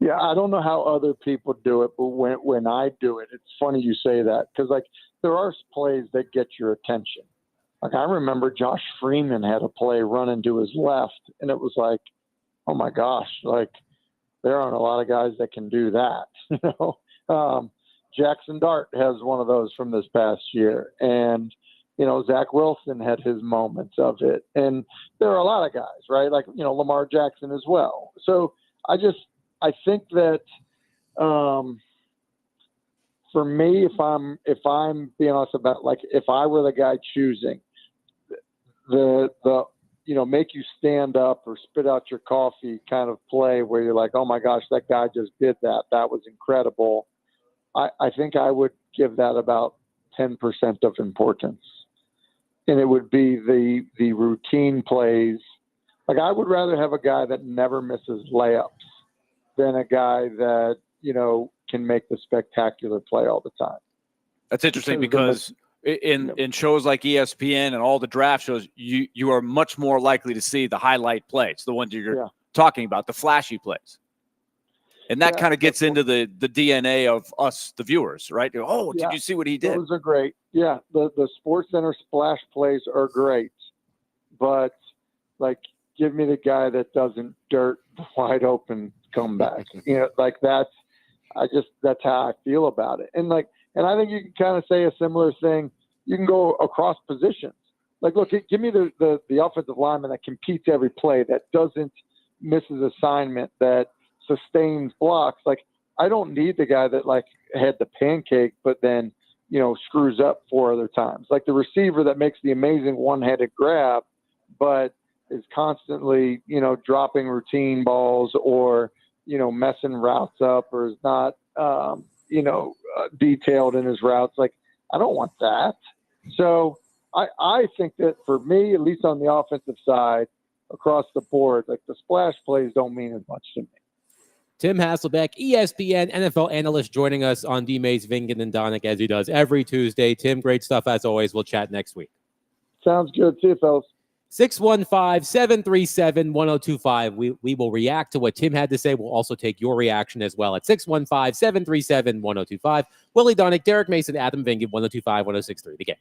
Yeah, I don't know how other people do it, but when I do it, it's funny you say that, because there are plays that get your attention. I remember Josh Freeman had a play running to his left, and it was oh my gosh, there aren't a lot of guys that can do that. Jackson Dart has one of those from this past year, and Zach Wilson had his moments of it, and there are a lot of guys, right? Lamar Jackson as well. So I think that for me, if I'm being honest about if I were the guy choosing the make you stand up or spit out your coffee kind of play where you're oh my gosh, that guy just did that. That was incredible. I think I would give that about 10% of importance. And it would be the routine plays. I would rather have a guy that never misses layups than a guy that, can make the spectacular play all the time. That's interesting because in shows like ESPN and all the draft shows, you are much more likely to see the highlight plays, the ones you're talking about, the flashy plays. And that kind of gets into the DNA of us, the viewers, right? Oh, did you see what he did? Those are great. Yeah, the SportsCenter splash plays are great, but give me the guy that doesn't dirt the wide open comeback. That's how I feel about it. And I think you can kind of say a similar thing. You can go across positions. Look, give me the offensive lineman that competes every play, that doesn't miss his assignment, that sustains blocks. I don't need the guy that had the pancake, but then, screws up 4 other times. The receiver that makes the amazing one-handed grab, but is constantly, dropping routine balls or, messing routes up or is not, detailed in his routes. Like, I don't want that. So I think that for me, at least on the offensive side, across the board, like the splash plays don't mean as much to me. Tim Hasselbeck, ESPN NFL analyst, joining us on D-Mays, Vingan, and Donick as he does every Tuesday. Tim, great stuff as always. We'll chat next week. Sounds good. See you, fellas. 615-737-1025. We will react to what Tim had to say. We'll also take your reaction as well at 615-737-1025. Willie Donick, Derek Mason, Adam Vingan, 1025-1063. The Game.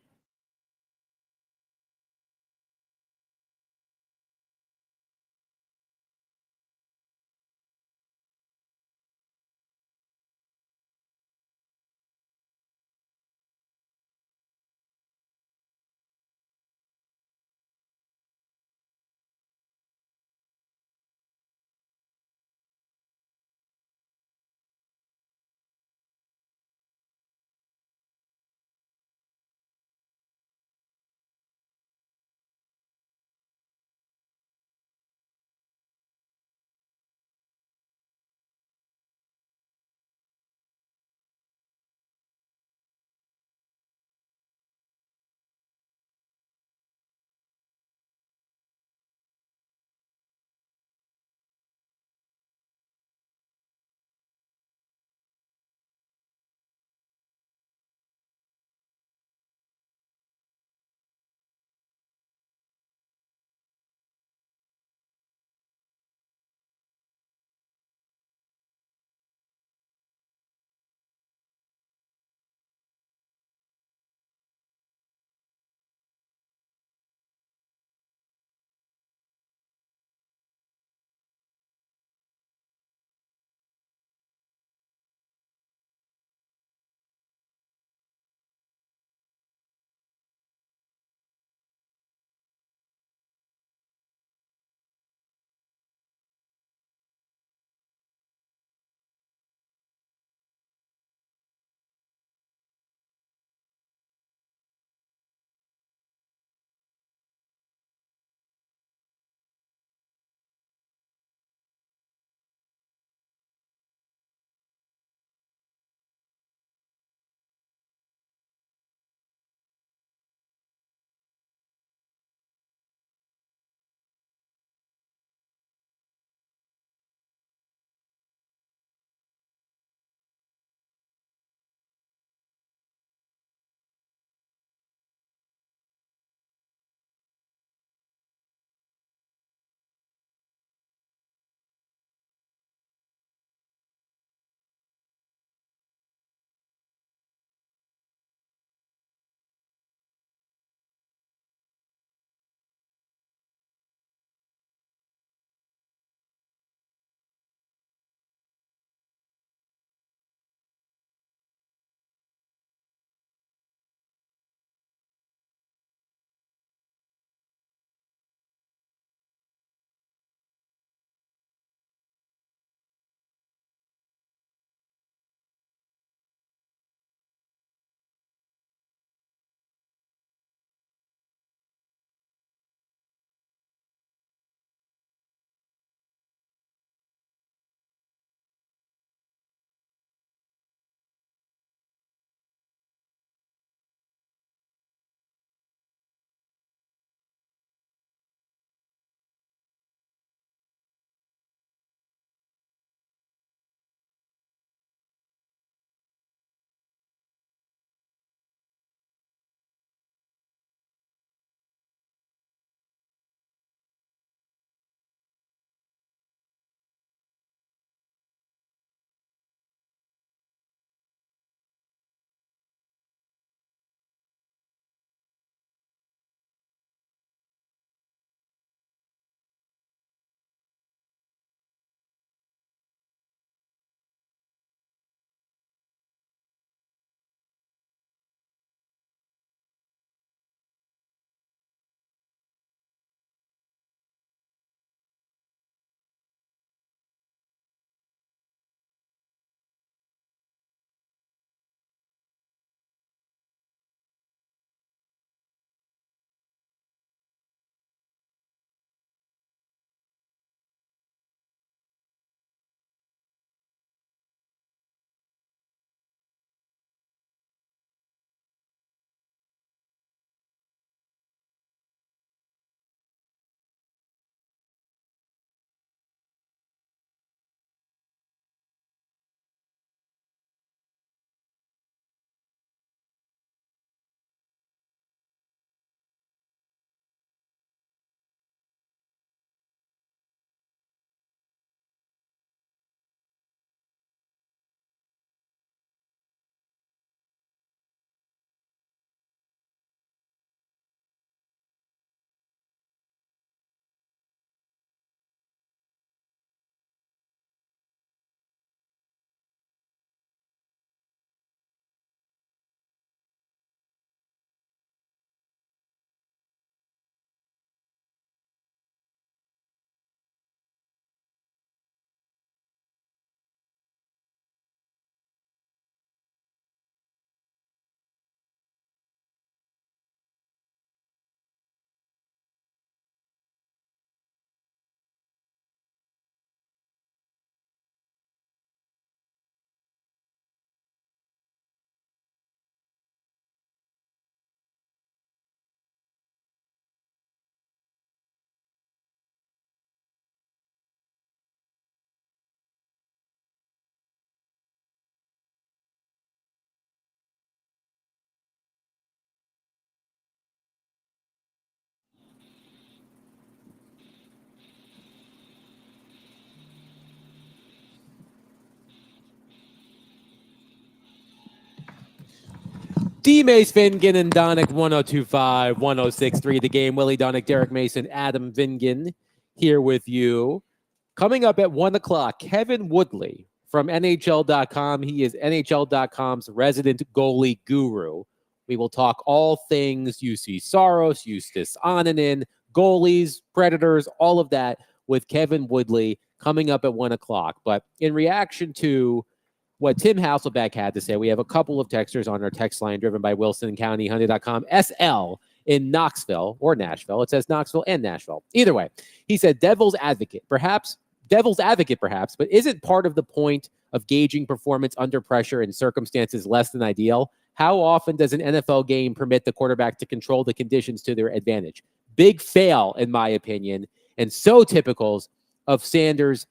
D-Mace, Vingan, and Donick, 102.5, 106.3 The Game. Willie Donick, Derek Mason, Adam Vingan here with you. Coming up at 1 o'clock, Kevin Woodley from NHL.com. He is NHL.com's resident goalie guru. We will talk all things UC Saros, Eustace Ananen, goalies, Predators, all of that with Kevin Woodley coming up at 1 o'clock. But in reaction to what Tim Hasselbeck had to say, we have a couple of texters on our text line driven by WilsonCountyHunter.com. SL in Knoxville or Nashville. It says Knoxville and Nashville. Either way, he said devil's advocate, perhaps, but isn't part of the point of gauging performance under pressure in circumstances less than ideal? How often does an NFL game permit the quarterback to control the conditions to their advantage? Big fail, in my opinion, and so typical of Sanders'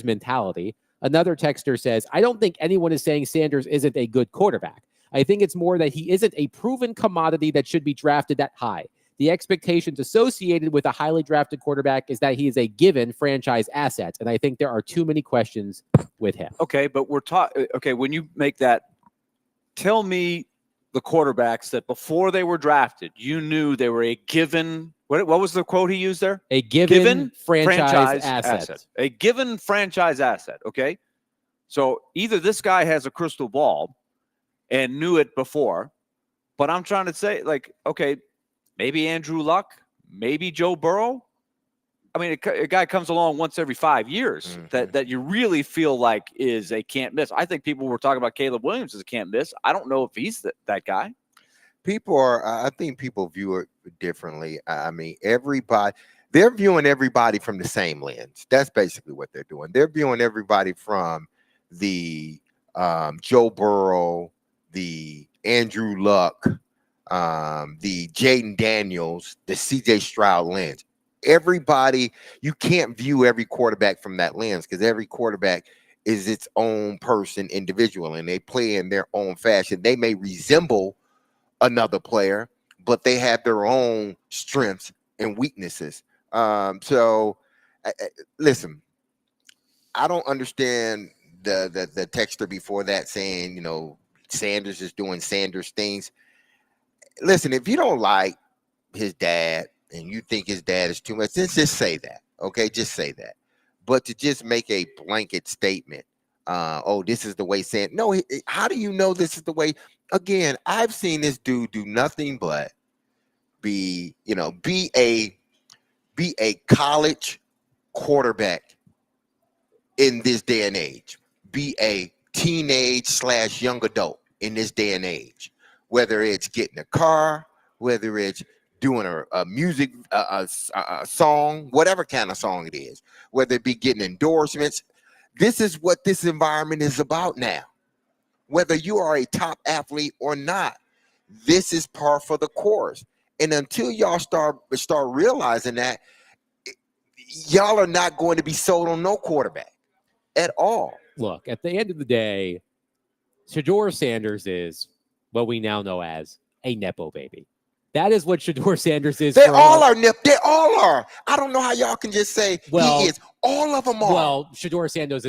mentality. Another texter says, I don't think anyone is saying Sanders isn't a good quarterback. I think it's more that he isn't a proven commodity that should be drafted that high. The expectations associated with a highly drafted quarterback is that he is a given franchise asset, and I think there are too many questions with him. Okay, but when you make that, tell me the quarterbacks that before they were drafted, you knew they were a given. What was the quote he used there? A given franchise asset. A given franchise asset. Okay. So either this guy has a crystal ball and knew it before, but I'm trying to say, like, okay, maybe Andrew Luck, maybe Joe Burrow. I mean, a guy comes along once every 5 years that you really feel like is a can't miss. I think people were talking about Caleb Williams as a can't miss. I don't know if he's that guy. I think people view it differently. I mean, they're viewing everybody from the same lens. That's basically what they're doing. They're viewing everybody from the Joe Burrow, the Andrew Luck, the Jaden Daniels, the CJ Stroud lens. Everybody, you can't view every quarterback from that lens because every quarterback is its own person, individual, and they play in their own fashion. They may resemble another player, but they have their own strengths and weaknesses. Listen, I don't understand the texter before that saying, Sanders is doing Sanders things. Listen, if you don't like his dad and you think his dad is too much, just say that. Okay, just say that. But to just make a blanket statement, this is the way Sanders. No, how do you know this is the way? Again, I've seen this dude do nothing but be a college quarterback in this day and age, be a teenage/young adult in this day and age, whether it's getting a car, whether it's doing a music, a song, whatever kind of song it is, whether it be getting endorsements. This is what this environment is about now. Whether you are a top athlete or not, this is par for the course. And until y'all start realizing that, y'all are not going to be sold on no quarterback at all. Look, at the end of the day, Shedeur Sanders is what we now know as a Nepo baby. That is what Shedeur Sanders is. They all are Nip. They all are. I don't know how y'all can just say he is. All of them are. Well, Shedeur Sanders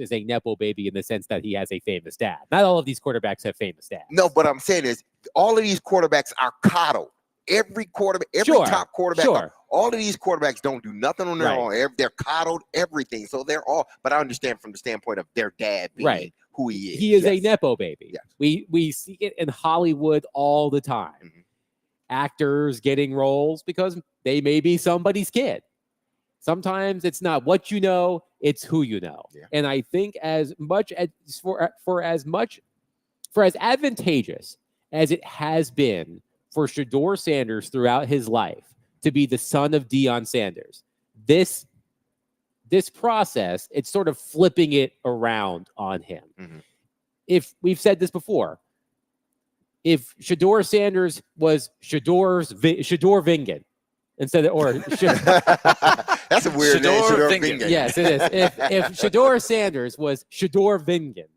is a Nepo baby in the sense that he has a famous dad. Not all of these quarterbacks have famous dads. No, but I'm saying is all of these quarterbacks are coddled. Every quarterback, top quarterback, all of these quarterbacks don't do nothing on their own. They're coddled, everything. So they're all. But I understand from the standpoint of their dad being who he is. He is a Nepo baby. Yes. We see it in Hollywood all the time. Mm-hmm. Actors getting roles because they may be somebody's kid. Sometimes it's not what you know, it's who you know. Yeah. And I think as advantageous as it has been for Shedeur Sanders throughout his life to be the son of Deion Sanders, this process, it's sort of flipping it around on him. Mm-hmm. If we've said this before, if Shedeur Sanders was Shedeur Vingan instead of, or that's a weird name, Shedeur Vingan. Yes, it is. If Shedeur Sanders was Shedeur Vingan,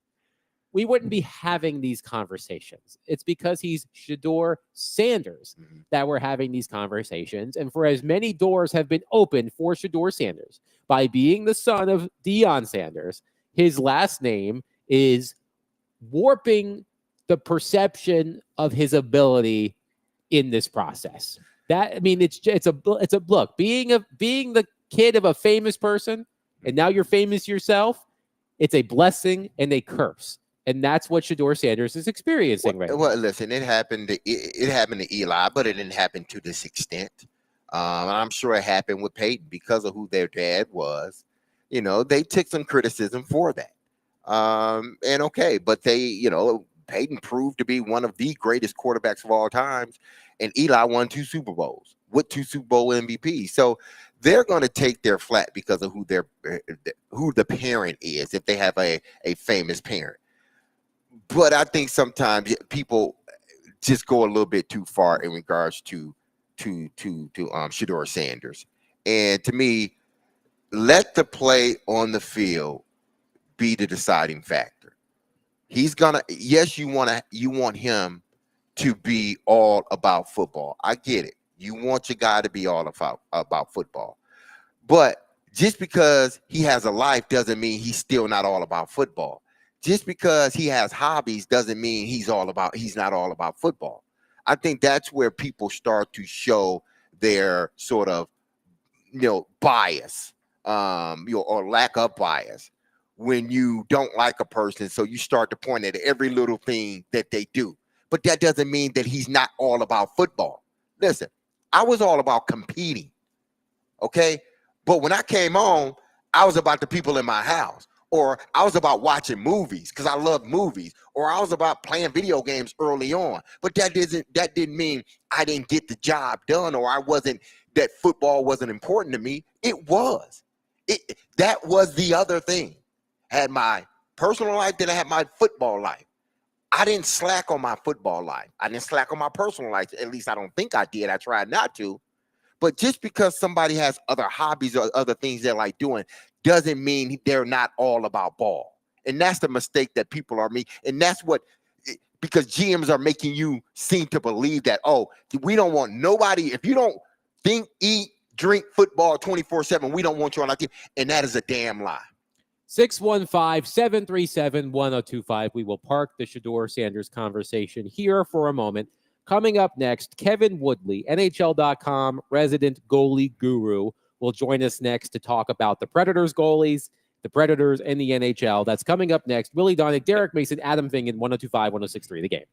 we wouldn't be having these conversations. It's because he's Shedeur Sanders that we're having these conversations. And for as many doors have been opened for Shedeur Sanders by being the son of Deion Sanders, his last name is warping the perception of his ability in this process. That, I mean, it's a look, being the kid of a famous person, and now you're famous yourself. It's a blessing and a curse, and that's what Shedeur Sanders is experiencing right now. Well, listen, it happened to Eli, but it didn't happen to this extent. And I'm sure it happened with Peyton because of who their dad was. You know, they took some criticism for that. And okay, but Peyton proved to be one of the greatest quarterbacks of all times, and Eli won 2 Super Bowls with 2 Super Bowl MVPs. So they're going to take their flat because of who the parent is, if they have a famous parent. But I think sometimes people just go a little bit too far in regards to Shedeur Sanders. And to me, let the play on the field be the deciding factor. He's gonna, yes, you want him to be all about football. I get it. You want your guy to be all about football. But just because he has a life doesn't mean he's still not all about football. Just because he has hobbies doesn't mean he's not all about football. I think that's where people start to show their sort of, bias, or lack of bias, when you don't like a person. So you start to point at every little thing that they do. But that doesn't mean that he's not all about football. Listen, I was all about competing. Okay. But when I came home, I was about the people in my house, or I was about watching movies because I love movies, or I was about playing video games early on. But that didn't mean I didn't get the job done, or that football wasn't important to me. It was. That was the other thing. I had my personal life, then I had my football life. I didn't slack on my football life. I didn't slack on my personal life. At least I don't think I did. I tried not to. But just because somebody has other hobbies or other things they like doing doesn't mean they're not all about ball. And that's the mistake that people are making. And that's because GMs are making you seem to believe that, we don't want nobody. If you don't think, eat, drink football 24/7, we don't want you on our team. And that is a damn lie. 615-737-1025. We will park the Shedeur Sanders conversation here for a moment. Coming up next, Kevin Woodley, NHL.com resident goalie guru, will join us next to talk about the Predators goalies, the Predators, and the NHL. That's coming up next. Willie Donick, Derek Mason, Adam Vingan, 102.5, 106.3 The Game.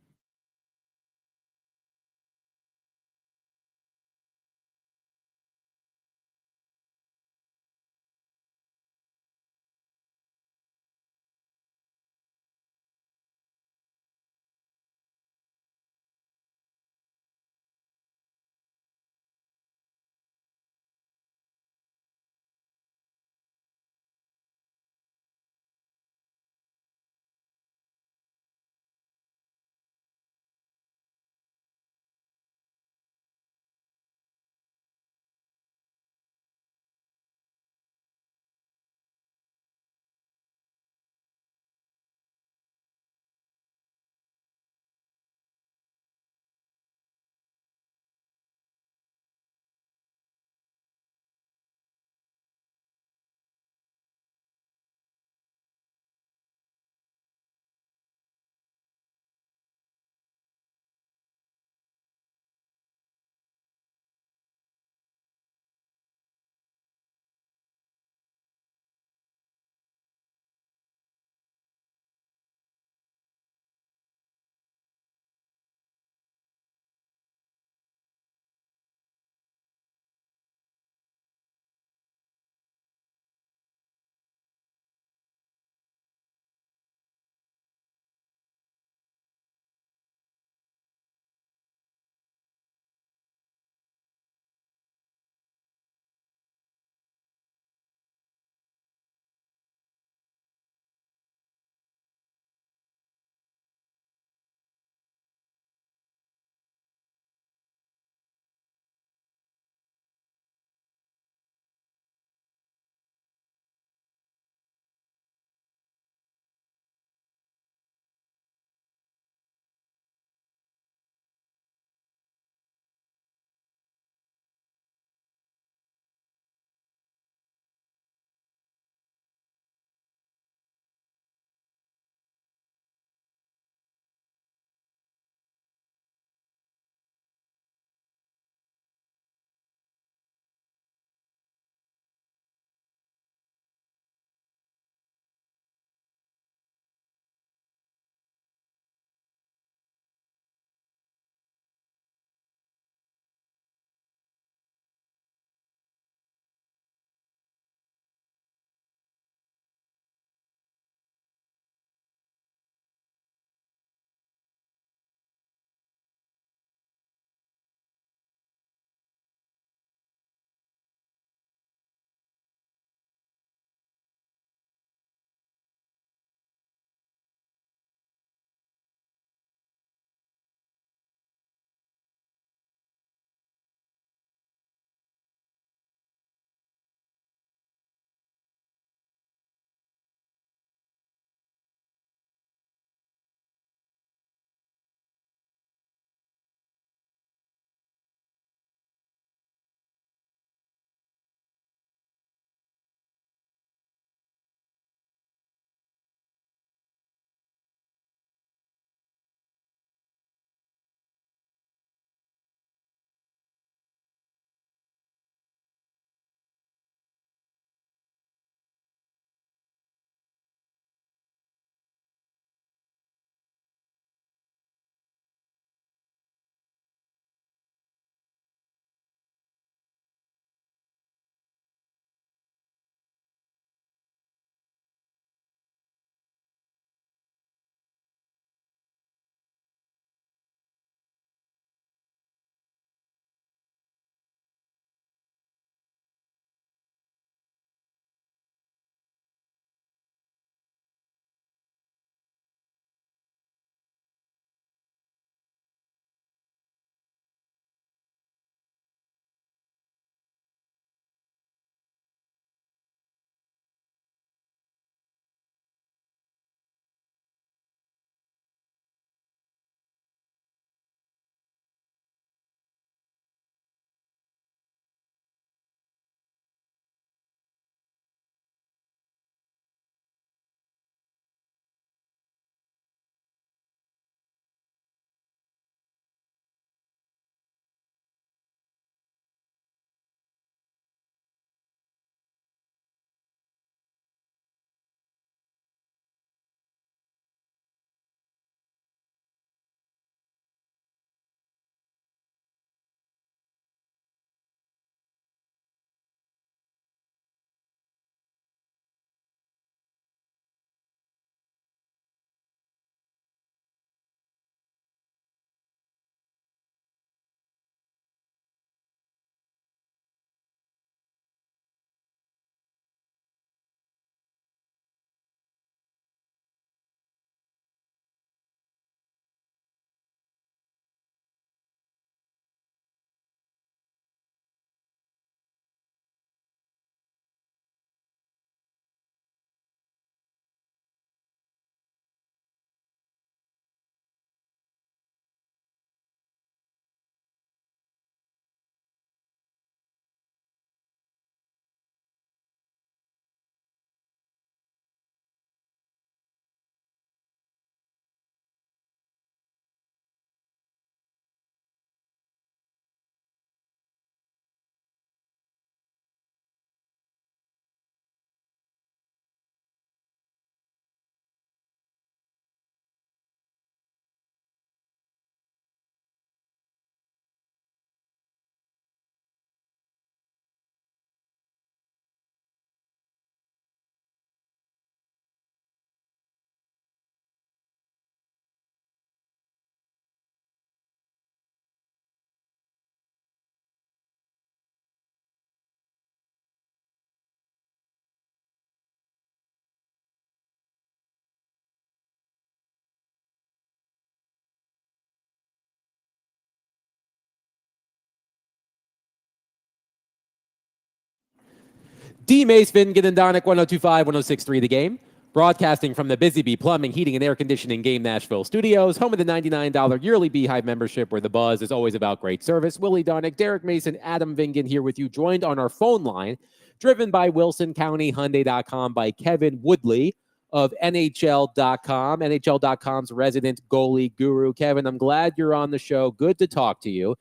D. Mace, Vingan, and Donick, 102.5, 106.3 The Game. Broadcasting from the Busy Bee Plumbing, Heating, and Air Conditioning Game Nashville studios, home of the $99 yearly Beehive membership where the buzz is always about great service. Willie Donick, Derek Mason, Adam Vingan here with you, joined on our phone line, driven by WilsonCountyHyundai.com by Kevin Woodley of NHL.com, NHL.com's resident goalie guru. Kevin, I'm glad you're on the show. Good to talk to you.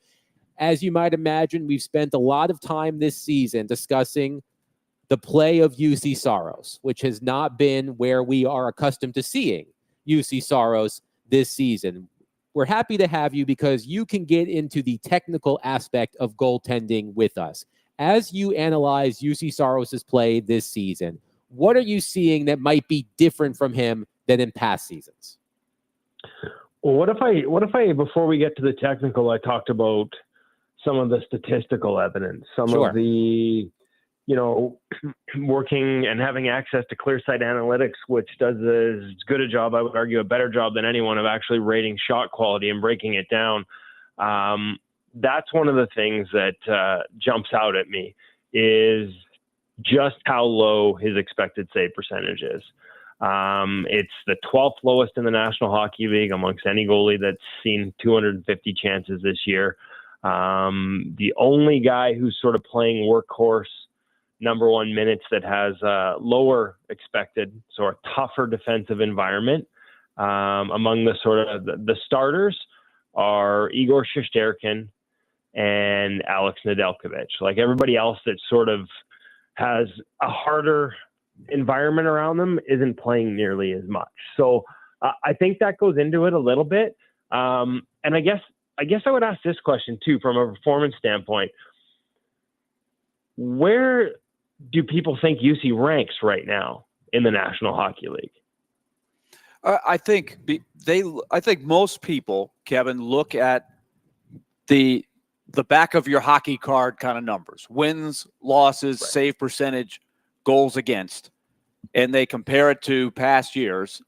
As you might imagine, we've spent a lot of time this season discussing the play of UC Saros, which has not been where we are accustomed to seeing UC Saros this season. We're happy to have you because you can get into the technical aspect of goaltending with us. As you analyze UC Saros' play this season, what are you seeing that might be different from him than in past seasons? Well, what if I before we get to the technical, I talked about some of the statistical evidence, some of the, working and having access to ClearSight Analytics, which does as good a job, I would argue, a better job than anyone of actually rating shot quality and breaking it down. That's one of the things that jumps out at me is just how low his expected save percentage is. It's the 12th lowest in the National Hockey League amongst any goalie that's seen 250 chances this year. The only guy who's sort of playing workhorse number one minutes that has lower expected, so a tougher defensive environment among the sort of the starters are Igor Shesterkin and Alex Nedeljkovic. Like everybody else that sort of has a harder environment around them isn't playing nearly as much. So I think that goes into it a little bit. And I guess I would ask this question too, from a performance standpoint. Where do people think UC ranks right now in the National Hockey League? I think most people, Kevin, look at the back of your hockey card kind of numbers: wins, losses, save percentage, goals against, and they compare it to past years,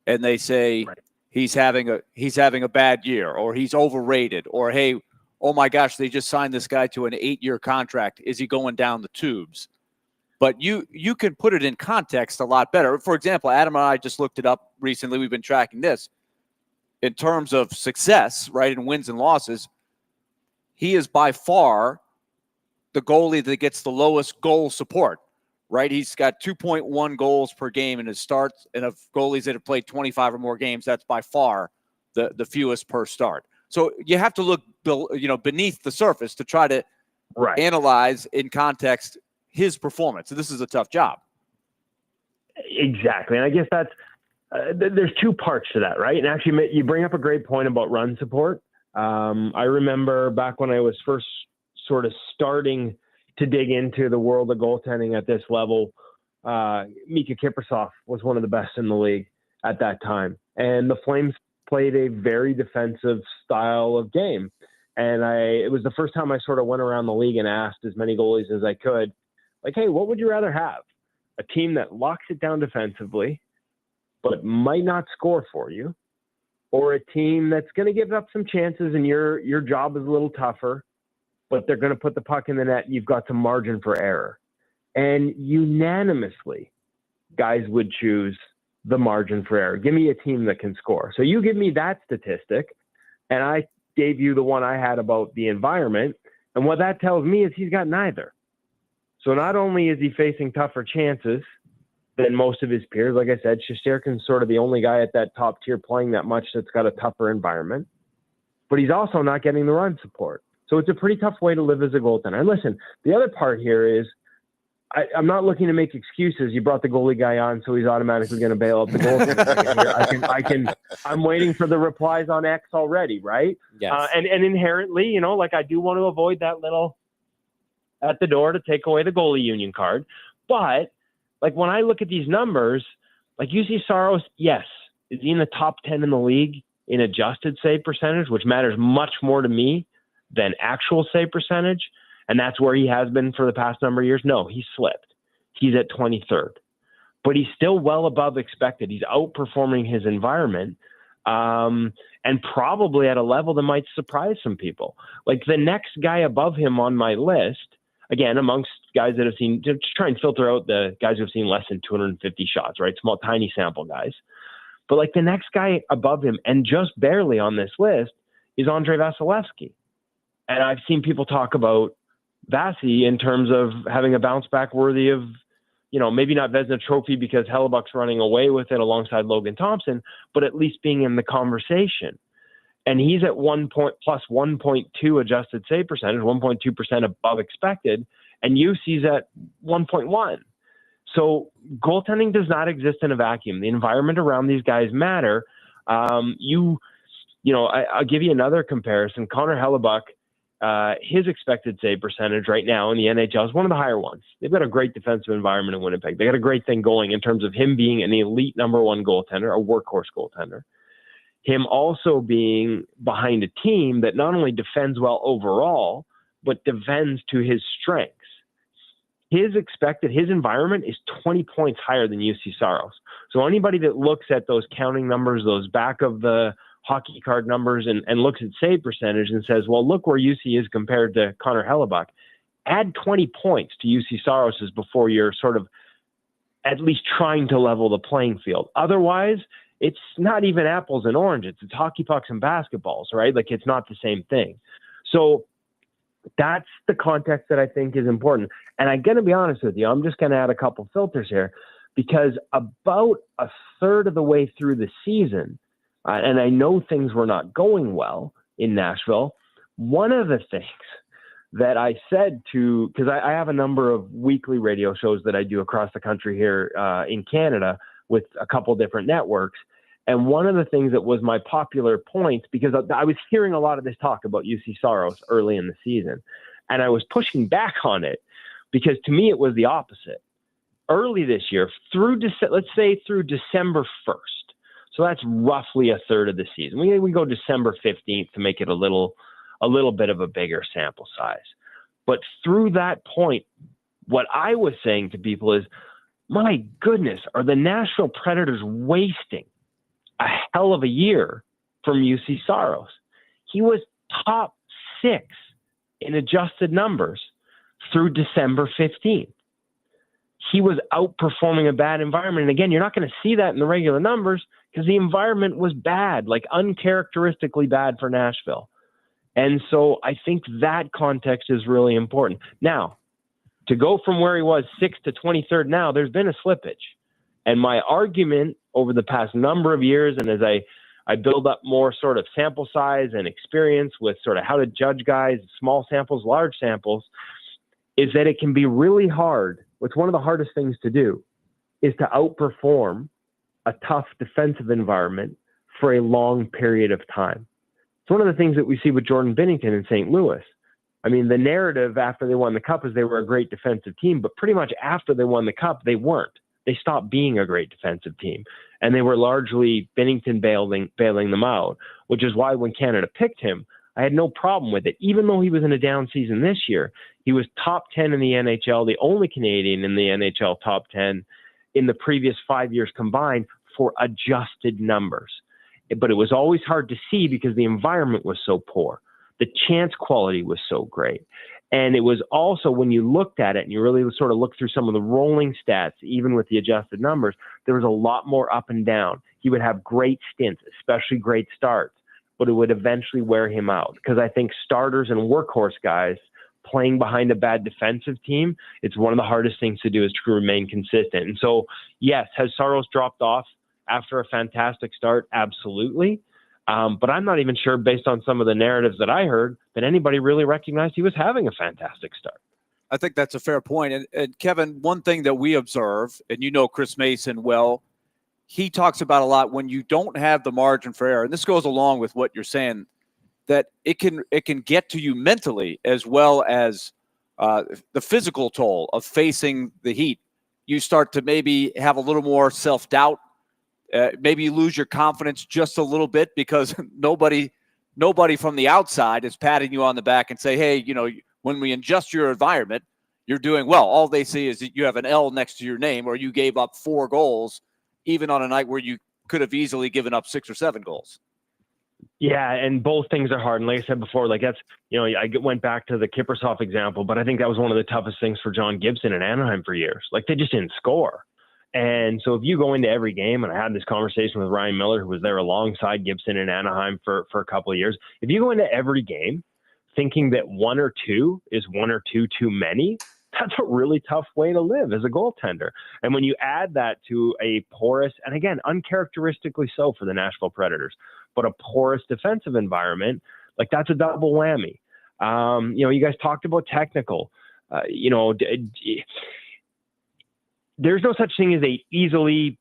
and they say he's having a bad year, or he's overrated, or hey, oh my gosh, they just signed this guy to an 8-year contract. Is he going down the tubes? But you can put it in context a lot better. For example, Adam and I just looked it up recently. We've been tracking this. In terms of success, right, in wins and losses, he is by far the goalie that gets the lowest goal support, right? He's got 2.1 goals per game in his starts, and of goalies that have played 25 or more games, that's by far the fewest per start. So you have to look, beneath the surface to try to analyze in context his performance. So this is a tough job. Exactly. And I guess that's, there's two parts to that, right? And actually you bring up a great point about run support. I remember back when I was first sort of starting to dig into the world of goaltending at this level, Mika Kiprusoff was one of the best in the league at that time. And the Flames played a very defensive style of game. And it was the first time I sort of went around the league and asked as many goalies as I could, like, hey, what would you rather have? A team that locks it down defensively, but might not score for you, or a team that's going to give up some chances and your job is a little tougher, but they're going to put the puck in the net and you've got some margin for error. And unanimously, guys would choose the margin for error. Give me a team that can score. So you give me that statistic, and I gave you the one I had about the environment. And what that tells me is he's got neither. So not only is he facing tougher chances than most of his peers, like I said, Shesterkin's sort of the only guy at that top tier playing that much that's got a tougher environment, but he's also not getting the run support. So it's a pretty tough way to live as a goaltender. And listen, the other part here is I'm not looking to make excuses. You brought the goalie guy on, so he's automatically going to bail out the goaltender. I'm waiting for the replies on X already, right? Yes. And inherently, I do want to avoid that little at the door to take away the goalie union card. But when I look at these numbers, UC Saros, yes, is he in the top 10 in the league in adjusted save percentage, which matters much more to me than actual save percentage. And that's where he has been for the past number of years. No, he slipped. He's at 23rd, but he's still well above expected. He's outperforming his environment, and probably at a level that might surprise some people. The next guy above him on my list, again, amongst guys that have seen, to try and filter out the guys who have seen less than 250 shots, right? Small, tiny sample guys. But like the next guy above him, and just barely on this list, is Andre Vasilevsky. And I've seen people talk about Vasi in terms of having a bounce back worthy of, maybe not Vezina Trophy because Hellebuck's running away with it alongside Logan Thompson, but at least being in the conversation. And he's at 1 point plus 1.2 adjusted save percentage, 1.2% above expected, and UC's at 1.1. So goaltending does not exist in a vacuum. The environment around these guys matter. I'll give you another comparison. Connor Hellebuck, his expected save percentage right now in the NHL is one of the higher ones. They've got a great defensive environment in Winnipeg. They got a great thing going in terms of him being an elite number one goaltender, a workhorse goaltender. Him also being behind a team that not only defends well overall, but defends to his strengths. His environment is 20 points higher than UC Saros. So anybody that looks at those counting numbers, those back of the hockey card numbers and looks at save percentage and says, well, look where UC is compared to Connor Hellebuck, add 20 points to UC Saros's before you're sort of at least trying to level the playing field. Otherwise, it's not even apples and oranges. It's hockey pucks and basketballs, right? Like it's not the same thing. So that's the context that I think is important. And I'm going to be honest with you, I'm just going to add a couple filters here because about a third of the way through the season, and I know things were not going well in Nashville, one of the things that I said to, because I have a number of weekly radio shows that I do across the country here in Canada with a couple different networks. And one of the things that was my popular point, because I was hearing a lot of this talk about UC Saros early in the season, and I was pushing back on it because to me it was the opposite. Early this year, let's say through December 1st, so that's roughly a third of the season. We go December 15th to make it a little bit of a bigger sample size. But through that point, what I was saying to people is, my goodness, are the Nashville Predators wasting a hell of a year from UC Saros? He was top 6 in adjusted numbers through December 15th. He was outperforming a bad environment. And again, you're not going to see that in the regular numbers because the environment was bad, like uncharacteristically bad for Nashville. And so I think that context is really important. Now, to go from where he was 6th to 23rd now, there's been a slippage. And my argument over the past number of years, and as I build up more sort of sample size and experience with sort of how to judge guys, small samples, large samples, is that it can be really hard. What's one of the hardest things to do is to outperform a tough defensive environment for a long period of time. It's one of the things that we see with Jordan Binnington in St. Louis. I mean, the narrative after they won the Cup is they were a great defensive team, but pretty much after they won the Cup, they weren't. They stopped being a great defensive team, and they were largely Binnington bailing them out, which is why when Canada picked him, I had no problem with it. Even though he was in a down season this year, he was top 10 in the NHL, the only Canadian in the NHL top 10 in the previous 5 years combined for adjusted numbers. But it was always hard to see because the environment was so poor. The chance quality was so great. And it was also, when you looked at it and you really sort of looked through some of the rolling stats, even with the adjusted numbers, there was a lot more up and down. He would have great stints, especially great starts, but it would eventually wear him out. Because I think starters and workhorse guys playing behind a bad defensive team, it's one of the hardest things to do is to remain consistent. And so, yes, has Saros dropped off after a fantastic start? Absolutely. But I'm not even sure, based on some of the narratives that I heard, that anybody really recognized he was having a fantastic start. I think that's a fair point. And Kevin, one thing that we observe, and you know Chris Mason well, he talks about a lot when you don't have the margin for error, and this goes along with what you're saying, that it can get to you mentally as well as the physical toll of facing the heat. You start to maybe have a little more self-doubt. Maybe you lose your confidence just a little bit because nobody from the outside is patting you on the back and say, hey, when we adjust your environment, you're doing well. All they see is that you have an L next to your name or you gave up 4 goals, even on a night where you could have easily given up 6 or 7 goals. Yeah, and both things are hard. And like I said before, like that's, I went back to the Kiprusoff example, but I think that was one of the toughest things for John Gibson in Anaheim for years. Like they just didn't score. And so if you go into every game, and I had this conversation with Ryan Miller, who was there alongside Gibson in Anaheim for a couple of years, if you go into every game thinking that 1 or 2 is 1 or 2 too many, that's a really tough way to live as a goaltender. And when you add that to a porous, and again, uncharacteristically so for the Nashville Predators, but a porous defensive environment, like that's a double whammy. You guys talked about technical, there's no such thing as a easily,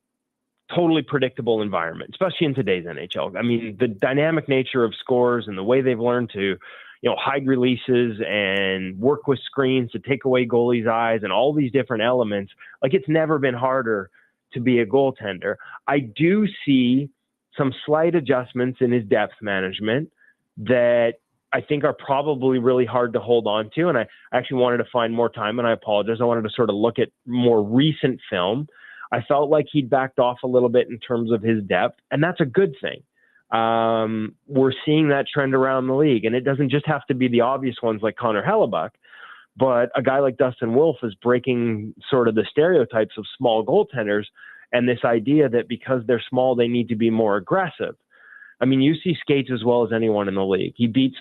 totally predictable environment, especially in today's NHL. I mean, the dynamic nature of scores and the way they've learned to, hide releases and work with screens to take away goalies' eyes and all these different elements, like it's never been harder to be a goaltender. I do see some slight adjustments in his depth management that I think are probably really hard to hold on to. And I actually wanted to find more time, and I apologize. I wanted to sort of look at more recent film. I felt like he'd backed off a little bit in terms of his depth, and that's a good thing. We're seeing that trend around the league, and it doesn't just have to be the obvious ones like Connor Hellebuck, but a guy like Dustin Wolf is breaking sort of the stereotypes of small goaltenders and this idea that because they're small, they need to be more aggressive. I mean, UC skates as well as anyone in the league. He beats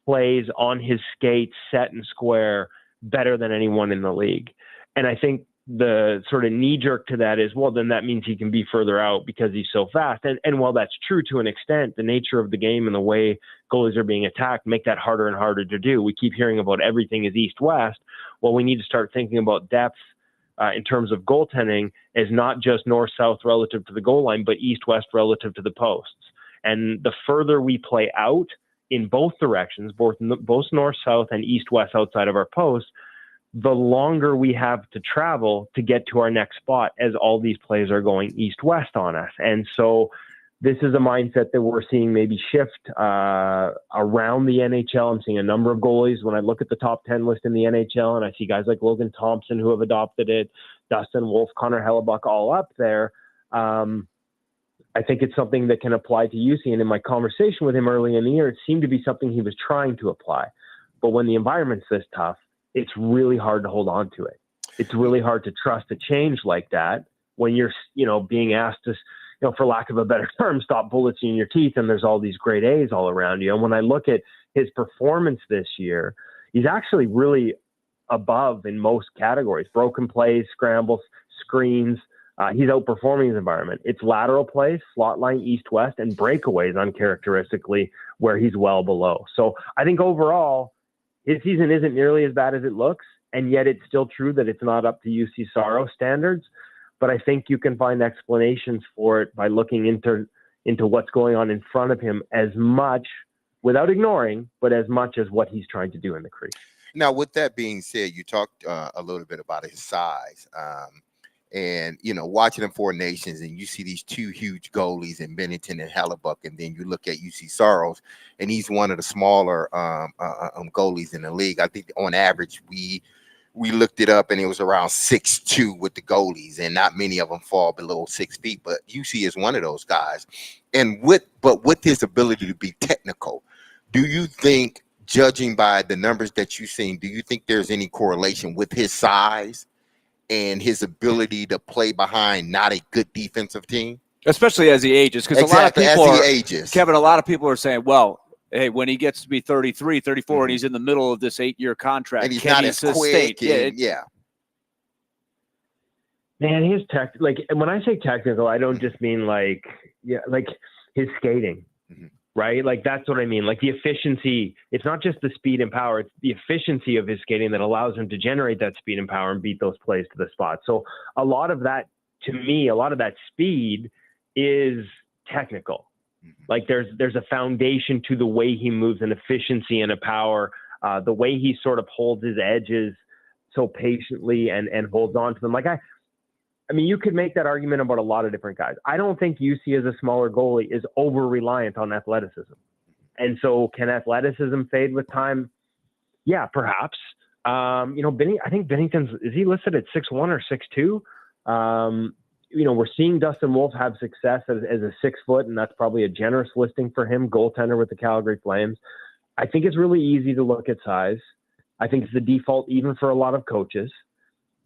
plays on his skates, set and square, better than anyone in the league. And I think the sort of knee jerk to that is, well, then that means he can be further out because he's so fast. And while that's true to an extent, the nature of the game and the way goalies are being attacked make that harder and harder to do. We keep hearing about everything is east-west. Well, we need to start thinking about depth in terms of goaltending as not just north-south relative to the goal line, but east-west relative to the posts. And the further we play out in both directions, both north-south and east-west outside of our posts, the longer we have to travel to get to our next spot as all these plays are going east-west on us. And so this is a mindset that we're seeing maybe shift around the NHL. I'm seeing a number of goalies when I look at the top 10 list in the NHL, and I see guys like Logan Thompson who have adopted it, Dustin Wolf, Connor Hellebuck, all up there. I think it's something that can apply to UC. And in my conversation with him early in the year, it seemed to be something he was trying to apply. But when the environment's this tough, it's really hard to hold on to it. It's really hard to trust a change like that when you're, being asked to, for lack of a better term, stop bullets in your teeth, and there's all these great A's all around you. And when I look at his performance this year, he's actually really above in most categories: broken plays, scrambles, screens. He's outperforming his environment. It's lateral plays, slot line, east-west, and breakaways uncharacteristically where he's well below. So I think overall, his season isn't nearly as bad as it looks, and yet it's still true that it's not up to UC Saros standards. But I think you can find explanations for it by looking into what's going on in front of him as much, without ignoring, but as much as what he's trying to do in the crease. Now, with that being said, you talked a little bit about his size. And, watching them Four Nations, and you see these two huge goalies in Binnington and Hellebuck, and then you look at UC Saros, and he's one of the smaller goalies in the league. I think on average, we looked it up, and it was around 6'2" with the goalies, and not many of them fall below 6 feet. But UC is one of those guys. And with his ability to be technical, do you think, judging by the numbers that you've seen, do you think there's any correlation with his size and his ability to play behind not a good defensive team? Especially as he ages, because Exactly, a lot of people ages. Kevin, a lot of people are saying, well, hey, when he gets to be 33, 34, and he's in the middle of this 8-year contract, and he's not as quick. Yeah. Man, his when I say technical, I don't just mean like his skating. Mm-hmm. Right? Like, that's what I mean. Like, the efficiency, it's not just the speed and power, it's the efficiency of his skating that allows him to generate that speed and power and beat those plays to the spot. So a lot of that, to me, a lot of that speed is technical. Mm-hmm. Like, there's a foundation to the way he moves, an efficiency and a power, the way he sort of holds his edges so patiently and holds on to them. Like, I mean, you could make that argument about a lot of different guys. I don't think UC as a smaller goalie is over-reliant on athleticism. And so can athleticism fade with time? Yeah, perhaps. I think Binnington's, is he listed at 6'1" or 6'2"? we're seeing Dustin Wolf have success as a 6 foot, and that's probably a generous listing for him, goaltender with the Calgary Flames. I think it's really easy to look at size. I think it's the default even for a lot of coaches.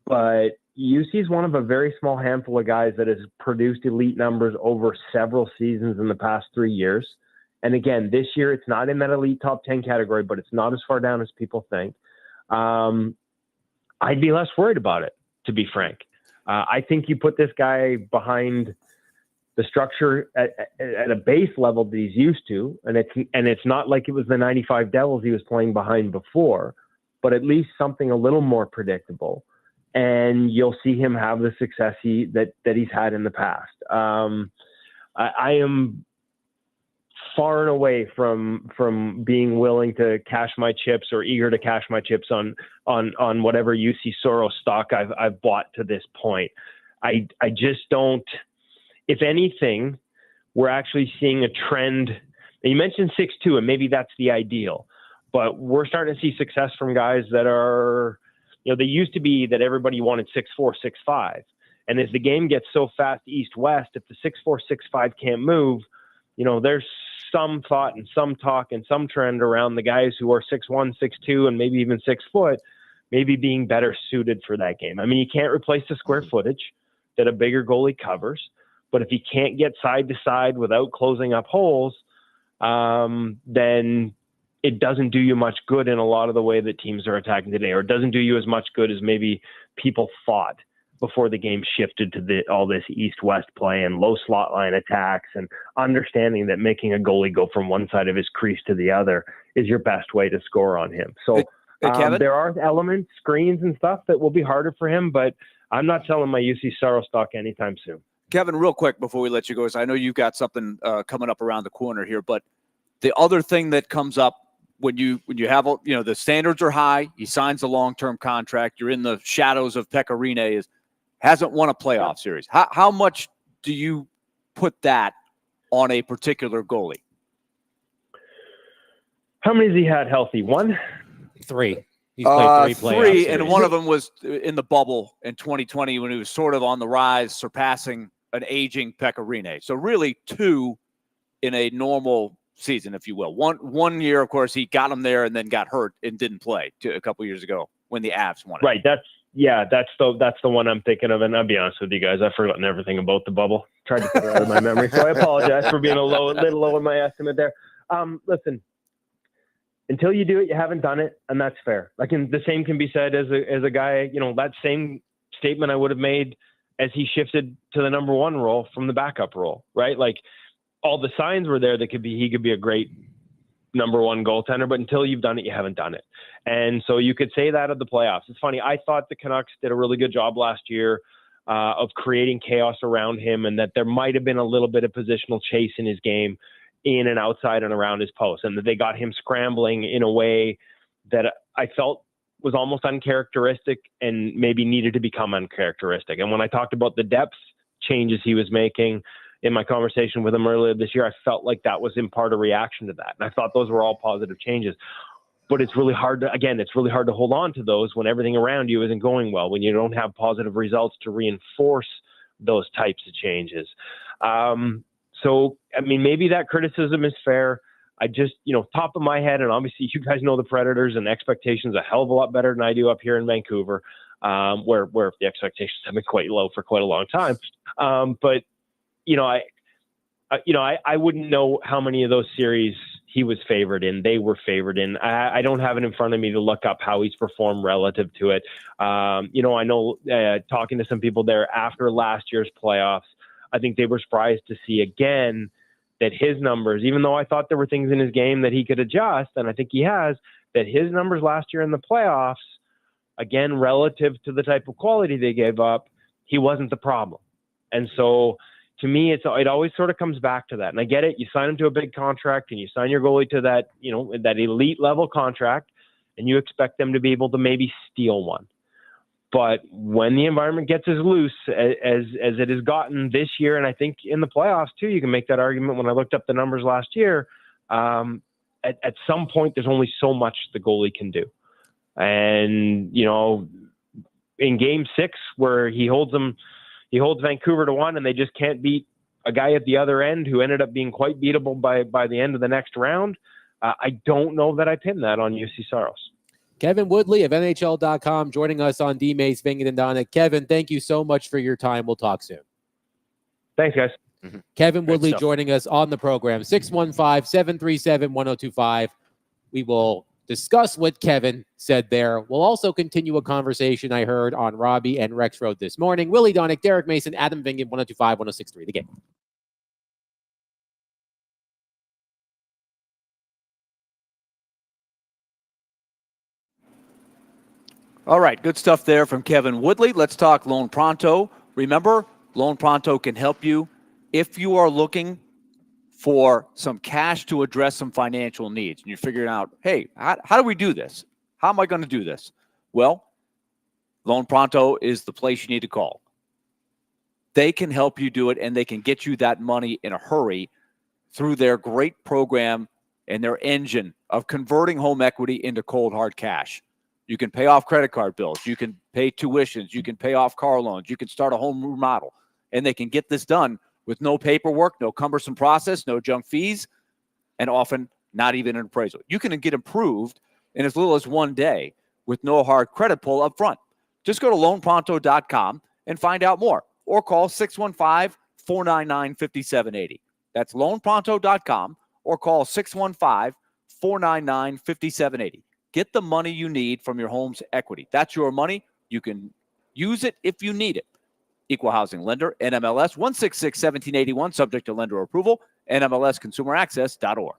But UC is one of a very small handful of guys that has produced elite numbers over several seasons in the past 3 years. And again, this year it's not in that elite top 10 category, but it's not as far down as people think. I'd be less worried about it, to be frank. I think you put this guy behind the structure at a base level that he's used to, and it's not like it was the 95 Devils he was playing behind before, but at least something a little more predictable. And you'll see him have the success that he's had in the past. I am far and away from being willing to cash my chips or eager to cash my chips on whatever UC Soros stock I've bought to this point. I just don't. If anything, we're actually seeing a trend. And you mentioned 6'2", and maybe that's the ideal, but we're starting to see success from guys that are, they used to be that everybody wanted 6'4", 6'5". And as the game gets so fast east-west, if the 6'4", 6'5" can't move, there's some thought and some talk and some trend around the guys who are 6'1", 6'2", and maybe even 6 foot, maybe being better suited for that game. I mean, you can't replace the square footage that a bigger goalie covers, but if you can't get side to side without closing up holes, then it doesn't do you much good in a lot of the way that teams are attacking today, or it doesn't do you as much good as maybe people thought before the game shifted to all this east-west play and low slot line attacks, and understanding that making a goalie go from one side of his crease to the other is your best way to score on him. So there are elements, screens and stuff that will be harder for him, but I'm not selling my UC Soros stock anytime soon. Kevin, real quick before we let you go, I know you've got something coming up around the corner here, but the other thing that comes up when you have, the standards are high, he signs a long-term contract, you're in the shadows of Pekka Rinne, hasn't won a playoff series. How much do you put that on a particular goalie? How many has he had healthy? 1? 3. He's played 3 playoff series. And one of them was in the bubble in 2020 when he was sort of on the rise, surpassing an aging Pekka Rinne. So really 2 in a normal season, if you will. One year, of course, he got him there and then got hurt and didn't play a couple years ago when the Avs won it. Right. That's the one I'm thinking of. And I'll be honest with you guys, I've forgotten everything about the bubble. Tried to put it out of my memory. So I apologize for being a little low in my estimate there. Listen, until you do it, you haven't done it, and that's fair. The same can be said as a guy, that same statement I would have made as he shifted to the number 1 role from the backup role, right? Like, all the signs were there that he could be a great number 1 goaltender, but until you've done it, you haven't done it. And so you could say that of the playoffs. It's funny. I thought the Canucks did a really good job last year of creating chaos around him, and that there might have been a little bit of positional chase in his game in and outside and around his post, and that they got him scrambling in a way that I felt was almost uncharacteristic and maybe needed to become uncharacteristic. And when I talked about the depth changes he was making in my conversation with him earlier this year, I felt like that was in part a reaction to that. And I thought those were all positive changes. But it's really hard to hold on to those when everything around you isn't going well, when you don't have positive results to reinforce those types of changes. So, I mean, maybe that criticism is fair. I just, top of my head, and obviously you guys know the Predators and expectations a hell of a lot better than I do up here in Vancouver, where the expectations have been quite low for quite a long time. But, I wouldn't know how many of those series he was favored in. They were favored in. I don't have it in front of me to look up how he's performed relative to it. I know talking to some people there after last year's playoffs, I think they were surprised to see again that his numbers, even though I thought there were things in his game that he could adjust, and I think he has, that his numbers last year in the playoffs, again, relative to the type of quality they gave up, he wasn't the problem. And so to me, it always sort of comes back to that. And I get it. You sign him to a big contract and you sign your goalie to that, that elite level contract, and you expect them to be able to maybe steal one. But when the environment gets as loose as it has gotten this year, and I think in the playoffs too, you can make that argument. When I looked up the numbers last year, at some point, there's only so much the goalie can do. And, in game 6, where he holds them, he holds Vancouver to 1, and they just can't beat a guy at the other end who ended up being quite beatable by the end of the next round. I don't know that I pin that on UC Saros. Kevin Woodley of NHL.com joining us on D-Mace, Vingin and Donick. Kevin, thank you so much for your time. We'll talk soon. Thanks, guys. Kevin Great Woodley stuff. joining us on the program, 615-737-1025. We will discuss what Kevin said there. We'll also continue a conversation I heard on Robbie and Rex Road this morning. Willie Donick, Derek Mason, Adam Vingin, 1025-1063, The Game. All right, good stuff there from Kevin Woodley. Let's talk Loan Pronto. Remember, Loan Pronto can help you if you are looking for some cash to address some financial needs. And you're figuring out, hey, how do we do this? How am I going to do this? Well, Loan Pronto is the place you need to call. They can help you do it, and they can get you that money in a hurry through their great program and their engine of converting home equity into cold, hard cash. You can pay off credit card bills. You can pay tuitions. You can pay off car loans. You can start a home remodel. And they can get this done with no paperwork, no cumbersome process, no junk fees, and often not even an appraisal. You can get approved in as little as 1 day with no hard credit pull up front. Just go to loanpronto.com and find out more, or call 615-499-5780. That's loanpronto.com, or call 615-499-5780. Get the money you need from your home's equity. That's your money. You can use it if you need it. Equal housing lender, NMLS 166-1781, subject to lender approval, NMLSconsumeraccess.org.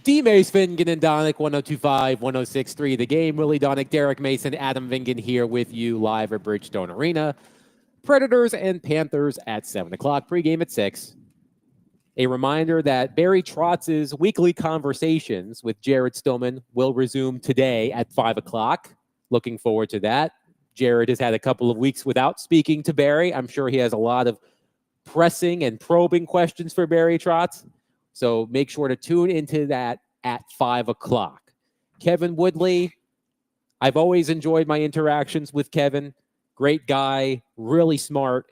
D-Mace, Fingan, and Donick, 102.5, 106.3 The Game. Willie Donick, Derek Mason, Adam Vingan here with you live at Bridgestone Arena. Predators and Panthers at 7 o'clock, pregame at 6. A reminder that Barry Trotz's weekly conversations with Jared Stillman will resume today at 5 o'clock. Looking forward to that. Jared has had a couple of weeks without speaking to Barry. I'm sure he has a lot of pressing and probing questions for Barry Trotz. So make sure to tune into that at 5 o'clock. Kevin Woodley, I've always enjoyed my interactions with Kevin. Great guy, really smart.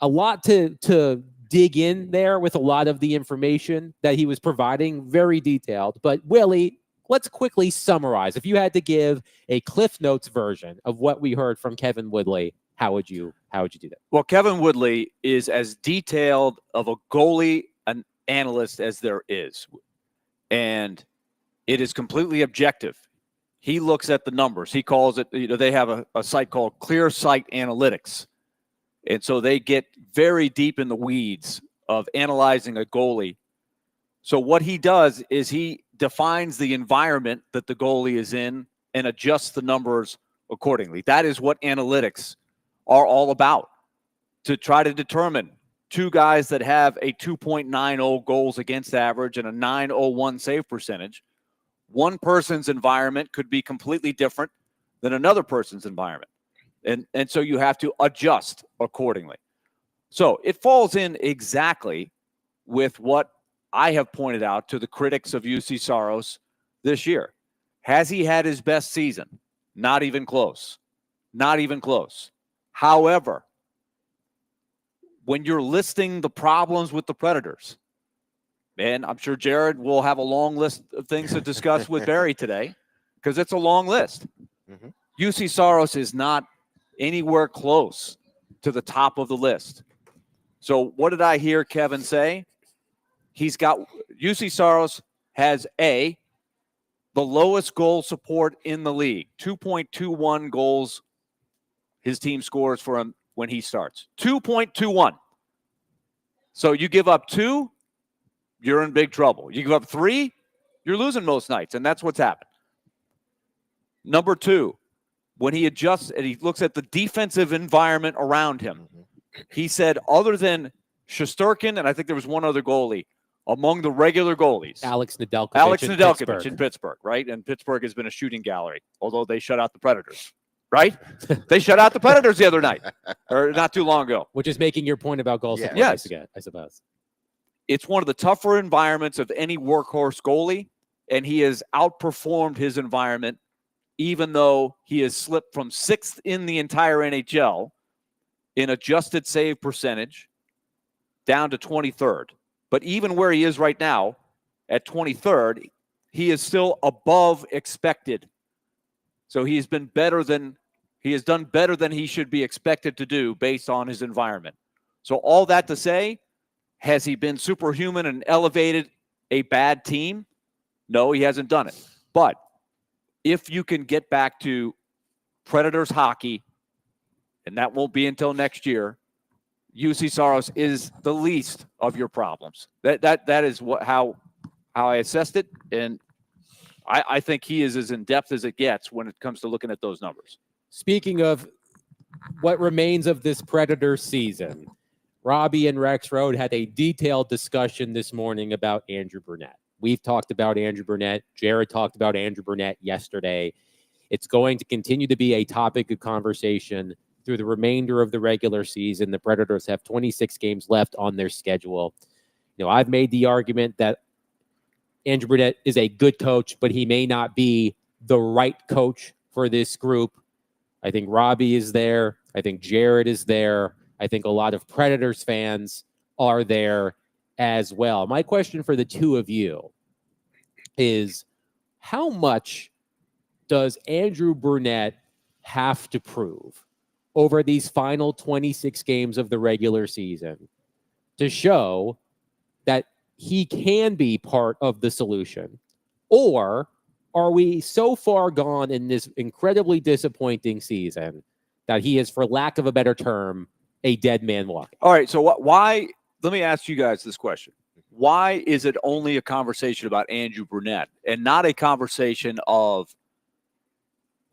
A lot to dig in there with a lot of the information that he was providing, very detailed. But Willie, let's quickly summarize. If you had to give a Cliff Notes version of what we heard from Kevin Woodley, how would you do that? Well, Kevin Woodley is as detailed of a goalie analyst as there is, and it is completely objective. He looks at the numbers. He calls it, they have a site called Clear Sight Analytics, and so they get very deep in the weeds of analyzing a goalie. So what he does is he defines the environment that the goalie is in and adjusts the numbers accordingly. That is what analytics are all about, to try to determine two guys that have a 2.90 goals against average and a 901 save percentage. One person's environment could be completely different than another person's environment. And so you have to adjust accordingly. So it falls in exactly with what I have pointed out to the critics of UC Saros this year. Has he had his best season? Not even close. Not even close. However, when you're listing the problems with the Predators, and I'm sure Jared will have a long list of things to discuss with Barry today, because it's a long list. Mm-hmm. UC Saros is not anywhere close to the top of the list. So what did I hear Kevin say? He's got UC Saros has the lowest goal support in the league, 2.21 goals his team scores for him when he starts. 2.21. So you give up 2, you're in big trouble. You give up 3, you're losing most nights, and that's what's happened. Number 2, when he adjusts and he looks at the defensive environment around him, he said other than Shesterkin, and I think there was one other goalie, among the regular goalies. Alex Nedeljkovic in Pittsburgh, right? And Pittsburgh has been a shooting gallery, although they shut out the Predators. Right? They shut out the Predators the other night, or not too long ago. Which is making your point about goals. Yeah. Yes. I suppose. It's one of the tougher environments of any workhorse goalie, and he has outperformed his environment, even though he has slipped from 6th in the entire NHL in adjusted save percentage down to 23rd. But even where he is right now, at 23rd, he is still above expected. So he has done better than he should be expected to do based on his environment. So all that to say, has he been superhuman and elevated a bad team? No, he hasn't done it. But if you can get back to Predators hockey, and that won't be until next year, UC Saros is the least of your problems. That is how I assessed it, and I think he is as in-depth as it gets when it comes to looking at those numbers. Speaking of what remains of this Predator season, Robbie and Rex Road had a detailed discussion this morning about Andrew Burnett. We've talked about Andrew Burnett. Jared talked about Andrew Burnett yesterday. It's going to continue to be a topic of conversation through the remainder of the regular season. The Predators have 26 games left on their schedule. I've made the argument that Andrew Burnett is a good coach, but he may not be the right coach for this group. I think Robbie is there. I think Jared is there. I think a lot of Predators fans are there as well. My question for the two of you is, how much does Andrew Burnett have to prove over these final 26 games of the regular season to show that he can be part of the solution? Or are we so far gone in this incredibly disappointing season that he is, for lack of a better term, a dead man walking? All right, so why? Let me ask you guys this question. why is it only a conversation about Andrew Brunette and not a conversation of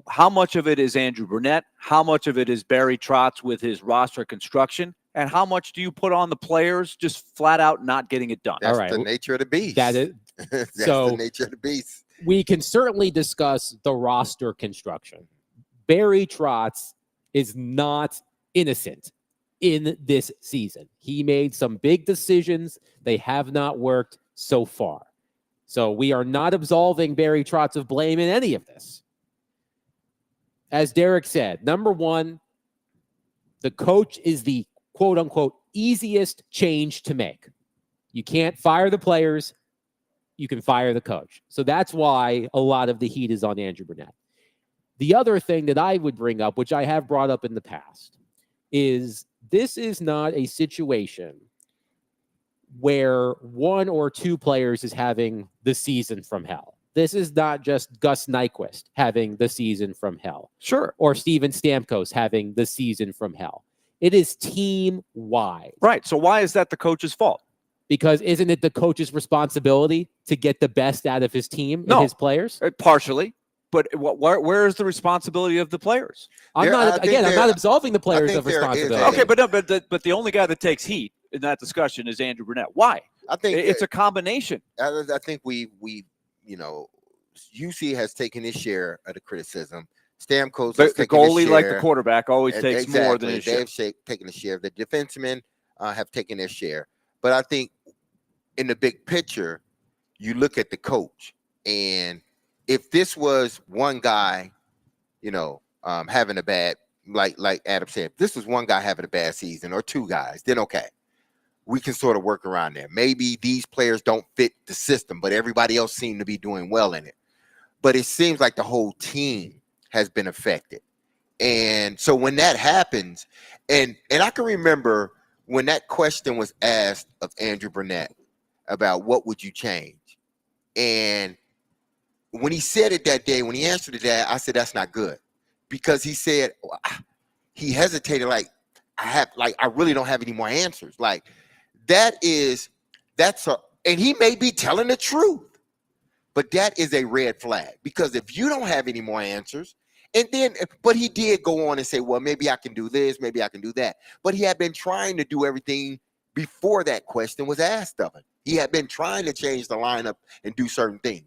how much of it is Andrew Brunette, how much of it is Barry Trotz with his roster construction, and how much do you put on the players just flat out not getting it done? That's All right. the nature of the beast. That is, That's so- the nature of the beast. we can certainly discuss the roster construction. Barry Trotz is not innocent in this season. He made some big decisions. They have not worked so far. So we are not absolving Barry Trotz of blame in any of this. As Derek said, number one, the coach is the quote unquote easiest change to make. You can't fire the players. You can fire the coach. So that's why a lot of the heat is on Andrew Brunette. The other thing that I would bring up, which I have brought up in the past, is this is not a situation where one or two players is having the season from hell. This is not just Gus Nyquist having the season from hell. Sure. Or Steven Stamkos having the season from hell. It is team-wide. Right. So why is that the coach's fault? Because isn't it the coach's responsibility to get the best out of his team No. and his players? Partially. But where is the responsibility of the players? I'm not absolving the players think of there is responsibility. a- Okay, but the only guy that takes heat in that discussion is Andrew Brunette. Why? I think It's a combination. I think we UC has taken his share of the criticism. Stamkos has The taken his goalie, like the share. quarterback, always And takes more than his share. They've taken a share. The defensemen have taken their share. But I think in the big picture, you look at the coach, and if this was one guy, having a bad, like Adam said, if this was one guy having a bad season or two guys, then okay, we can sort of work around there. Maybe these players don't fit the system, but everybody else seemed to be doing well in it. But it seems like the whole team has been affected. And so when that happens, and I can remember when that question was asked of Andrew Brunette about what would you change? And when he said it that day, when he answered it that, I said, that's not good. Because he said, he hesitated I really don't have any more answers. And he may be telling the truth. But that is a red flag, because if you don't have any more answers, but he did go on and say, well, maybe I can do this, maybe I can do that. But he had been trying to do everything before that question was asked of him. He had been trying to change the lineup and do certain things.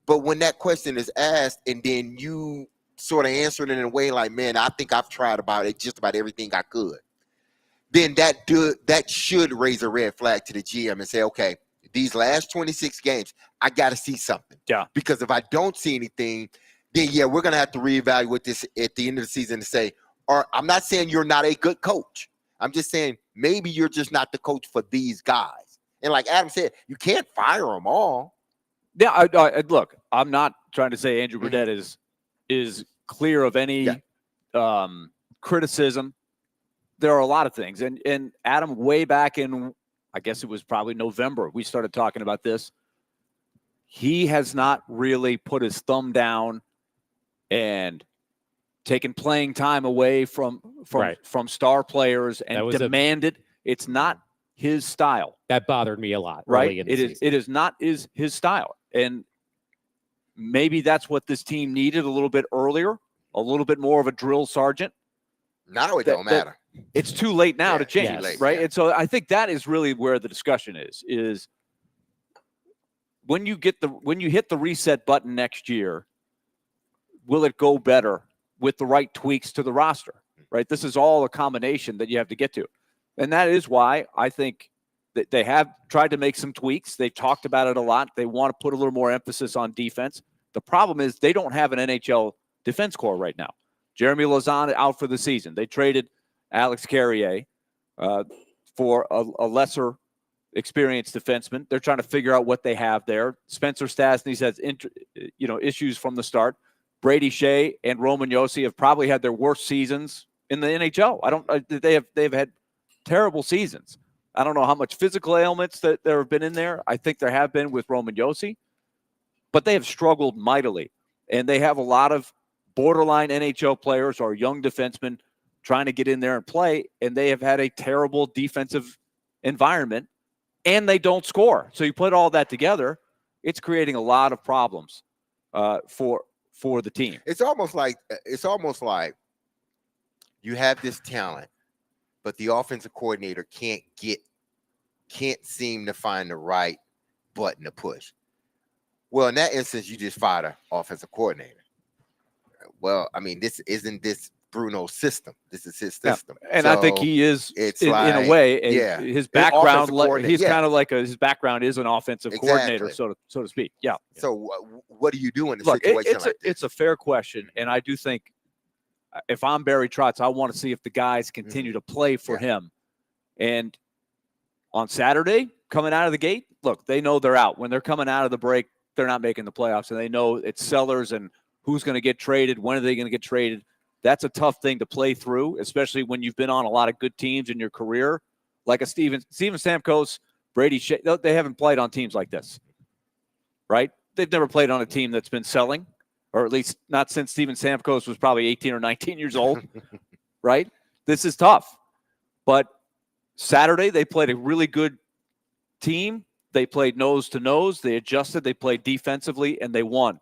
But when that question is asked and then you sort of answer it in a way like, man, I think I've tried just about everything I could, then that should raise a red flag to the GM and say, okay, these last 26 games, I got to see something. Yeah. Because if I don't see anything, then we're going to have to reevaluate this at the end of the season and say, I'm not saying you're not a good coach. I'm just saying maybe you're just not the coach for these guys. And like Adam said, you can't fire them all. Yeah, look, I'm not trying to say Andrew Brunette is clear of any criticism. There are a lot of things. And Adam, way back in, I guess it was probably November, we started talking about this. He has not really put his thumb down and taken playing time away from star players and demanded. It's not his style. That bothered me a lot. Right? It is not his style. And maybe that's what this team needed a little bit earlier, a little bit more of a drill sergeant. Now it don't matter. It's too late now to change, right? Yeah. And so I think that is really where the discussion is when you hit the reset button next year, will it go better with the right tweaks to the roster, right? This is all a combination that you have to get to. And that is why I think that they have tried to make some tweaks. They've talked about it a lot. They want to put a little more emphasis on defense. The problem is they don't have an NHL defense core right now. Jeremy Lauzon out for the season. They traded Alex Carrier for a lesser experienced defenseman. They're trying to figure out what they have there. Spencer Stasny's has issues from the start. Brady Shea and Roman Josi have probably had their worst seasons in the NHL. They've had terrible seasons. I don't know how much physical ailments that there have been in there. I think there have been with Roman Josi, but they have struggled mightily, and they have a lot of borderline NHL players or young defensemen trying to get in there and play, and they have had a terrible defensive environment and they don't score. So you put all that together, it's creating a lot of problems for the team. It's almost like you have this talent, but the offensive coordinator can't seem to find the right button to push. Well, in that instance, you just fired an offensive coordinator. Well, I mean, this isn't Bruno's system. This is his system. Yeah. And so I think he is, it's in a way, his background, he's kind of like his background is an offensive coordinator, so to speak. Yeah. So what do you do in a situation like this? It's a fair question. And I do think if I'm Barry Trotz, I want to see if the guys continue to play for him. And on Saturday, coming out of the gate, look, they know they're out. When they're coming out of the break, they're not making the playoffs, and they know it's sellers and who's going to get traded, when are they going to get traded. That's a tough thing to play through, especially when you've been on a lot of good teams in your career, like a Steven Stamkos, Brady Shea. They haven't played on teams like this, right? They've never played on a team that's been selling, or at least not since Steven Stamkos was probably 18 or 19 years old, right? This is tough. But Saturday, they played a really good team. They played nose to nose. They adjusted. They played defensively, and they won.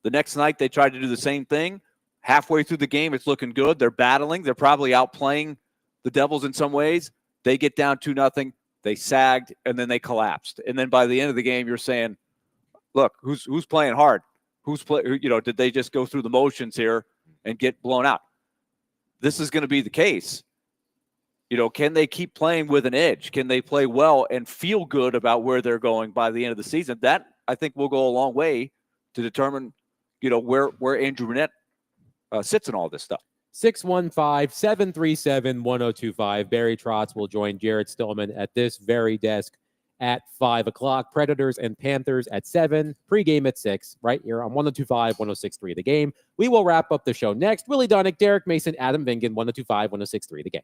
The next night, they tried to do the same thing. Halfway through the game, it's looking good. They're battling. They're probably outplaying the Devils in some ways. They get down 2-0. They sagged, and then they collapsed. And then by the end of the game, you're saying, look, who's playing hard? Did they just go through the motions here and get blown out? This is going to be the case. Can they keep playing with an edge? Can they play well and feel good about where they're going by the end of the season? That, I think, will go a long way to determine, where Andrew Brunette sits in all this stuff. 615-737-1025. Barry Trotz will join Jared Stillman at this very desk at 5 o'clock. Predators and Panthers at 7. Pregame at 6, right here on 102.5, 106.3 The Game. We will wrap up the show next. Willie Dunick, Derek Mason, Adam Vingan, 102.5, 106.3 The Game.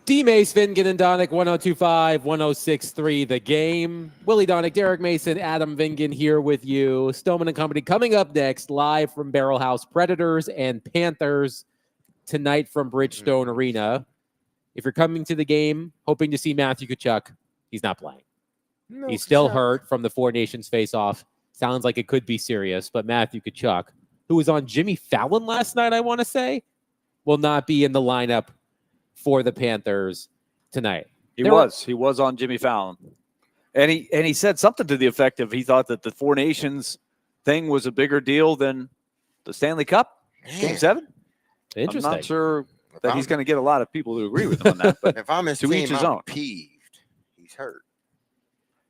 D-Mace, Fingan, and Donick, 102.5, 106.3 The Game. Willie Donick, Derek Mason, Adam Vingan here with you. Stoneman and Company coming up next, live from Barrel House. Predators and Panthers tonight from Bridgestone Arena. If you're coming to the game, hoping to see Matthew Tkachuk, he's not playing. No, He's still Tkachuk. hurt from the Four Nations face-off. Sounds like it could be serious, but Matthew Tkachuk, who was on Jimmy Fallon last night, I want to say, will not be in the lineup for the Panthers tonight. He was on Jimmy Fallon. And he said something to the effect of he thought that the Four Nations thing was a bigger deal than the Stanley Cup Game Man, 7. Interesting. I'm not sure that I'm- he's going to get a lot of people to agree with him on that, but If I'm his to team, each his I'm own. peeved. He's hurt.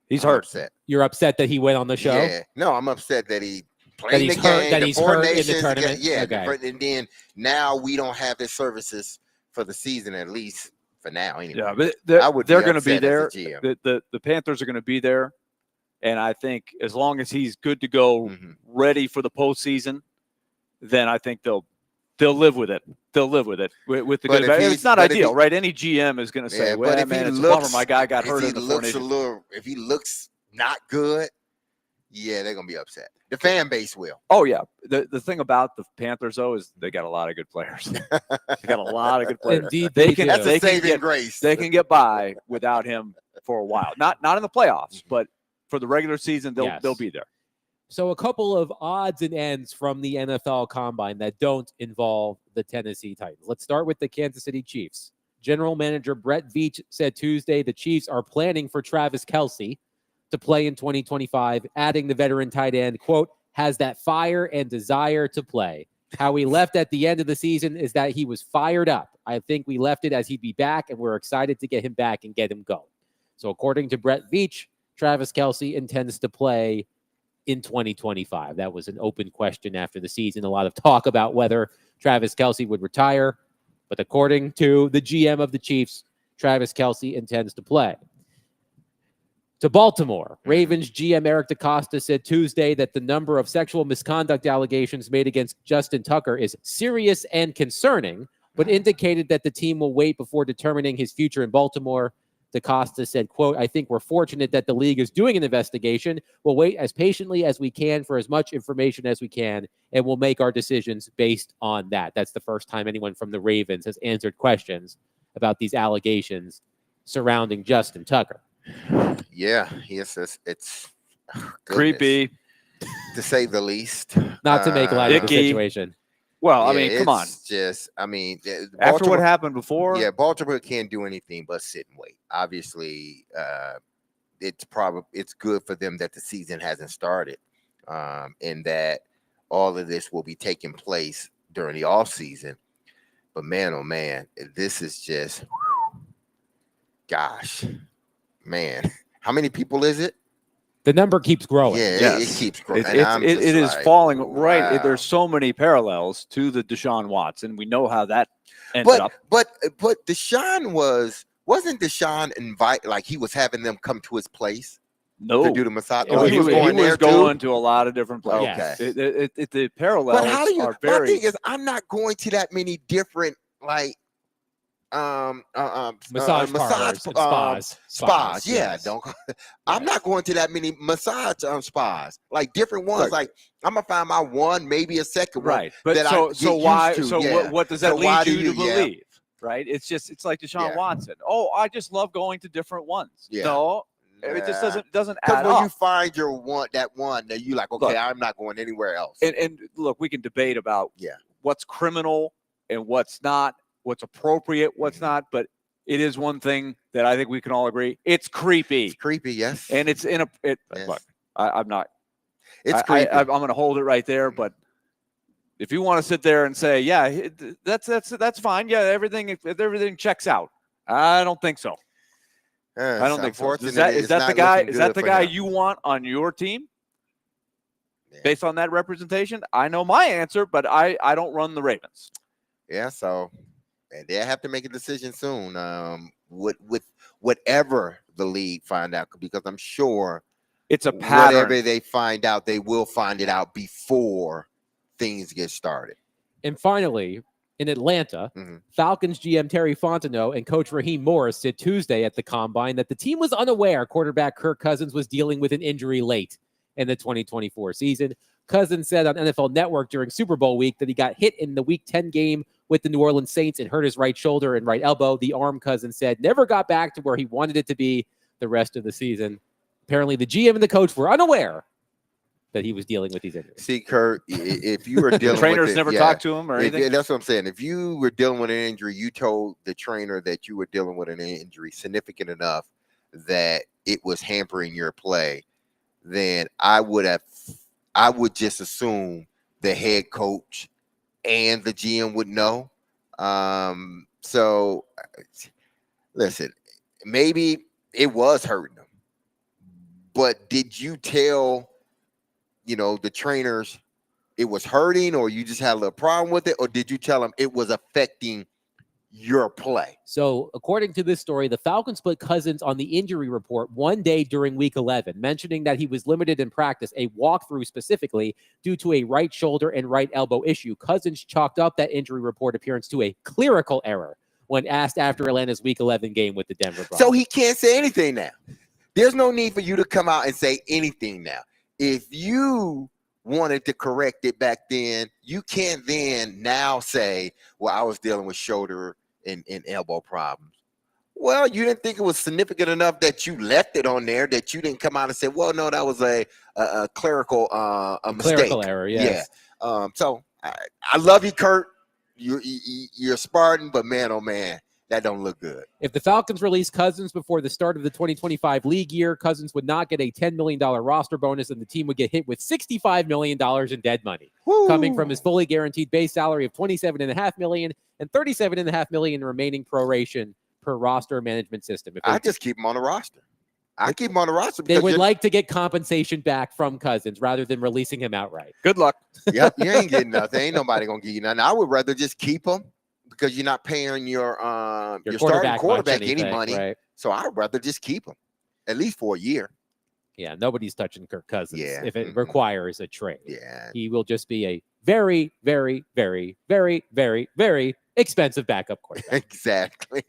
he's I'm hurt. upset. You're upset that he went on the show? Yeah. No, I'm upset that he That played he's the hurt- game. that the he's Four hurt in the Nations, tournament? Yeah. Okay. And then now we don't have his services for the season, at least for now. Anyway. Yeah, but I would they're be going to be upset as a there. GM. The Panthers are going to be there. And I think as long as he's good to go, Mhm. ready for the postseason, then I think they'll live with it. They'll live with it with the But good. if he- It's not but if ideal, he- right? Any GM is going to say, Yeah, "Well, but if man, he it's a looks, bummer my guy got if hurt he in the Four looks a Nations." little, if he looks not good, yeah, they're gonna be upset. The fan base will. Oh yeah, the thing about the Panthers though is they got a lot of good players. They got a lot of good players. Indeed, They they can do. That's they a can saving get grace. they can get by without him for a while. Not in the playoffs, but for the regular season, they'll Yes. be there. So a couple of odds and ends from the NFL Combine that don't involve the Tennessee Titans. Let's start with the Kansas City Chiefs. General Manager Brett Veach said Tuesday the Chiefs are planning for Travis Kelce to play in 2025, adding the veteran tight end, quote, has that fire and desire to play. How he left at the end of the season is that he was fired up. I think we left it as he'd be back, and we're excited to get him back and get him going. So according to Brett Veach, Travis Kelce intends to play in 2025. That was an open question after the season. A lot of talk about whether Travis Kelce would retire. But according to the GM of the Chiefs, Travis Kelce intends to play. To Baltimore, Ravens GM Eric DeCosta said Tuesday that the number of sexual misconduct allegations made against Justin Tucker is serious and concerning, but indicated that the team will wait before determining his future in Baltimore. DeCosta said, quote, I think we're fortunate that the league is doing an investigation. We'll wait as patiently as we can for as much information as we can, and we'll make our decisions based on that. That's the first time anyone from the Ravens has answered questions about these allegations surrounding Justin Tucker. Yeah, yes, it's goodness, Creepy. to say the least. Not to make light of the Icky. situation. Well, I Yeah, mean, come on. it's just, I mean, After what Baltimore- happened before, Yeah, Baltimore can't do anything but sit and wait. Obviously, it's good for them that the season hasn't started, and that all of this will be taking place during the off season. But man, oh man, this is just, gosh, man, how many people is it? The number keeps growing. Yeah, Yes. it keeps growing. It, and I'm it just is like, falling right. wow. There's so many parallels to the Deshaun Watson. We know how that ended up. But Deshaun wasn't Deshaun invite, like he was having them come to his place No, to do the massage. It Oh, was- he was going there too? going to a lot of different places. Yes. Okay. The parallels But how do you? are My very. thing is, I'm not going to that many different like Massage parlors and spas. spas. Yeah, yes. don't. I'm not going to that many massage spas. Like different ones. Right. Like I'm gonna find my one, maybe a second one. Right, but that I so get so why used to, so yeah. what does that So why lead do you to you- yeah. believe? Right, it's like Deshaun Yeah. Watson. Oh, I just love going to different ones. Yeah. No, it just doesn't Because add when up. you find your one, that you like, okay, Look. I'm not going anywhere else. And look, we can debate about Yeah. what's criminal and what's not, what's appropriate, what's Mm-hmm. not. But it is one thing that I think we can all agree: it's creepy, It's creepy, yes. and it's in a. Yes. Look, I'm not. It's I, creepy. I'm going to hold it right there. But if you want to sit there and say, yeah, that's fine. Yeah, everything checks out. I don't think so. I don't think so. Is that the guy? Is that the guy you want on your team? Yeah. Based on that representation, I know my answer, but I don't run the Ravens. Yeah, so and they'll have to make a decision soon. With whatever the league find out, because I'm sure It's a pattern. whatever they find out, they will find it out before things get started. And finally, in Atlanta, Mhm. Falcons GM Terry Fontenot and coach Raheem Morris said Tuesday at the Combine that the team was unaware quarterback Kirk Cousins was dealing with an injury late in the 2024 season. Cousins said on NFL Network during Super Bowl week that he got hit in the Week 10 game with the New Orleans Saints and hurt his right shoulder and right elbow. The arm, Cousins said, never got back to where he wanted it to be the rest of the season. Apparently, the GM and the coach were unaware that he was dealing with these injuries. See, Kurt, if you were dealing Trainers with it, never yeah, talked to him or anything. that's what I'm saying. If you were dealing with an injury, you told the trainer that you were dealing with an injury significant enough that it was hampering your play, then I would just assume the head coach and the GM would know. So listen, maybe it was hurting them, but did you tell the trainers it was hurting, or you just had a little problem with it, or did you tell them it was affecting your play? So, according to this story, the Falcons put Cousins on the injury report one day during Week 11, mentioning that he was limited in practice, a walkthrough specifically, due to a right shoulder and right elbow issue. Cousins chalked up that injury report appearance to a clerical error when asked after Atlanta's Week 11 game with the Denver Broncos. So he can't say anything now. There's no need for you to come out and say anything now. If you wanted to correct it back then, you can't then now say, well, I was dealing with shoulder and elbow problems. Well, you didn't think it was significant enough that you left it on there, that you didn't come out and say, well, no, that was a clerical a mistake. Clerical error, yes. Yeah. So I love you, Kurt. You're a Spartan, but man, oh man, that don't look good. If the Falcons release Cousins before the start of the 2025 league year, Cousins would not get a $10 million roster bonus, and the team would get hit with $65 million in dead money, coming from his fully guaranteed base salary of $27.5 million and $37.5 million in remaining proration per roster management system. I just keep him on the roster. I keep him on the roster. They because would like to get compensation back from Cousins rather than releasing him outright. Good luck. Yep, you ain't getting nothing. Ain't nobody gonna give you nothing. I would rather just keep him because you're not paying your starting quarterback any money. Right? So I'd rather just keep him at least for a year. Yeah, nobody's touching Kirk Cousins if it Mhm. requires a trade. Yeah. He will just be a very, very, very, very, very, very expensive backup quarterback. Exactly.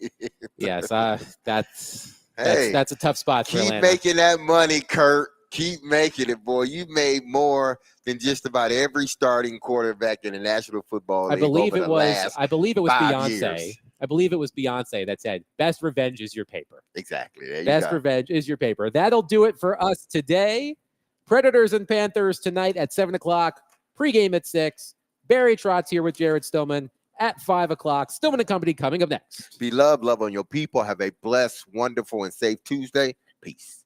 Yes, that's Hey, a tough spot for keep Atlanta. making that money, Kurt. Keep making it, boy. You made more than just about every starting quarterback in the National Football League. I believe over it the was. last I believe it was 5 Beyonce. years. I believe it was Beyonce that said, "Best revenge is your paper." Exactly. There you Best go. revenge is your paper. That'll do it for us today. Predators and Panthers tonight at 7:00. Pregame at 6. Barry Trotz here with Jared Stillman at 5:00. Stillman and Company coming up next. Be loved, love on your people. Have a blessed, wonderful, and safe Tuesday. Peace.